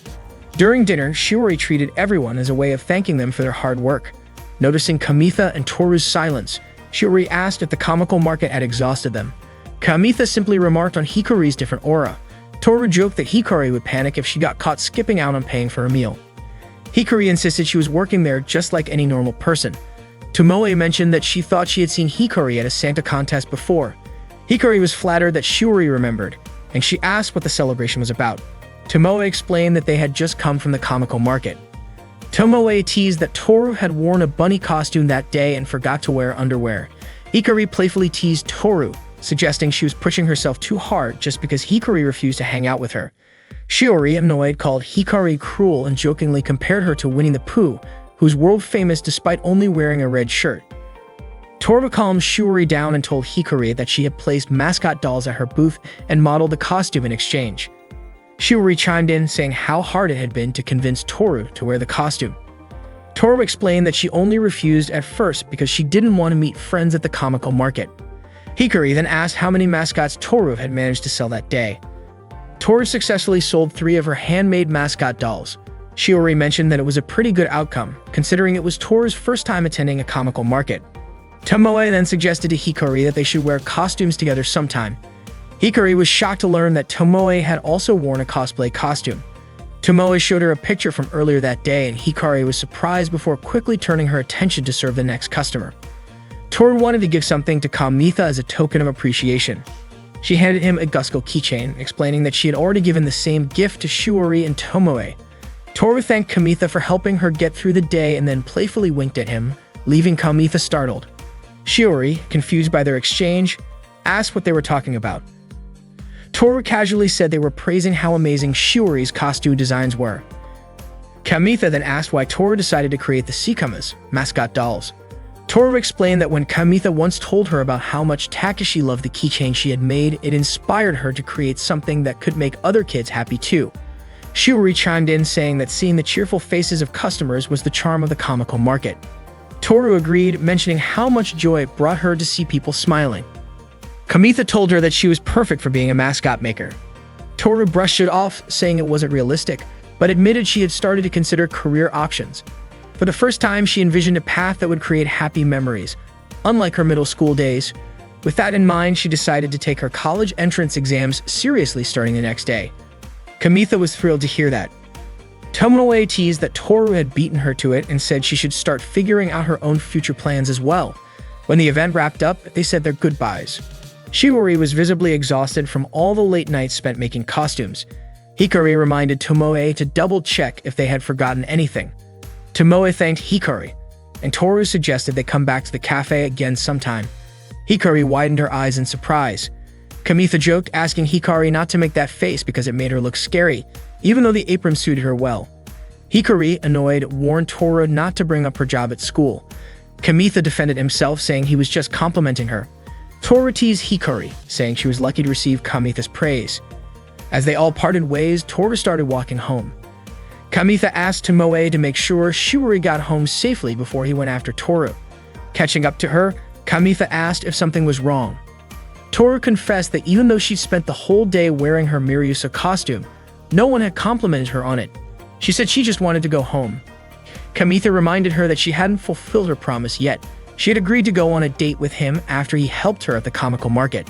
During dinner, Shiori treated everyone as a way of thanking them for their hard work. Noticing Kamitha and Toru's silence, Shiori asked if the comical market had exhausted them. Kamitha simply remarked on Hikari's different aura. Toru joked that Hikari would panic if she got caught skipping out on paying for a meal. Hikari insisted she was working there just like any normal person. Tomoe mentioned that she thought she had seen Hikari at a Santa contest before. Hikari was flattered that Shiori remembered, and she asked what the celebration was about. Tomoe explained that they had just come from the comical market. Tomoe teased that Toru had worn a bunny costume that day and forgot to wear underwear. Hikari playfully teased Toru, suggesting she was pushing herself too hard just because Hikari refused to hang out with her. Shiori, annoyed, called Hikari cruel and jokingly compared her to Winnie the Pooh, who's world famous despite only wearing a red shirt. Toru calmed Shiori down and told Hikari that she had placed mascot dolls at her booth and modeled the costume in exchange. Shiori chimed in, saying how hard it had been to convince Toru to wear the costume. Toru explained that she only refused at first because she didn't want to meet friends at the comical market. Hikari then asked how many mascots Toru had managed to sell that day. Toru successfully sold 3 of her handmade mascot dolls. Shiori mentioned that it was a pretty good outcome, considering it was Toru's first time attending a comical market. Tomoe then suggested to Hikari that they should wear costumes together sometime. Hikari was shocked to learn that Tomoe had also worn a cosplay costume. Tomoe showed her a picture from earlier that day, and Hikari was surprised before quickly turning her attention to serve the next customer. Toru wanted to give something to Kamitha as a token of appreciation. She handed him a Gusco keychain, explaining that she had already given the same gift to Shiori and Tomoe. Toru thanked Kamitha for helping her get through the day and then playfully winked at him, leaving Kamitha startled. Shiori, confused by their exchange, asked what they were talking about. Toru casually said they were praising how amazing Shiori's costume designs were. Kamitha then asked why Toru decided to create the Sikamas, mascot dolls. Toru explained that when Kamitha once told her about how much Takashi loved the keychain she had made, it inspired her to create something that could make other kids happy too. Shiori chimed in, saying that seeing the cheerful faces of customers was the charm of the comical market. Toru agreed, mentioning how much joy it brought her to see people smiling. Kamitha told her that she was perfect for being a mascot maker. Toru brushed it off, saying it wasn't realistic, but admitted she had started to consider career options. For the first time, she envisioned a path that would create happy memories, unlike her middle school days. With that in mind, she decided to take her college entrance exams seriously starting the next day. Kamitha was thrilled to hear that. Tomoe teased that Toru had beaten her to it and said she should start figuring out her own future plans as well. When the event wrapped up, they said their goodbyes. Shiori was visibly exhausted from all the late nights spent making costumes. Hikari reminded Tomoe to double-check if they had forgotten anything. Tomoe thanked Hikari, and Toru suggested they come back to the cafe again sometime. Hikari widened her eyes in surprise. Kamitha joked, asking Hikari not to make that face because it made her look scary, even though the apron suited her well. Hikari, annoyed, warned Toru not to bring up her job at school. Kamitha defended himself, saying he was just complimenting her. Toru teased Hikari, saying she was lucky to receive Kamitha's praise. As they all parted ways, Toru started walking home. Kamitha asked Tomoe to make sure Shiori got home safely before he went after Toru. Catching up to her, Kamitha asked if something was wrong. Toru confessed that even though she'd spent the whole day wearing her Miryusa costume, no one had complimented her on it. She said she just wanted to go home. Kamitha reminded her that she hadn't fulfilled her promise yet. She had agreed to go on a date with him after he helped her at the comical market.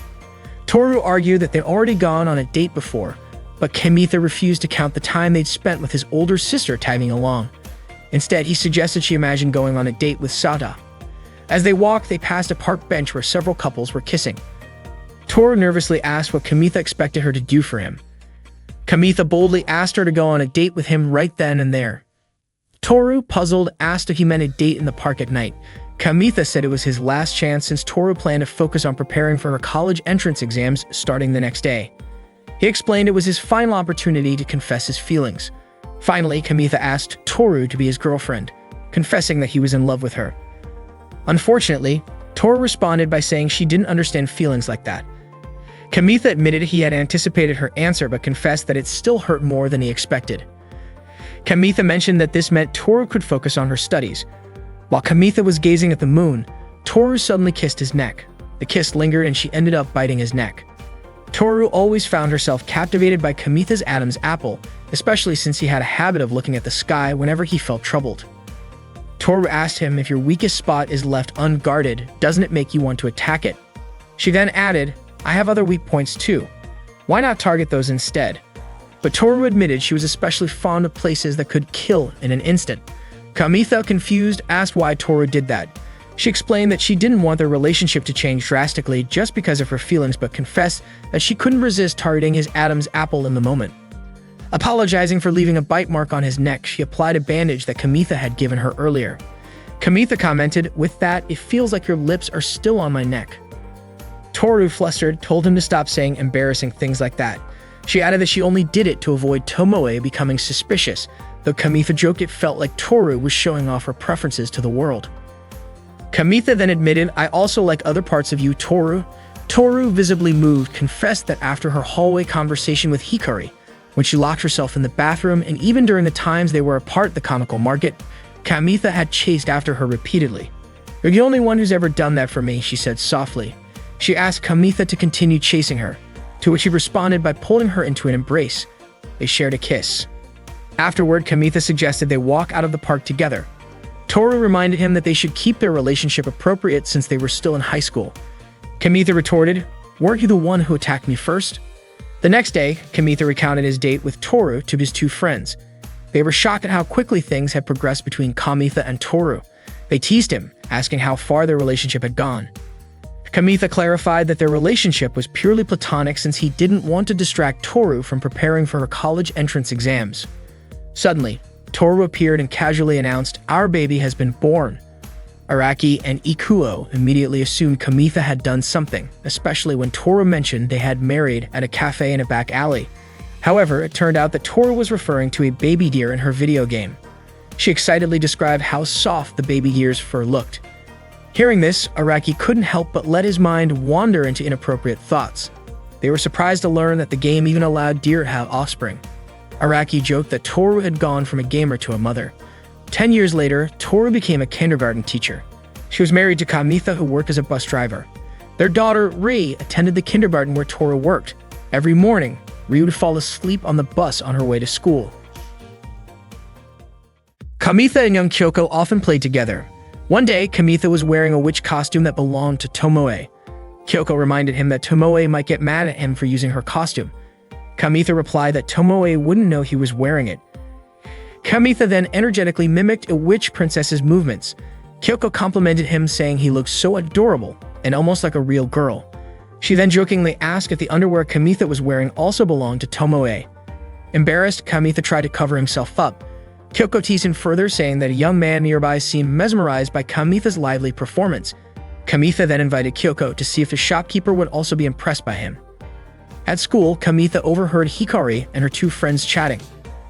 Toru argued that they'd already gone on a date before, but Kamitha refused to count the time they'd spent with his older sister tagging along. Instead, he suggested she imagine going on a date with Sada, As they walked, they passed a park bench where several couples were kissing. Toru nervously asked what Kamitha expected her to do for him. Kamitha boldly asked her to go on a date with him right then and there. Toru, puzzled, asked if he meant a date in the park at night. Kamitha said it was his last chance since Toru planned to focus on preparing for her college entrance exams starting the next day. He explained it was his final opportunity to confess his feelings. Finally, Kamitha asked Toru to be his girlfriend, confessing that he was in love with her. Unfortunately, Toru responded by saying she didn't understand feelings like that. Kamitha admitted he had anticipated her answer but confessed that it still hurt more than he expected. Kamitha mentioned that this meant Toru could focus on her studies. While Kamitha was gazing at the moon, Toru suddenly kissed his neck. The kiss lingered and she ended up biting his neck. Toru always found herself captivated by Kamitha's Adam's apple, especially since he had a habit of looking at the sky whenever he felt troubled. Toru asked him if your weakest spot is left unguarded, doesn't it make you want to attack it? She then added, I have other weak points too. Why not target those instead? But Toru admitted she was especially fond of places that could kill in an instant. Kamitha, confused, asked why Toru did that. She explained that she didn't want their relationship to change drastically just because of her feelings, but confessed that she couldn't resist targeting his Adam's apple in the moment. Apologizing for leaving a bite mark on his neck, she applied a bandage that Kamitha had given her earlier. Kamitha commented, with that, it feels like your lips are still on my neck. Toru, flustered, told him to stop saying embarrassing things like that. She added that she only did it to avoid Tomoe becoming suspicious, though Kamitha joked it felt like Toru was showing off her preferences to the world. Kamitha then admitted, I also like other parts of you, Toru. Toru, visibly moved, confessed that after her hallway conversation with Hikari, when she locked herself in the bathroom, and even during the times they were apart at the comical market, Kamitha had chased after her repeatedly. You're the only one who's ever done that for me, she said softly. She asked Kamitha to continue chasing her, to which he responded by pulling her into an embrace. They shared a kiss. Afterward, Kamitha suggested they walk out of the park together. Toru reminded him that they should keep their relationship appropriate since they were still in high school. Kamitha retorted, weren't you the one who attacked me first? The next day, Kamitha recounted his date with Toru to his two friends. They were shocked at how quickly things had progressed between Kamitha and Toru. They teased him, asking how far their relationship had gone. Kamitha clarified that their relationship was purely platonic since he didn't want to distract Toru from preparing for her college entrance exams. Suddenly, Toru appeared and casually announced, our baby has been born. Araki and Ikuo immediately assumed Kamitha had done something, especially when Toru mentioned they had married at a cafe in a back alley. However, it turned out that Toru was referring to a baby deer in her video game. She excitedly described how soft the baby deer's fur looked. Hearing this, Araki couldn't help but let his mind wander into inappropriate thoughts. They were surprised to learn that the game even allowed deer to have offspring. Araki joked that Toru had gone from a gamer to a mother. 10 years later, Toru became a kindergarten teacher. She was married to Kamitha, who worked as a bus driver. Their daughter, Ri, attended the kindergarten where Toru worked. Every morning, Ri would fall asleep on the bus on her way to school. Kamitha and young Kyoko often played together. One day, Kamitha was wearing a witch costume that belonged to Tomoe. Kyoko reminded him that Tomoe might get mad at him for using her costume. Kamitha replied that Tomoe wouldn't know he was wearing it. Kamitha then energetically mimicked a witch princess's movements. Kyoko complimented him, saying he looked so adorable and almost like a real girl. She then jokingly asked if the underwear Kamitha was wearing also belonged to Tomoe. Embarrassed, Kamitha tried to cover himself up. Kyoko teased him further, saying that a young man nearby seemed mesmerized by Kamitha's lively performance. Kamitha then invited Kyoko to see if the shopkeeper would also be impressed by him. At school, Kamitha overheard Hikari and her two friends chatting.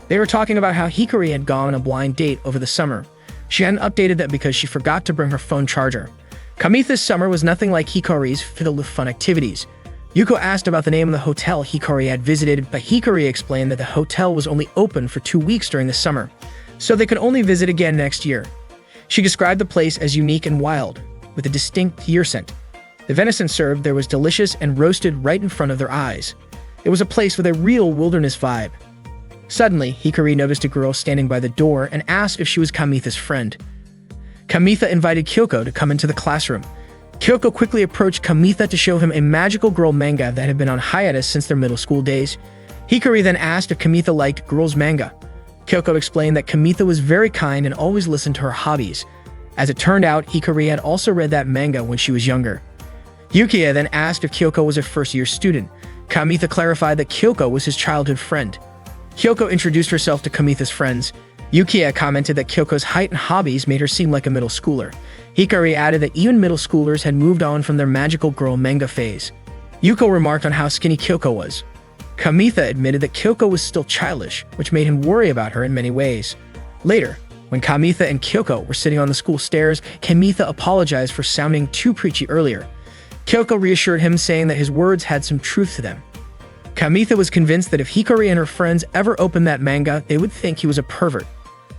They were talking about how Hikari had gone on a blind date over the summer. She hadn't updated that because she forgot to bring her phone charger. Kamitha's summer was nothing like Hikari's, filled with fun activities. Yuko asked about the name of the hotel Hikari had visited, but Hikari explained that the hotel was only open for 2 weeks during the summer, so they could only visit again next year. She described the place as unique and wild, with a distinct deer scent. The venison served there was delicious and roasted right in front of their eyes. It was a place with a real wilderness vibe. Suddenly, Hikari noticed a girl standing by the door and asked if she was Kamitha's friend. Kamitha invited Kyoko to come into the classroom. Kyoko quickly approached Kamitha to show him a magical girl manga that had been on hiatus since their middle school days. Hikari then asked if Kamitha liked girls' manga. Kyoko explained that Kamitha was very kind and always listened to her hobbies. As it turned out, Hikari had also read that manga when she was younger. Yukiya then asked if Kyoko was a first-year student. Kamitha clarified that Kyoko was his childhood friend. Kyoko introduced herself to Kamitha's friends. Yukiya commented that Kyoko's height and hobbies made her seem like a middle schooler. Hikari added that even middle schoolers had moved on from their magical girl manga phase. Yuko remarked on how skinny Kyoko was. Kamitha admitted that Kyoko was still childish, which made him worry about her in many ways. Later, when Kamitha and Kyoko were sitting on the school stairs, Kamitha apologized for sounding too preachy earlier. Kyoko reassured him, saying that his words had some truth to them. Kamitha was convinced that if Hikari and her friends ever opened that manga, they would think he was a pervert.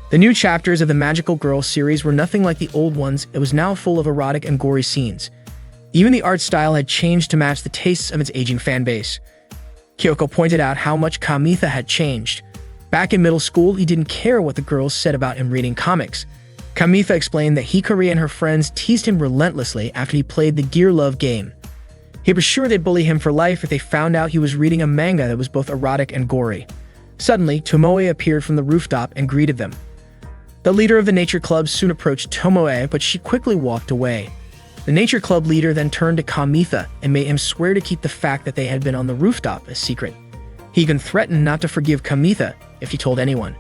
The new chapters of the Magical Girl series were nothing like the old ones. It was now full of erotic and gory scenes. Even the art style had changed to match the tastes of its aging fanbase. Kyoko pointed out how much Kamitha had changed. Back in middle school, he didn't care what the girls said about him reading comics. Kamitha explained that Hikari and her friends teased him relentlessly after he played the Gear Love game. He was sure they'd bully him for life if they found out he was reading a manga that was both erotic and gory. Suddenly, Tomoe appeared from the rooftop and greeted them. The leader of the nature club soon approached Tomoe, but she quickly walked away. The nature club leader then turned to Kamitha and made him swear to keep the fact that they had been on the rooftop a secret. He even threatened not to forgive Kamitha if he told anyone.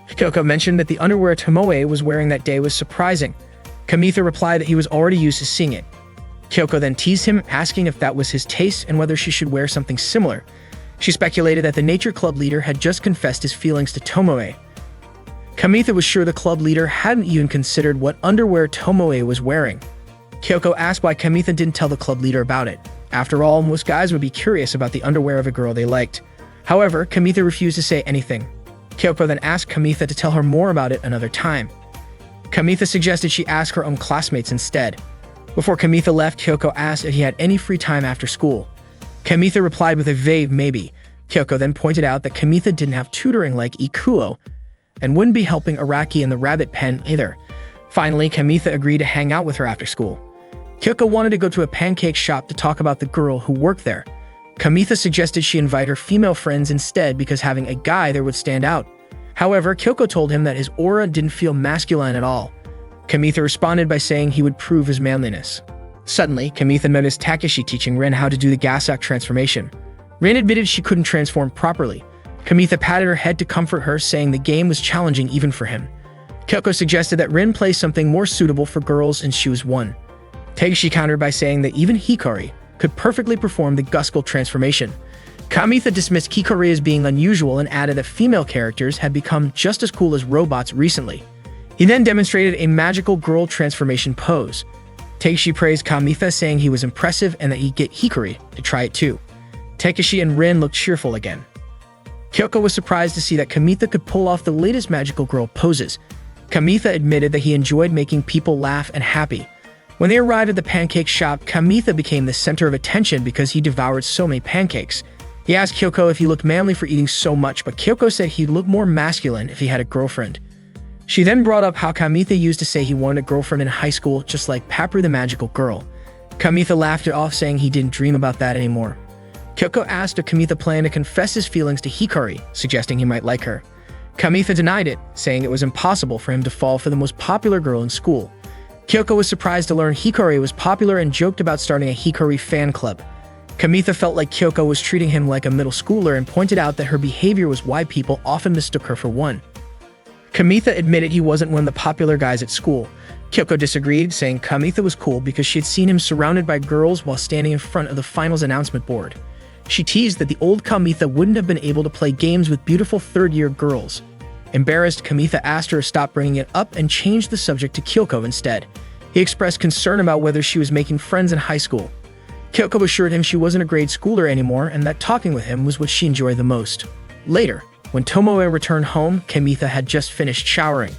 Kyoko mentioned that the underwear Tomoe was wearing that day was surprising. Kamitha replied that he was already used to seeing it. Kyoko then teased him, asking if that was his taste and whether she should wear something similar. She speculated that the nature club leader had just confessed his feelings to Tomoe. Kamitha was sure the club leader hadn't even considered what underwear Tomoe was wearing. Kyoko asked why Kamitha didn't tell the club leader about it. After all, most guys would be curious about the underwear of a girl they liked. However, Kamitha refused to say anything. Kyoko then asked Kamitha to tell her more about it another time. Kamitha suggested she ask her own classmates instead. Before Kamitha left, Kyoko asked if he had any free time after school. Kamitha replied with a vague maybe. Kyoko then pointed out that Kamitha didn't have tutoring like Ikuo, and wouldn't be helping Araki in the rabbit pen either. Finally, Kamitha agreed to hang out with her after school. Kyoko wanted to go to a pancake shop to talk about the girl who worked there. Kamitha suggested she invite her female friends instead because having a guy there would stand out. However, Kyoko told him that his aura didn't feel masculine at all. Kamitha responded by saying he would prove his manliness. Suddenly, Kamitha noticed Takeshi teaching Rin how to do the Gasak transformation. Rin admitted she couldn't transform properly. Kamitha patted her head to comfort her, saying the game was challenging even for him. Kyoko suggested that Rin play something more suitable for girls and choose one. Takeshi countered by saying that even Hikari could perfectly perform the Guskull transformation. Kamitha dismissed Hikari as being unusual and added that female characters had become just as cool as robots recently. He then demonstrated a magical girl transformation pose. Takeshi praised Kamitha, saying he was impressive and that he'd get Hikari to try it too. Takeshi and Rin looked cheerful again. Kyoko was surprised to see that Kamitha could pull off the latest magical girl poses. Kamitha admitted that he enjoyed making people laugh and happy. When they arrived at the pancake shop, Kamitha became the center of attention because he devoured so many pancakes. He asked Kyoko if he looked manly for eating so much, but Kyoko said he'd look more masculine if he had a girlfriend. She then brought up how Kamitha used to say he wanted a girlfriend in high school, just like Papru the magical girl. Kamitha laughed it off, saying he didn't dream about that anymore. Kyoko asked if Kamitha planned to confess his feelings to Hikari, suggesting he might like her. Kamitha denied it, saying it was impossible for him to fall for the most popular girl in school. Kyoko was surprised to learn Hikari was popular and joked about starting a Hikari fan club. Kamitha felt like Kyoko was treating him like a middle schooler and pointed out that her behavior was why people often mistook her for one. Kamitha admitted he wasn't one of the popular guys at school. Kyoko disagreed, saying Kamitha was cool because she had seen him surrounded by girls while standing in front of the finals announcement board. She teased that the old Kamitha wouldn't have been able to play games with beautiful third-year girls. Embarrassed, Kamitha asked her to stop bringing it up and changed the subject to Kyoko instead. He expressed concern about whether she was making friends in high school. Kyoko assured him she wasn't a grade schooler anymore and that talking with him was what she enjoyed the most. Later, when Tomoe returned home, Kamitha had just finished showering.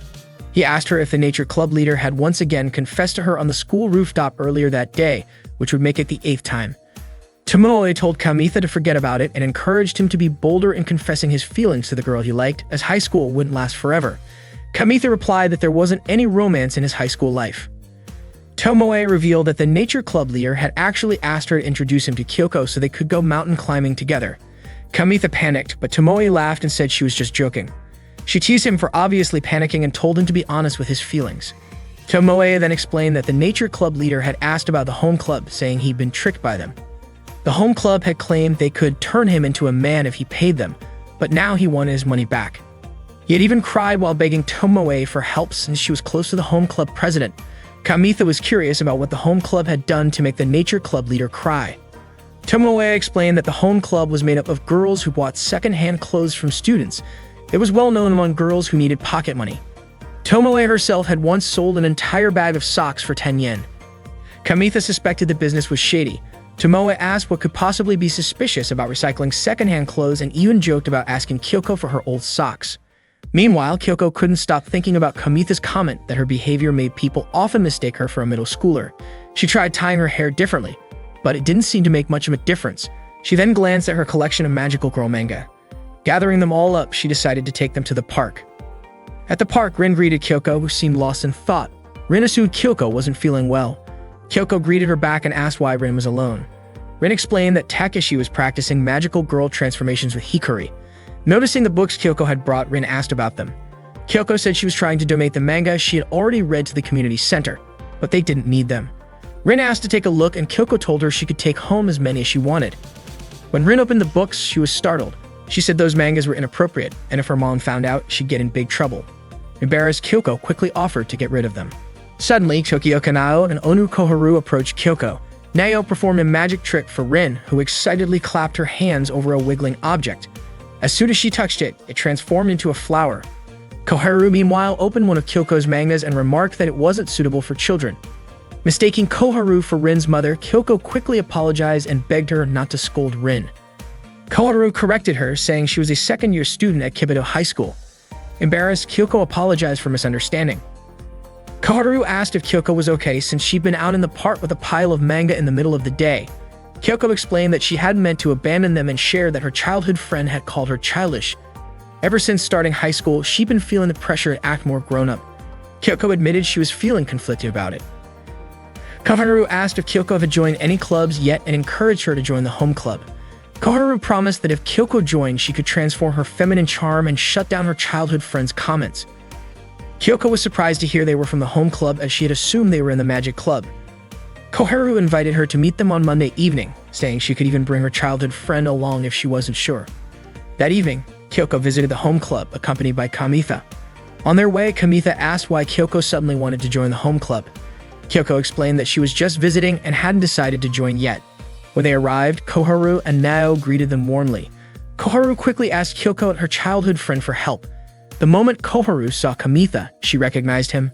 He asked her if the nature club leader had once again confessed to her on the school rooftop earlier that day, which would make it the 8th time. Tomoe told Kamitha to forget about it and encouraged him to be bolder in confessing his feelings to the girl he liked, as high school wouldn't last forever. Kamitha replied that there wasn't any romance in his high school life. Tomoe revealed that the nature club leader had actually asked her to introduce him to Kyoko so they could go mountain climbing together. Kamitha panicked, but Tomoe laughed and said she was just joking. She teased him for obviously panicking and told him to be honest with his feelings. Tomoe then explained that the nature club leader had asked about the home club, saying he'd been tricked by them. The home club had claimed they could turn him into a man if he paid them, but now he wanted his money back. He had even cried while begging Tomoe for help since she was close to the home club president. Kamitha was curious about what the home club had done to make the nature club leader cry. Tomoe explained that the home club was made up of girls who bought second-hand clothes from students. It was well known among girls who needed pocket money. Tomoe herself had once sold an entire bag of socks for 10 yen. Kamitha suspected the business was shady. Tomoe asked what could possibly be suspicious about recycling second-hand clothes and even joked about asking Kyoko for her old socks. Meanwhile, Kyoko couldn't stop thinking about Kamitha's comment that her behavior made people often mistake her for a middle schooler. She tried tying her hair differently, but it didn't seem to make much of a difference. She then glanced at her collection of magical girl manga. Gathering them all up, she decided to take them to the park. At the park, Rin greeted Kyoko, who seemed lost in thought. Rin assumed Kyoko wasn't feeling well. Kyoko greeted her back and asked why Rin was alone. Rin explained that Takeshi was practicing magical girl transformations with Hikari. Noticing the books Kyoko had brought, Rin asked about them. Kyoko said she was trying to donate the manga she had already read to the community center, but they didn't need them. Rin asked to take a look, and Kyoko told her she could take home as many as she wanted. When Rin opened the books, she was startled. She said those mangas were inappropriate, and if her mom found out, she'd get in big trouble. Embarrassed, Kyoko quickly offered to get rid of them. Suddenly, Tokioka Nao and Onu Koharu approached Kyoko. Nao performed a magic trick for Rin, who excitedly clapped her hands over a wiggling object. As soon as she touched it, it transformed into a flower. Koharu, meanwhile, opened one of Kyoko's mangas and remarked that it wasn't suitable for children. Mistaking Koharu for Rin's mother, Kyoko quickly apologized and begged her not to scold Rin. Koharu corrected her, saying she was a second-year student at Kibido High School. Embarrassed, Kyoko apologized for misunderstanding. Koharu asked if Kyoko was okay since she'd been out in the park with a pile of manga in the middle of the day. Kyoko explained that she hadn't meant to abandon them and shared that her childhood friend had called her childish. Ever since starting high school, she'd been feeling the pressure to act more grown-up. Kyoko admitted she was feeling conflicted about it. Koharu asked if Kyoko had joined any clubs yet and encouraged her to join the home club. Koharu promised that if Kyoko joined, she could transform her feminine charm and shut down her childhood friend's comments. Kyoko was surprised to hear they were from the home club, as she had assumed they were in the magic club. Koharu invited her to meet them on Monday evening, saying she could even bring her childhood friend along if she wasn't sure. That evening, Kyoko visited the home club, accompanied by Kamitha. On their way, Kamitha asked why Kyoko suddenly wanted to join the home club. Kyoko explained that she was just visiting and hadn't decided to join yet. When they arrived, Koharu and Nao greeted them warmly. Koharu quickly asked Kyoko and her childhood friend for help. The moment Koharu saw Kamitha, she recognized him.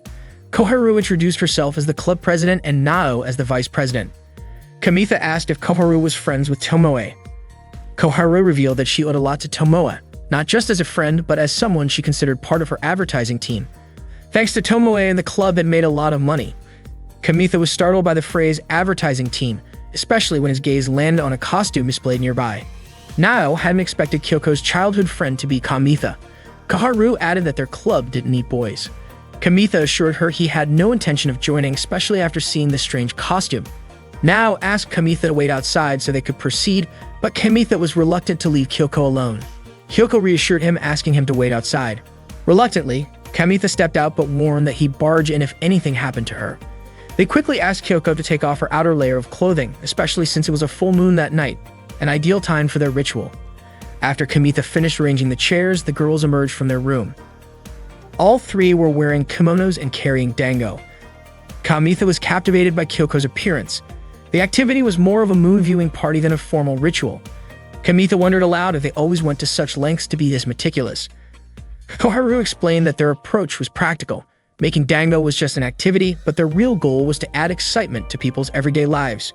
Koharu introduced herself as the club president and Nao as the vice president. Kamitha asked if Koharu was friends with Tomoe. Koharu revealed that she owed a lot to Tomoe, not just as a friend, but as someone she considered part of her advertising team. Thanks to Tomoe, and the club had made a lot of money. Kamitha was startled by the phrase advertising team, especially when his gaze landed on a costume displayed nearby. Nao hadn't expected Kyoko's childhood friend to be Kamitha. Koharu added that their club didn't need boys. Kamitha assured her he had no intention of joining, especially after seeing the strange costume. Nao asked Kamitha to wait outside so they could proceed, but Kamitha was reluctant to leave Kyoko alone. Kyoko reassured him, asking him to wait outside. Reluctantly, Kamitha stepped out but warned that he'd barge in if anything happened to her. They quickly asked Kyoko to take off her outer layer of clothing, especially since it was a full moon that night, an ideal time for their ritual. After Kamitha finished arranging the chairs, the girls emerged from their room. All three were wearing kimonos and carrying dango. Kamitha was captivated by Kyoko's appearance. The activity was more of a moon viewing party than a formal ritual. Kamitha wondered aloud if they always went to such lengths to be this meticulous. Koharu explained that their approach was practical. Making dango was just an activity, but their real goal was to add excitement to people's everyday lives.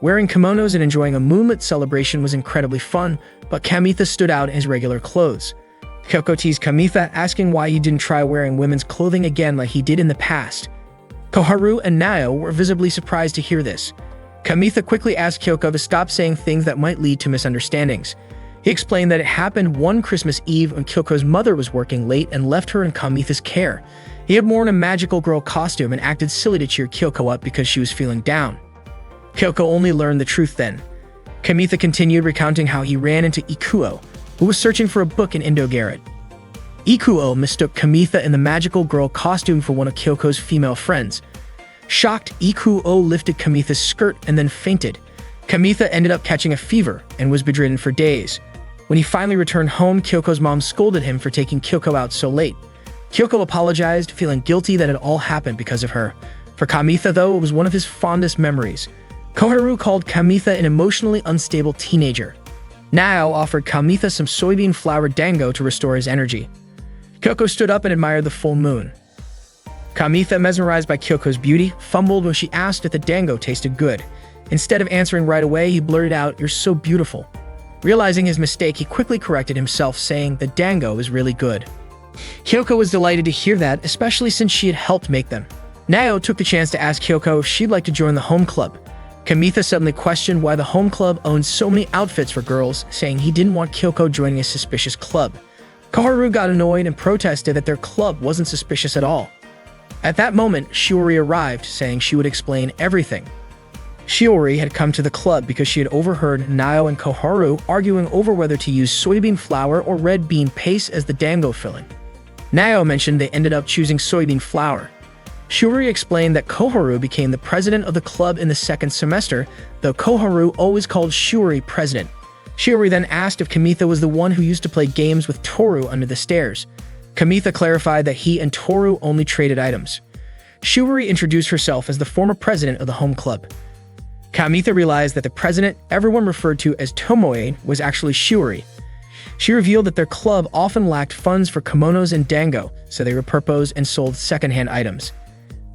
Wearing kimonos and enjoying a moonlit celebration was incredibly fun, but Kamitha stood out in his regular clothes. Kyoko teased Kamitha, asking why he didn't try wearing women's clothing again like he did in the past. Koharu and Nao were visibly surprised to hear this. Kamitha quickly asked Kyoko to stop saying things that might lead to misunderstandings. He explained that it happened one Christmas Eve when Kyoko's mother was working late and left her in Kamitha's care. He had worn a magical girl costume and acted silly to cheer Kyoko up because she was feeling down. Kyoko only learned the truth then. Kamitha continued recounting how he ran into Ikuo, who was searching for a book in Indo-Garret. Ikuo mistook Kamitha in the magical girl costume for one of Kyoko's female friends. Shocked, Ikuo lifted Kamitha's skirt and then fainted. Kamitha ended up catching a fever and was bedridden for days. When he finally returned home, Kyoko's mom scolded him for taking Kyoko out so late. Kyoko apologized, feeling guilty that it all happened because of her. For Kamitha, though, it was one of his fondest memories. Koharu called Kamitha an emotionally unstable teenager. Nao offered Kamitha some soybean flour dango to restore his energy. Kyoko stood up and admired the full moon. Kamitha, mesmerized by Kyoko's beauty, fumbled when she asked if the dango tasted good. Instead of answering right away, he blurted out, "You're so beautiful." Realizing his mistake, he quickly corrected himself, saying the dango is really good. Kyoko was delighted to hear that, especially since she had helped make them. Nao took the chance to ask Kyoko if she'd like to join the home club. Kamitha suddenly questioned why the home club owned so many outfits for girls, saying he didn't want Kyoko joining a suspicious club. Koharu got annoyed and protested that their club wasn't suspicious at all. At that moment, Shiori arrived, saying she would explain everything. Shiori had come to the club because she had overheard Nao and Koharu arguing over whether to use soybean flour or red bean paste as the dango filling. Nao mentioned they ended up choosing soybean flour. Shiori explained that Koharu became the president of the club in the second semester, though Koharu always called Shiori president. Shiori then asked if Kamitha was the one who used to play games with Toru under the stairs. Kamitha clarified that he and Toru only traded items. Shiori introduced herself as the former president of the home club. Kamitha realized that the president everyone referred to as Tomoe was actually Shiori. She revealed that their club often lacked funds for kimonos and dango, so they repurposed and sold secondhand items.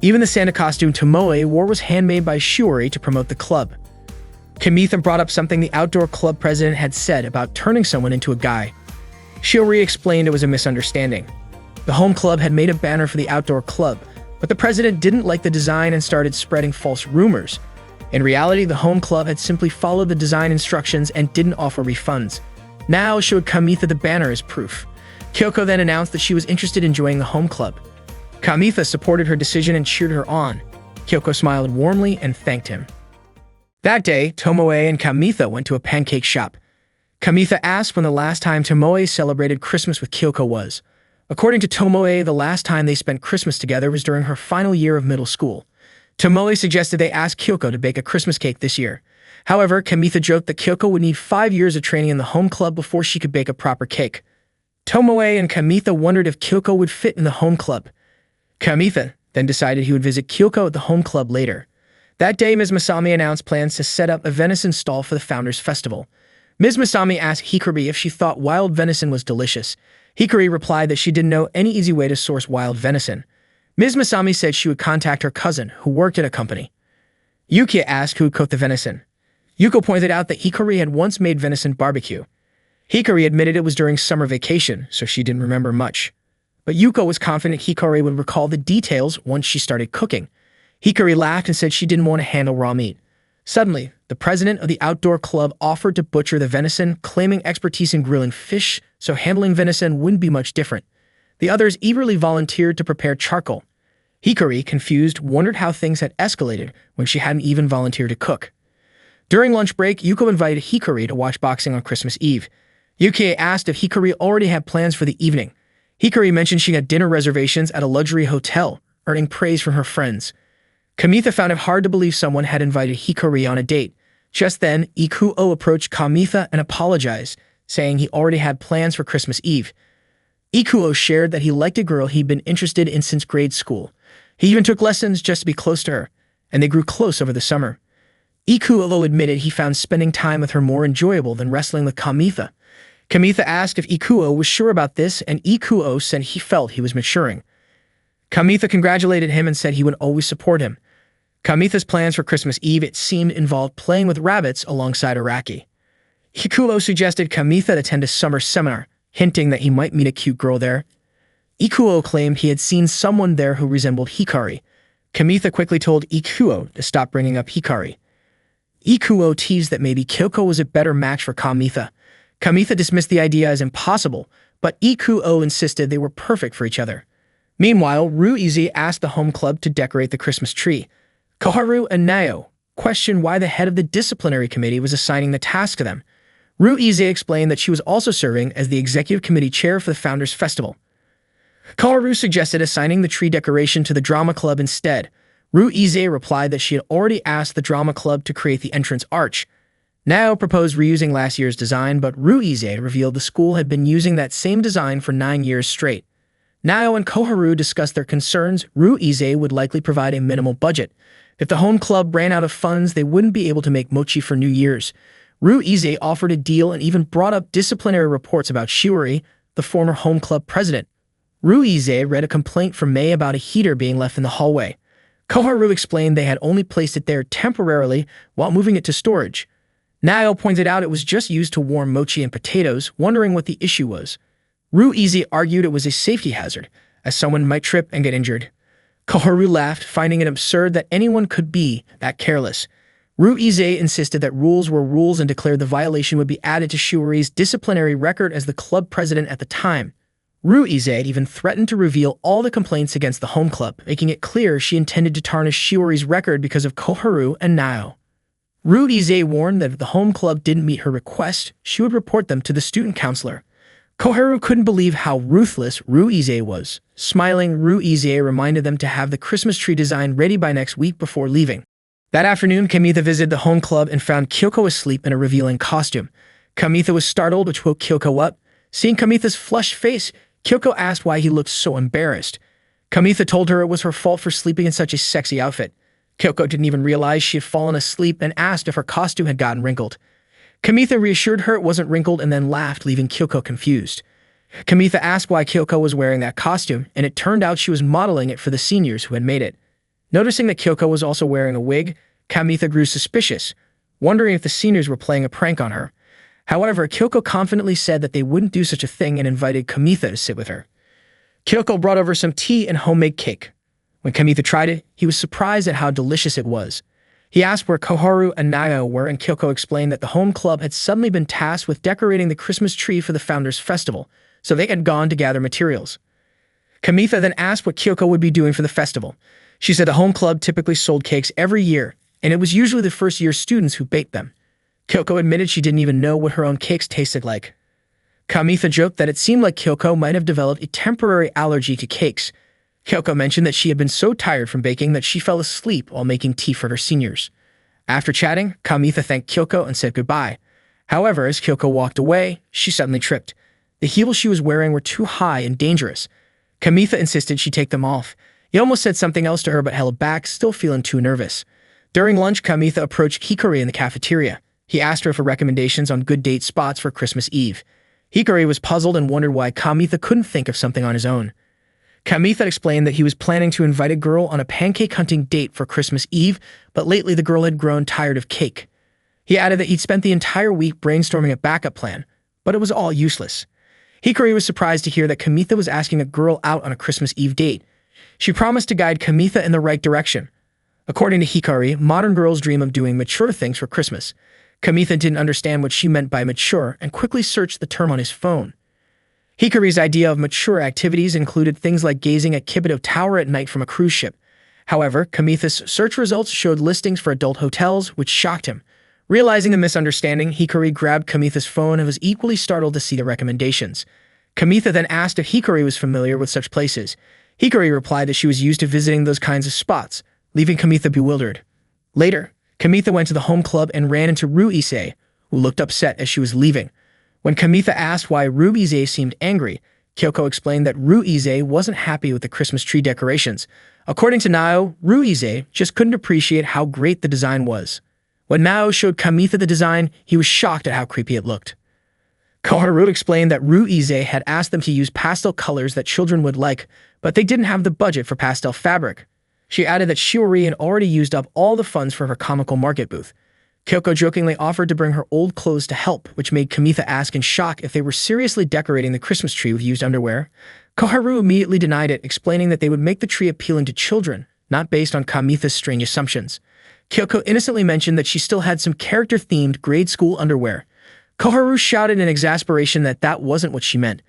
Even the Santa costume Tomoe wore was handmade by Shiori to promote the club. Kamitha brought up something the outdoor club president had said about turning someone into a guy. Shiori explained it was a misunderstanding. The home club had made a banner for the outdoor club, but the president didn't like the design and started spreading false rumors. In reality, the home club had simply followed the design instructions and didn't offer refunds. Nao showed Kamitha the banner as proof. Kyoko then announced that she was interested in joining the home club. Kamitha supported her decision and cheered her on. Kyoko smiled warmly and thanked him. That day, Tomoe and Kamitha went to a pancake shop. Kamitha asked when the last time Tomoe celebrated Christmas with Kyoko was. According to Tomoe, the last time they spent Christmas together was during her final year of middle school. Tomoe suggested they ask Kyoko to bake a Christmas cake this year. However, Kamitha joked that Kyoko would need 5 years of training in the home club before she could bake a proper cake. Tomoe and Kamitha wondered if Kyoko would fit in the home club. Kamitha then decided he would visit Kyoko at the home club later. That day, Ms. Masami announced plans to set up a venison stall for the Founders Festival. Ms. Masami asked Hikari if she thought wild venison was delicious. Hikari replied that she didn't know any easy way to source wild venison. Ms. Masami said she would contact her cousin, who worked at a company. Yuki asked who would cook the venison. Yuko pointed out that Hikari had once made venison barbecue. Hikari admitted it was during summer vacation, so she didn't remember much. But Yuko was confident Hikari would recall the details once she started cooking. Hikari laughed and said she didn't want to handle raw meat. Suddenly, the president of the outdoor club offered to butcher the venison, claiming expertise in grilling fish, so handling venison wouldn't be much different. The others eagerly volunteered to prepare charcoal. Hikari, confused, wondered how things had escalated when she hadn't even volunteered to cook. During lunch break, Yuko invited Hikari to watch boxing on Christmas Eve. Yuki asked if Hikari already had plans for the evening. Hikari mentioned she had dinner reservations at a luxury hotel, earning praise from her friends. Kamitha found it hard to believe someone had invited Hikari on a date. Just then, Ikuo approached Kamitha and apologized, saying he already had plans for Christmas Eve. Ikuo shared that he liked a girl he'd been interested in since grade school. He even took lessons just to be close to her, and they grew close over the summer. Ikuo admitted he found spending time with her more enjoyable than wrestling with Kamitha. Kamitha asked if Ikuo was sure about this, and Ikuo said he felt he was maturing. Kamitha congratulated him and said he would always support him. Kamitha's plans for Christmas Eve, it seemed, involved playing with rabbits alongside Araki. Ikuo suggested Kamitha attend a summer seminar, hinting that he might meet a cute girl there. Ikuo claimed he had seen someone there who resembled Hikari. Kamitha quickly told Ikuo to stop bringing up Hikari. Ikuo teased that maybe Kyoko was a better match for Kamitha. Kamitha dismissed the idea as impossible, but Ikuo insisted they were perfect for each other. Meanwhile, Ruizi asked the home club to decorate the Christmas tree. Koharu and Nao questioned why the head of the disciplinary committee was assigning the task to them. Ruizi explained that she was also serving as the executive committee chair for the Founders Festival. Koharu suggested assigning the tree decoration to the drama club instead. Ruize replied that she had already asked the drama club to create the entrance arch. Nao proposed reusing last year's design, but Ruize revealed the school had been using that same design for 9 years straight. Nao and Koharu discussed their concerns. Ruize would likely provide a minimal budget. If the home club ran out of funds, they wouldn't be able to make mochi for New Year's. Ruize offered a deal and even brought up disciplinary reports about Shiori, the former home club president. Ruize read a complaint from May about a heater being left in the hallway. Koharu explained they had only placed it there temporarily while moving it to storage. Nao pointed out it was just used to warm mochi and potatoes, wondering what the issue was. Ruize argued it was a safety hazard, as someone might trip and get injured. Koharu laughed, finding it absurd that anyone could be that careless. Ruize insisted that rules were rules and declared the violation would be added to Shiori's disciplinary record as the club president at the time. Ruize even threatened to reveal all the complaints against the home club, making it clear she intended to tarnish Shiori's record because of Koharu and Nao. Ruize warned that if the home club didn't meet her request, she would report them to the student counselor. Koharu couldn't believe how ruthless Ruize was. Smiling, Ruize reminded them to have the Christmas tree design ready by next week before leaving. That afternoon, Kamitha visited the home club and found Kyoko asleep in a revealing costume. Kamitha was startled, which woke Kyoko up. Seeing Kamitha's flushed face, Kyoko asked why he looked so embarrassed. Kamitha told her it was her fault for sleeping in such a sexy outfit. Kyoko didn't even realize she had fallen asleep and asked if her costume had gotten wrinkled. Kamitha reassured her it wasn't wrinkled and then laughed, leaving Kyoko confused. Kamitha asked why Kyoko was wearing that costume, and it turned out she was modeling it for the seniors who had made it. Noticing that Kyoko was also wearing a wig, Kamitha grew suspicious, wondering if the seniors were playing a prank on her. However, Kyoko confidently said that they wouldn't do such a thing and invited Kamitha to sit with her. Kyoko brought over some tea and homemade cake. When Kamitha tried it, he was surprised at how delicious it was. He asked where Koharu and Nao were, and Kyoko explained that the home club had suddenly been tasked with decorating the Christmas tree for the Founders' Festival, so they had gone to gather materials. Kamitha then asked what Kyoko would be doing for the festival. She said the home club typically sold cakes every year, and it was usually the first-year students who baked them. Kyoko admitted she didn't even know what her own cakes tasted like. Kamitha joked that it seemed like Kyoko might have developed a temporary allergy to cakes. Kyoko mentioned that she had been so tired from baking that she fell asleep while making tea for her seniors. After chatting, Kamitha thanked Kyoko and said goodbye. However, as Kyoko walked away, she suddenly tripped. The heels she was wearing were too high and dangerous. Kamitha insisted she take them off. He almost said something else to her but held back, still feeling too nervous. During lunch, Kamitha approached Hikari in the cafeteria. He asked her for recommendations on good date spots for Christmas Eve. Hikari was puzzled and wondered why Kamitha couldn't think of something on his own. Kamitha explained that he was planning to invite a girl on a pancake hunting date for Christmas Eve, but lately the girl had grown tired of cake. He added that he'd spent the entire week brainstorming a backup plan, but it was all useless. Hikari was surprised to hear that Kamitha was asking a girl out on a Christmas Eve date. She promised to guide Kamitha in the right direction. According to Hikari, modern girls dream of doing mature things for Christmas. Kamitha didn't understand what she meant by mature and quickly searched the term on his phone. Hikari's idea of mature activities included things like gazing at Kibito Tower at night from a cruise ship. However, Kamitha's search results showed listings for adult hotels, which shocked him. Realizing the misunderstanding, Hikari grabbed Kamitha's phone and was equally startled to see the recommendations. Kamitha then asked if Hikari was familiar with such places. Hikari replied that she was used to visiting those kinds of spots, leaving Kamitha bewildered. Later, Kamitha went to the home club and ran into Ruize, who looked upset as she was leaving. When Kamitha asked why Ruize seemed angry, Kyoko explained that Ruize wasn't happy with the Christmas tree decorations. According to Nao, Ruize just couldn't appreciate how great the design was. When Nao showed Kamitha the design, he was shocked at how creepy it looked. Koharu explained that Ruize had asked them to use pastel colors that children would like, but they didn't have the budget for pastel fabric. She added that Shiori had already used up all the funds for her comical market booth. Kyoko jokingly offered to bring her old clothes to help, which made Kamitha ask in shock if they were seriously decorating the Christmas tree with used underwear. Koharu immediately denied it, explaining that they would make the tree appealing to children, not based on Kamitha's strange assumptions. Kyoko innocently mentioned that she still had some character-themed grade school underwear. Koharu shouted in exasperation that that wasn't what she meant.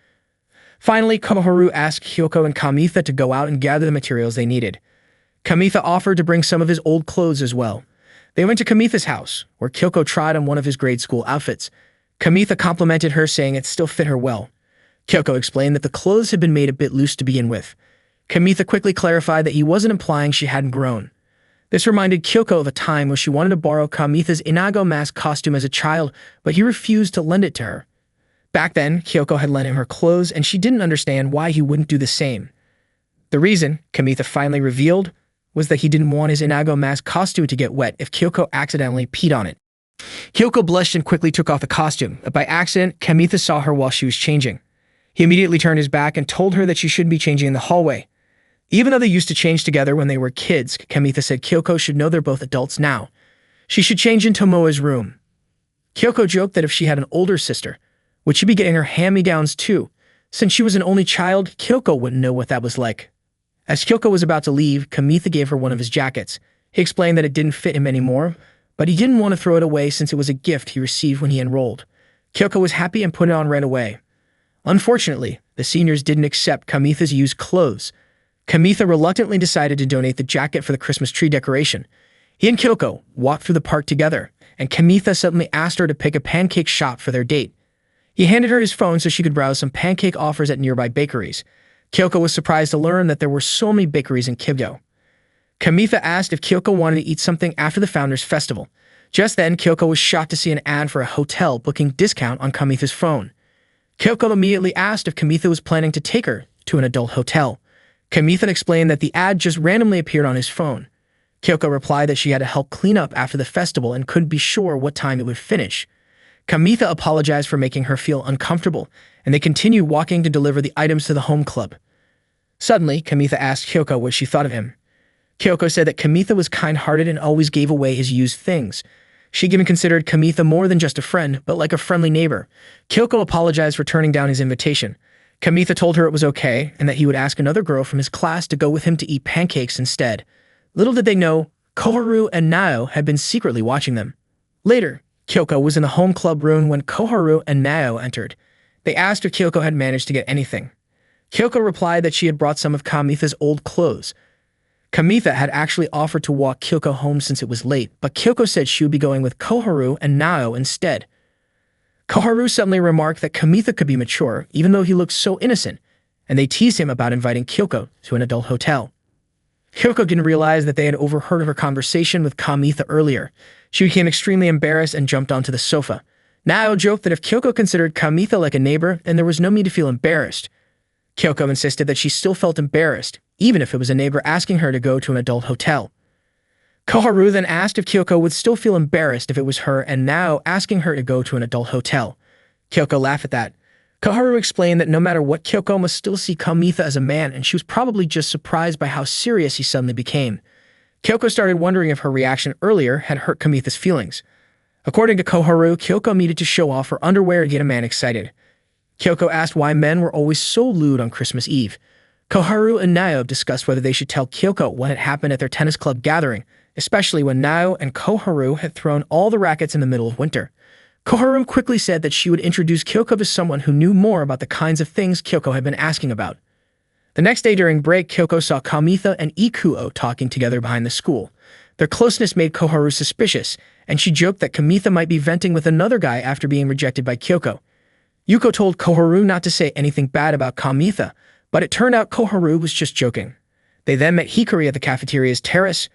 Finally, Koharu asked Kyoko and Kamitha to go out and gather the materials they needed. Kamitha offered to bring some of his old clothes as well. They went to Kamitha's house, where Kyoko tried on one of his grade school outfits. Kamitha complimented her, saying it still fit her well. Kyoko explained that the clothes had been made a bit loose to begin with. Kamitha quickly clarified that he wasn't implying she hadn't grown. This reminded Kyoko of a time when she wanted to borrow Kamitha's Inago mask costume as a child, but he refused to lend it to her. Back then, Kyoko had lent him her clothes, and she didn't understand why he wouldn't do the same. The reason, Kamitha finally revealed, was that he didn't want his Inago mask costume to get wet if Kyoko accidentally peed on it. Kyoko blushed and quickly took off the costume, but by accident, Kamitha saw her while she was changing. He immediately turned his back and told her that she shouldn't be changing in the hallway. Even though they used to change together when they were kids, Kamitha said Kyoko should know they're both adults now. She should change in Tomoe's room. Kyoko joked that if she had an older sister, would she be getting her hand-me-downs too? Since she was an only child, Kyoko wouldn't know what that was like. As Kyoko was about to leave, Kamitha gave her one of his jackets. He explained that it didn't fit him anymore, but he didn't want to throw it away since it was a gift he received when he enrolled. Kyoko was happy and put it on right away. Unfortunately, the seniors didn't accept Kamitha's used clothes. Kamitha reluctantly decided to donate the jacket for the Christmas tree decoration. He and Kyoko walked through the park together, and Kamitha suddenly asked her to pick a pancake shop for their date. He handed her his phone so she could browse some pancake offers at nearby bakeries. Kyoko was surprised to learn that there were so many bakeries in Kibyo. Kamitha asked if Kyoko wanted to eat something after the Founders Festival. Just then, Kyoko was shocked to see an ad for a hotel booking discount on Kamitha's phone. Kyoko immediately asked if Kamitha was planning to take her to an adult hotel. Kamitha explained that the ad just randomly appeared on his phone. Kyoko replied that she had to help clean up after the festival and couldn't be sure what time it would finish. Kamitha apologized for making her feel uncomfortable, and they continued walking to deliver the items to the home club. Suddenly, Kamitha asked Kyoko what she thought of him. Kyoko said that Kamitha was kind-hearted and always gave away his used things. She even considered Kamitha more than just a friend, but like a friendly neighbor. Kyoko apologized for turning down his invitation. Kamitha told her it was okay, and that he would ask another girl from his class to go with him to eat pancakes instead. Little did they know, Koharu and Nao had been secretly watching them. Later, Kyoko was in the home club room when Koharu and Nao entered. They asked if Kyoko had managed to get anything. Kyoko replied that she had brought some of Kamitha's old clothes. Kamitha had actually offered to walk Kyoko home since it was late, but Kyoko said she would be going with Koharu and Nao instead. Koharu suddenly remarked that Kamitha could be mature, even though he looked so innocent, and they teased him about inviting Kyoko to an adult hotel. Kyoko didn't realize that they had overheard her conversation with Kamitha earlier. She became extremely embarrassed and jumped onto the sofa. Nao joked that if Kyoko considered Kamitha like a neighbor, then there was no need to feel embarrassed. Kyoko insisted that she still felt embarrassed, even if it was a neighbor asking her to go to an adult hotel. Koharu then asked if Kyoko would still feel embarrassed if it was her and Nao asking her to go to an adult hotel. Kyoko laughed at that. Koharu explained that no matter what, Kyoko must still see Kamitha as a man, and she was probably just surprised by how serious he suddenly became. Kyoko started wondering if her reaction earlier had hurt Kamitha's feelings. According to Koharu, Kyoko needed to show off her underwear to get a man excited. Kyoko asked why men were always so lewd on Christmas Eve. Koharu and Nao discussed whether they should tell Kyoko what had happened at their tennis club gathering, especially when Nao and Koharu had thrown all the rackets in the middle of winter. Koharu quickly said that she would introduce Kyoko to someone who knew more about the kinds of things Kyoko had been asking about. The next day during break, Kyoko saw Kamitha and Ikuo talking together behind the school. Their closeness made Koharu suspicious, and she joked that Kamitha might be venting with another guy after being rejected by Kyoko. Yuko told Koharu not to say anything bad about Kamitha, but it turned out Koharu was just joking. They then met Hikari at the cafeteria's terrace.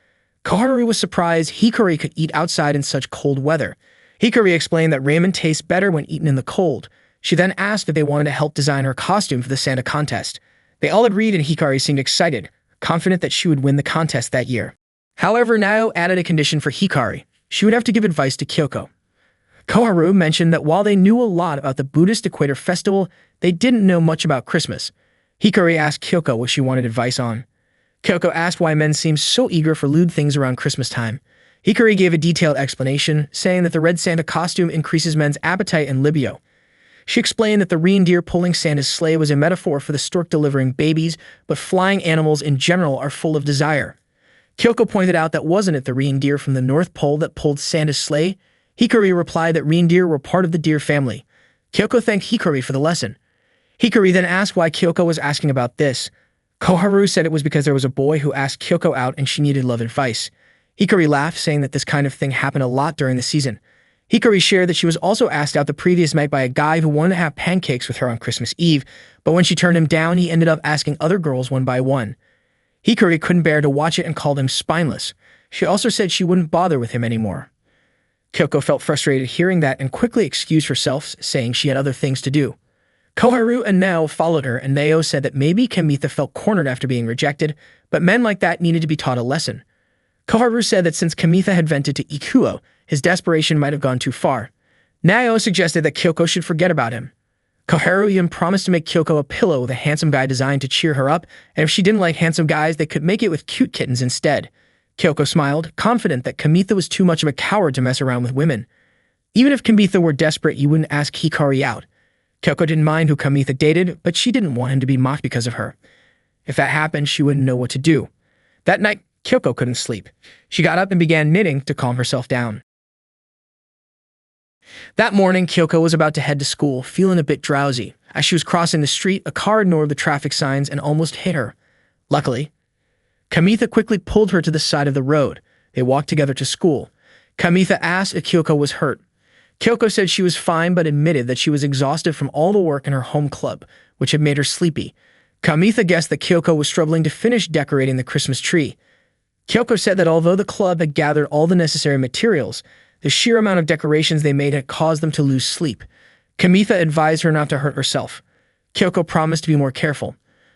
Koharu was surprised Hikari could eat outside in such cold weather. Hikari explained that ramen tastes better when eaten in the cold. She then asked if they wanted to help design her costume for the Santa contest. They all agreed, and Hikari seemed excited, confident that she would win the contest that year. However, Nao added a condition for Hikari. She would have to give advice to Kyoko. Koharu mentioned that while they knew a lot about the Buddhist Equator Festival, they didn't know much about Christmas. Hikari asked Kyoko what she wanted advice on. Kyoko asked why men seem so eager for lewd things around Christmas time. Hikari gave a detailed explanation, saying that the red Santa costume increases men's appetite and libido. She explained that the reindeer pulling Santa's sleigh was a metaphor for the stork delivering babies, but flying animals in general are full of desire. Kyoko pointed out that wasn't it the reindeer from the North Pole that pulled Santa's sleigh? Hikari replied that reindeer were part of the deer family. Kyoko thanked Hikari for the lesson. Hikari then asked why Kyoko was asking about this. Koharu said it was because there was a boy who asked Kyoko out and she needed love advice. Hikari laughed, saying that this kind of thing happened a lot during the season. Hikari shared that she was also asked out the previous night by a guy who wanted to have pancakes with her on Christmas Eve, but when she turned him down, he ended up asking other girls one by one. Hikari couldn't bear to watch it and called him spineless. She also said she wouldn't bother with him anymore. Kyoko felt frustrated hearing that and quickly excused herself, saying she had other things to do. Koharu and Nao followed her, and Nao said that maybe Kamitha felt cornered after being rejected, but men like that needed to be taught a lesson. Koharu said that since Kamitha had vented to Ikuo, his desperation might have gone too far. Nao suggested that Kyoko should forget about him. Koharu even promised to make Kyoko a pillow with a handsome guy designed to cheer her up, and if she didn't like handsome guys, they could make it with cute kittens instead. Kyoko smiled, confident that Kamitha was too much of a coward to mess around with women. Even if Kamitha were desperate, you wouldn't ask Hikari out. Kyoko didn't mind who Kamitha dated, but she didn't want him to be mocked because of her. If that happened, she wouldn't know what to do. That night, Kyoko couldn't sleep. She got up and began knitting to calm herself down. That morning, Kyoko was about to head to school, feeling a bit drowsy. As she was crossing the street, a car ignored the traffic signs and almost hit her. Luckily, Kamitha quickly pulled her to the side of the road. They walked together to school. Kamitha asked if Kyoko was hurt. Kyoko said she was fine but admitted that she was exhausted from all the work in her home club, which had made her sleepy. Kamitha guessed that Kyoko was struggling to finish decorating the Christmas tree. Kyoko said that although the club had gathered all the necessary materials, the sheer amount of decorations they made had caused them to lose sleep. Kamitha advised her not to hurt herself. Kyoko promised to be more careful.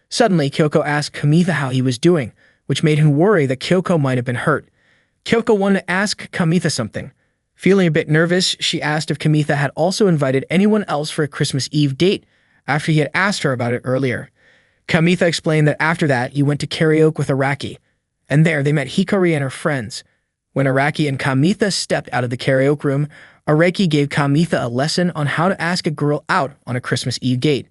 Suddenly, Kyoko asked Kamitha how he was doing, which made him worry that Kyoko might have been hurt. Kyoko wanted to ask Kamitha something. Feeling a bit nervous, she asked if Kamitha had also invited anyone else for a Christmas Eve date after he had asked her about it earlier. Kamitha explained that after that, he went to karaoke with Araki, and there they met Hikari and her friends. When Araki and Kamitha stepped out of the karaoke room, Araki gave Kamitha a lesson on how to ask a girl out on a Christmas Eve date.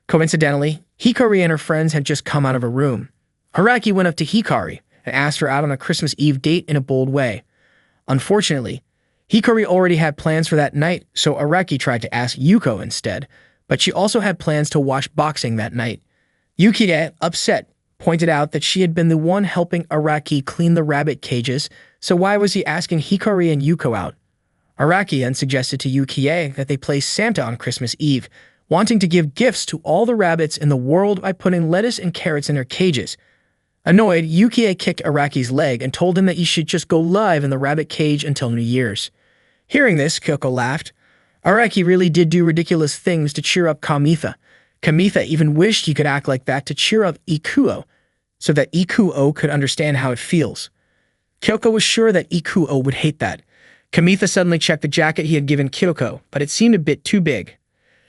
Coincidentally, Hikari and her friends had just come out of a room. Araki went up to Hikari and asked her out on a Christmas Eve date in a bold way. Unfortunately, Hikari already had plans for that night, so Araki tried to ask Yuko instead, but she also had plans to watch boxing that night. Yukie, upset, pointed out that she had been the one helping Araki clean the rabbit cages, so why was he asking Hikari and Yuko out? Araki then suggested to Yukie that they play Santa on Christmas Eve, wanting to give gifts to all the rabbits in the world by putting lettuce and carrots in their cages. Annoyed, Yukie kicked Araki's leg and told him that he should just go live in the rabbit cage until New Year's. Hearing this, Kyoko laughed. Araki really did do ridiculous things to cheer up Kamitha. Kamitha even wished he could act like that to cheer up Ikuo, so that Ikuo could understand how it feels. Kyoko was sure that Ikuo would hate that. Kamitha suddenly checked the jacket he had given Kyoko, but it seemed a bit too big.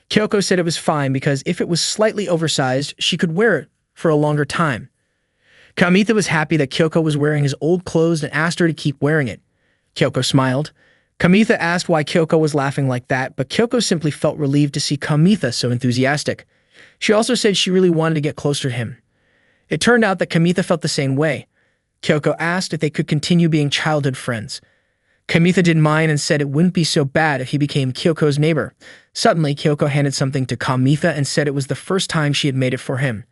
Kyoko said it was fine because if it was slightly oversized, she could wear it for a longer time. Kamitha was happy that Kyoko was wearing his old clothes and asked her to keep wearing it. Kyoko smiled. Kamitha asked why Kyoko was laughing like that, but Kyoko simply felt relieved to see Kamitha so enthusiastic. She also said she really wanted to get closer to him. It turned out that Kamitha felt the same way. Kyoko asked if they could continue being childhood friends. Kamitha didn't mind and said it wouldn't be so bad if he became Kyoko's neighbor. Suddenly, Kyoko handed something to Kamitha and said it was the first time she had made it for him.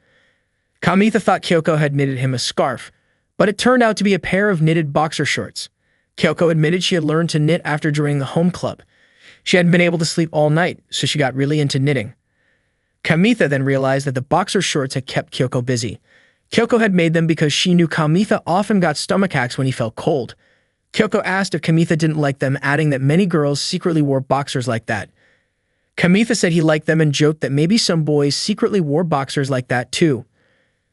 Kamitha thought Kyoko had knitted him a scarf, but it turned out to be a pair of knitted boxer shorts. Kyoko admitted she had learned to knit after joining the home club. She hadn't been able to sleep all night, so she got really into knitting. Kamitha then realized that the boxer shorts had kept Kyoko busy. Kyoko had made them because she knew Kamitha often got stomachaches when he felt cold. Kyoko asked if Kamitha didn't like them, adding that many girls secretly wore boxers like that. Kamitha said he liked them and joked that maybe some boys secretly wore boxers like that too.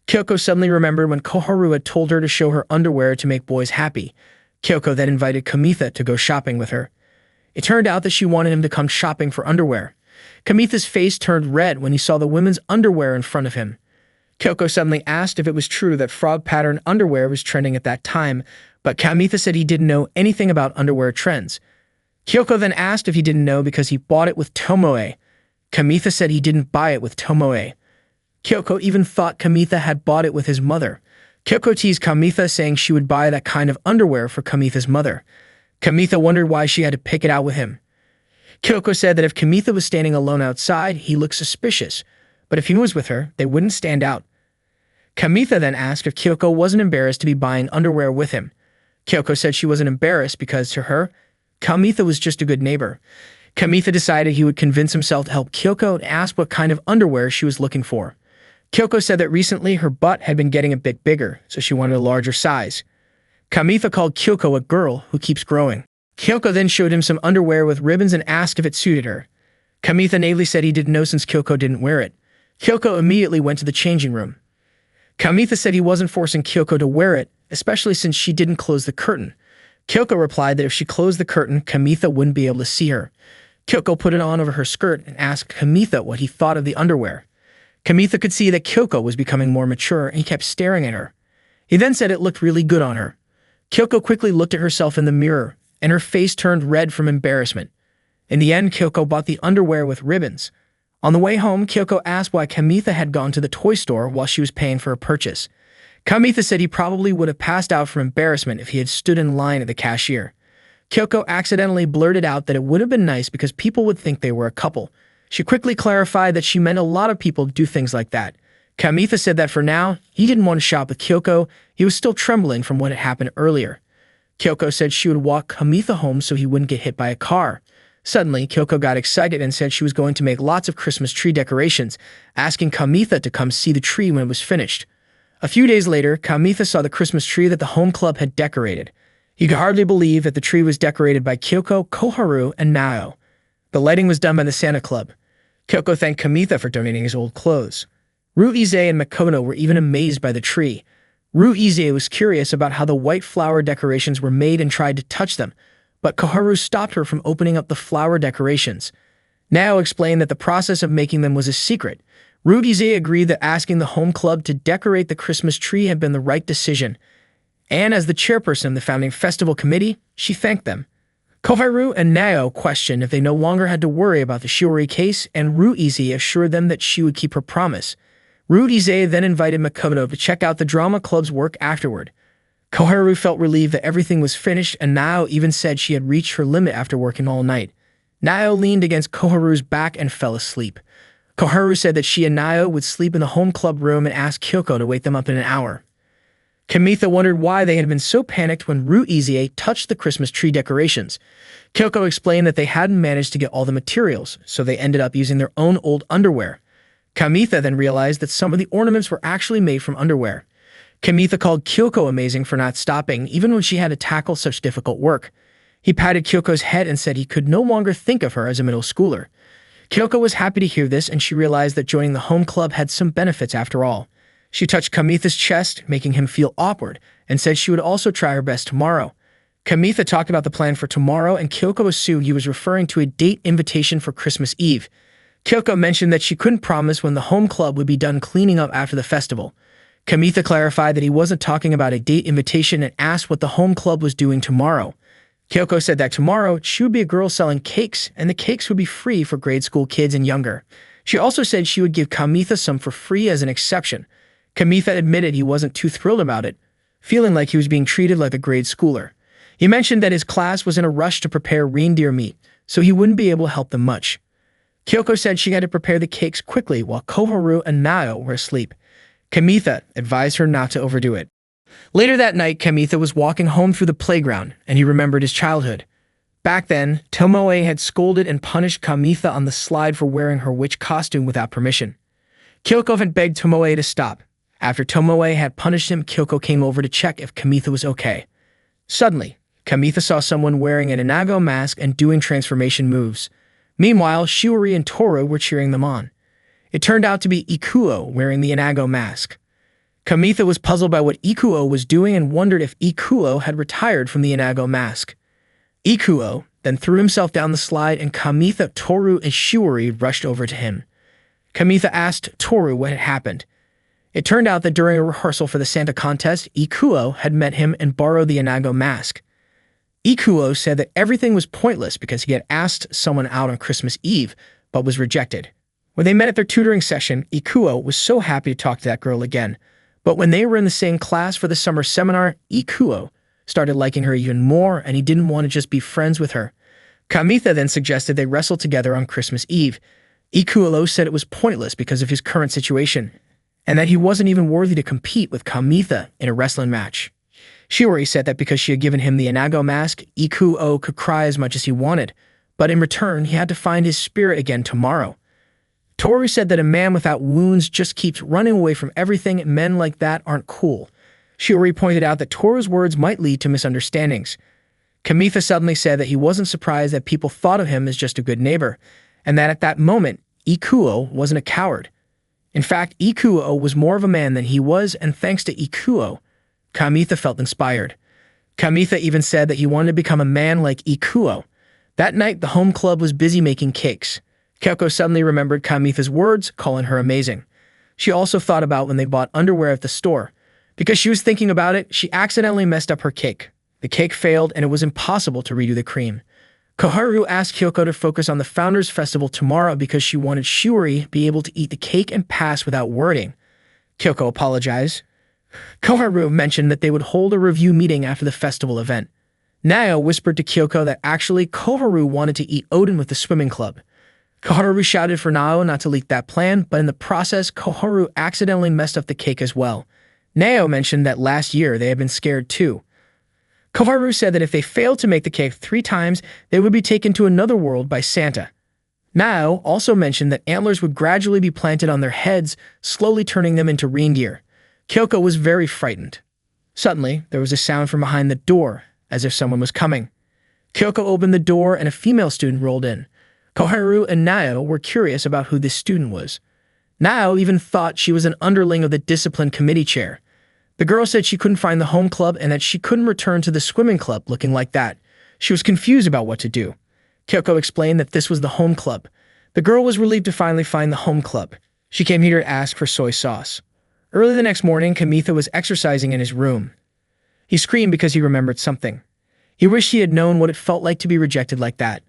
Kyoko suddenly remembered when Koharu had told her to show her underwear to make boys happy. Kyoko then invited Kamitha to go shopping with her. It turned out that she wanted him to come shopping for underwear. Kamitha's face turned red when he saw the women's underwear in front of him. Kyoko suddenly asked if it was true that frog-patterned underwear was trending at that time, but Kamitha said he didn't know anything about underwear trends. Kyoko then asked if he didn't know because he bought it with Tomoe. Kamitha said he didn't buy it with Tomoe. Kyoko even thought Kamitha had bought it with his mother. Kyoko teased Kamitha, saying she would buy that kind of underwear for Kamitha's mother. Kamitha wondered why she had to pick it out with him. Kyoko said that if Kamitha was standing alone outside, he looked suspicious, but if he was with her, they wouldn't stand out. Kamitha then asked if Kyoko wasn't embarrassed to be buying underwear with him. Kyoko said she wasn't embarrassed because, to her, Kamitha was just a good neighbor. Kamitha decided he would convince himself to help Kyoko and asked what kind of underwear she was looking for. Kyoko said that recently her butt had been getting a bit bigger, so she wanted a larger size. Kamitha called Kyoko a girl who keeps growing. Kyoko then showed him some underwear with ribbons and asked if it suited her. Kamitha naively said he didn't know since Kyoko didn't wear it. Kyoko immediately went to the changing room. Kamitha said he wasn't forcing Kyoko to wear it, especially since she didn't close the curtain. Kyoko replied that if she closed the curtain, Kamitha wouldn't be able to see her. Kyoko put it on over her skirt and asked Kamitha what he thought of the underwear. Kamitha could see that Kyoko was becoming more mature and he kept staring at her. He then said it looked really good on her. Kyoko quickly looked at herself in the mirror, and her face turned red from embarrassment. In the end, Kyoko bought the underwear with ribbons. On the way home, Kyoko asked why Kamitha had gone to the toy store while she was paying for a purchase. Kamitha said he probably would have passed out from embarrassment if he had stood in line at the cashier. Kyoko accidentally blurted out that it would have been nice because people would think they were a couple. She quickly clarified that she meant a lot of people do things like that. Kamitha said that for now, he didn't want to shop with Kyoko. He was still trembling from what had happened earlier. Kyoko said she would walk Kamitha home so he wouldn't get hit by a car. Suddenly, Kyoko got excited and said she was going to make lots of Christmas tree decorations, asking Kamitha to come see the tree when it was finished. A few days later, Kamitha saw the Christmas tree that the home club had decorated. He could hardly believe that the tree was decorated by Kyoko, Koharu, and Nao. The lighting was done by the Santa Club. Kyoko thanked Kamitha for donating his old clothes. Ruize and Makoto were even amazed by the tree. Ruize was curious about how the white flower decorations were made and tried to touch them, but Koharu stopped her from opening up the flower decorations. Nao explained that the process of making them was a secret. Ruize agreed that asking the home club to decorate the Christmas tree had been the right decision, and as the chairperson of the founding festival committee, she thanked them. Koharu and Nao questioned if they no longer had to worry about the Shiori case, and Ruize assured them that she would keep her promise. Ruize then invited Makoto to check out the drama club's work afterward. Koharu felt relieved that everything was finished, and Nao even said she had reached her limit after working all night. Nao leaned against Koharu's back and fell asleep. Koharu said that she and Nao would sleep in the home club room and asked Kyoko to wake them up in an hour. Kamitha wondered why they had been so panicked when Ruize touched the Christmas tree decorations. Kyoko explained that they hadn't managed to get all the materials, so they ended up using their own old underwear. Kamitha then realized that some of the ornaments were actually made from underwear. Kamitha called Kyoko amazing for not stopping, even when she had to tackle such difficult work. He patted Kyoko's head and said he could no longer think of her as a middle schooler. Kyoko was happy to hear this, and she realized that joining the home club had some benefits after all. She touched Kamitha's chest, making him feel awkward, and said she would also try her best tomorrow. Kamitha talked about the plan for tomorrow, and Kyoko assumed he was referring to a date invitation for Christmas Eve. Kyoko mentioned that she couldn't promise when the home club would be done cleaning up after the festival. Kamitha clarified that he wasn't talking about a date invitation and asked what the home club was doing tomorrow. Kyoko said that tomorrow she would be a girl selling cakes, and the cakes would be free for grade school kids and younger. She also said she would give Kamitha some for free as an exception. Kamitha admitted he wasn't too thrilled about it, feeling like he was being treated like a grade schooler. He mentioned that his class was in a rush to prepare reindeer meat, so he wouldn't be able to help them much. Kyoko said she had to prepare the cakes quickly while Koharu and Nao were asleep. Kamitha advised her not to overdo it. Later that night, Kamitha was walking home through the playground, and he remembered his childhood. Back then, Tomoe had scolded and punished Kamitha on the slide for wearing her witch costume without permission. Kyoko had begged Tomoe to stop. After Tomoe had punished him, Kyoko came over to check if Kamitha was okay. Suddenly, Kamitha saw someone wearing an Inago mask and doing transformation moves. Meanwhile, Shiori and Toru were cheering them on. It turned out to be Ikuo wearing the Inago mask. Kamitha was puzzled by what Ikuo was doing and wondered if Ikuo had retired from the Inago mask. Ikuo then threw himself down the slide, and Kamitha, Toru, and Shiori rushed over to him. Kamitha asked Toru what had happened. It turned out that during a rehearsal for the Santa contest, Ikuo had met him and borrowed the Inago mask. Ikuo said that everything was pointless because he had asked someone out on Christmas Eve, but was rejected. When they met at their tutoring session, Ikuo was so happy to talk to that girl again. But when they were in the same class for the summer seminar, Ikuo started liking her even more, and he didn't want to just be friends with her. Kamitha then suggested they wrestle together on Christmas Eve. Ikuo said it was pointless because of his current situation, and that he wasn't even worthy to compete with Kamitha in a wrestling match. Shiori said that because she had given him the Inago mask, Ikuo could cry as much as he wanted, but in return, he had to find his spirit again tomorrow. Toru said that a man without wounds just keeps running away from everything, and men like that aren't cool. Shiori pointed out that Toru's words might lead to misunderstandings. Kamitha suddenly said that he wasn't surprised that people thought of him as just a good neighbor, and that at that moment, Ikuo wasn't a coward. In fact, Ikuo was more of a man than he was, and thanks to Ikuo, Kamitha felt inspired. Kamitha even said that he wanted to become a man like Ikuo. That night, the home club was busy making cakes. Kyoko suddenly remembered Kamitha's words, calling her amazing. She also thought about when they bought underwear at the store. Because she was thinking about it, she accidentally messed up her cake. The cake failed, and it was impossible to redo the cream. Koharu asked Kyoko to focus on the Founders Festival tomorrow because she wanted Shiori be able to eat the cake and pass without wording. Kyoko apologized. Koharu mentioned that they would hold a review meeting after the festival event. Nayo whispered to Kyoko that actually Koharu wanted to eat Odin with the swimming club. Koharu shouted for Nao not to leak that plan, but in the process, Koharu accidentally messed up the cake as well. Nayo mentioned that last year they had been scared too. Koharu said that if they failed to make the cake 3 times, they would be taken to another world by Santa. Nao also mentioned that antlers would gradually be planted on their heads, slowly turning them into reindeer. Kyoko was very frightened. Suddenly, there was a sound from behind the door, as if someone was coming. Kyoko opened the door and a female student rolled in. Koharu and Nao were curious about who this student was. Nao even thought she was an underling of the discipline committee chair. The girl said she couldn't find the home club and that she couldn't return to the swimming club looking like that. She was confused about what to do. Kyoko explained that this was the home club. The girl was relieved to finally find the home club. She came here to ask for soy sauce. Early the next morning, Kamitha was exercising in his room. He screamed because he remembered something. He wished he had known what it felt like to be rejected like that.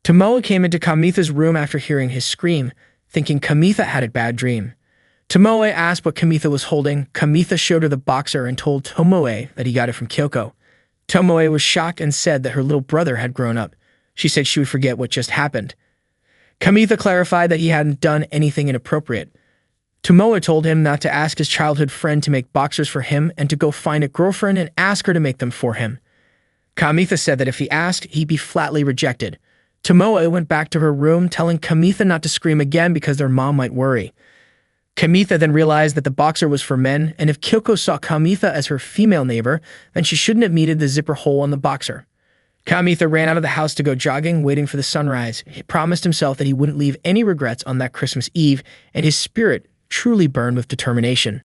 Tomoe came into Kamitha's room after hearing his scream, thinking Kamitha had a bad dream. Tomoe asked what Kamitha was holding. Kamitha showed her the boxer and told Tomoe that he got it from Kyoko. Tomoe was shocked and said that her little brother had grown up. She said she would forget what just happened. Kamitha clarified that he hadn't done anything inappropriate. Tomoe told him not to ask his childhood friend to make boxers for him and to go find a girlfriend and ask her to make them for him. Kamitha said that if he asked, he'd be flatly rejected. Tomoe went back to her room, telling Kamitha not to scream again because their mom might worry. Kamitha then realized that the boxer was for men, and if Kyoko saw Kamitha as her female neighbor, then she shouldn't have needed the zipper hole on the boxer. Kamitha ran out of the house to go jogging, waiting for the sunrise. He promised himself that he wouldn't leave any regrets on that Christmas Eve, and his spirit truly burned with determination.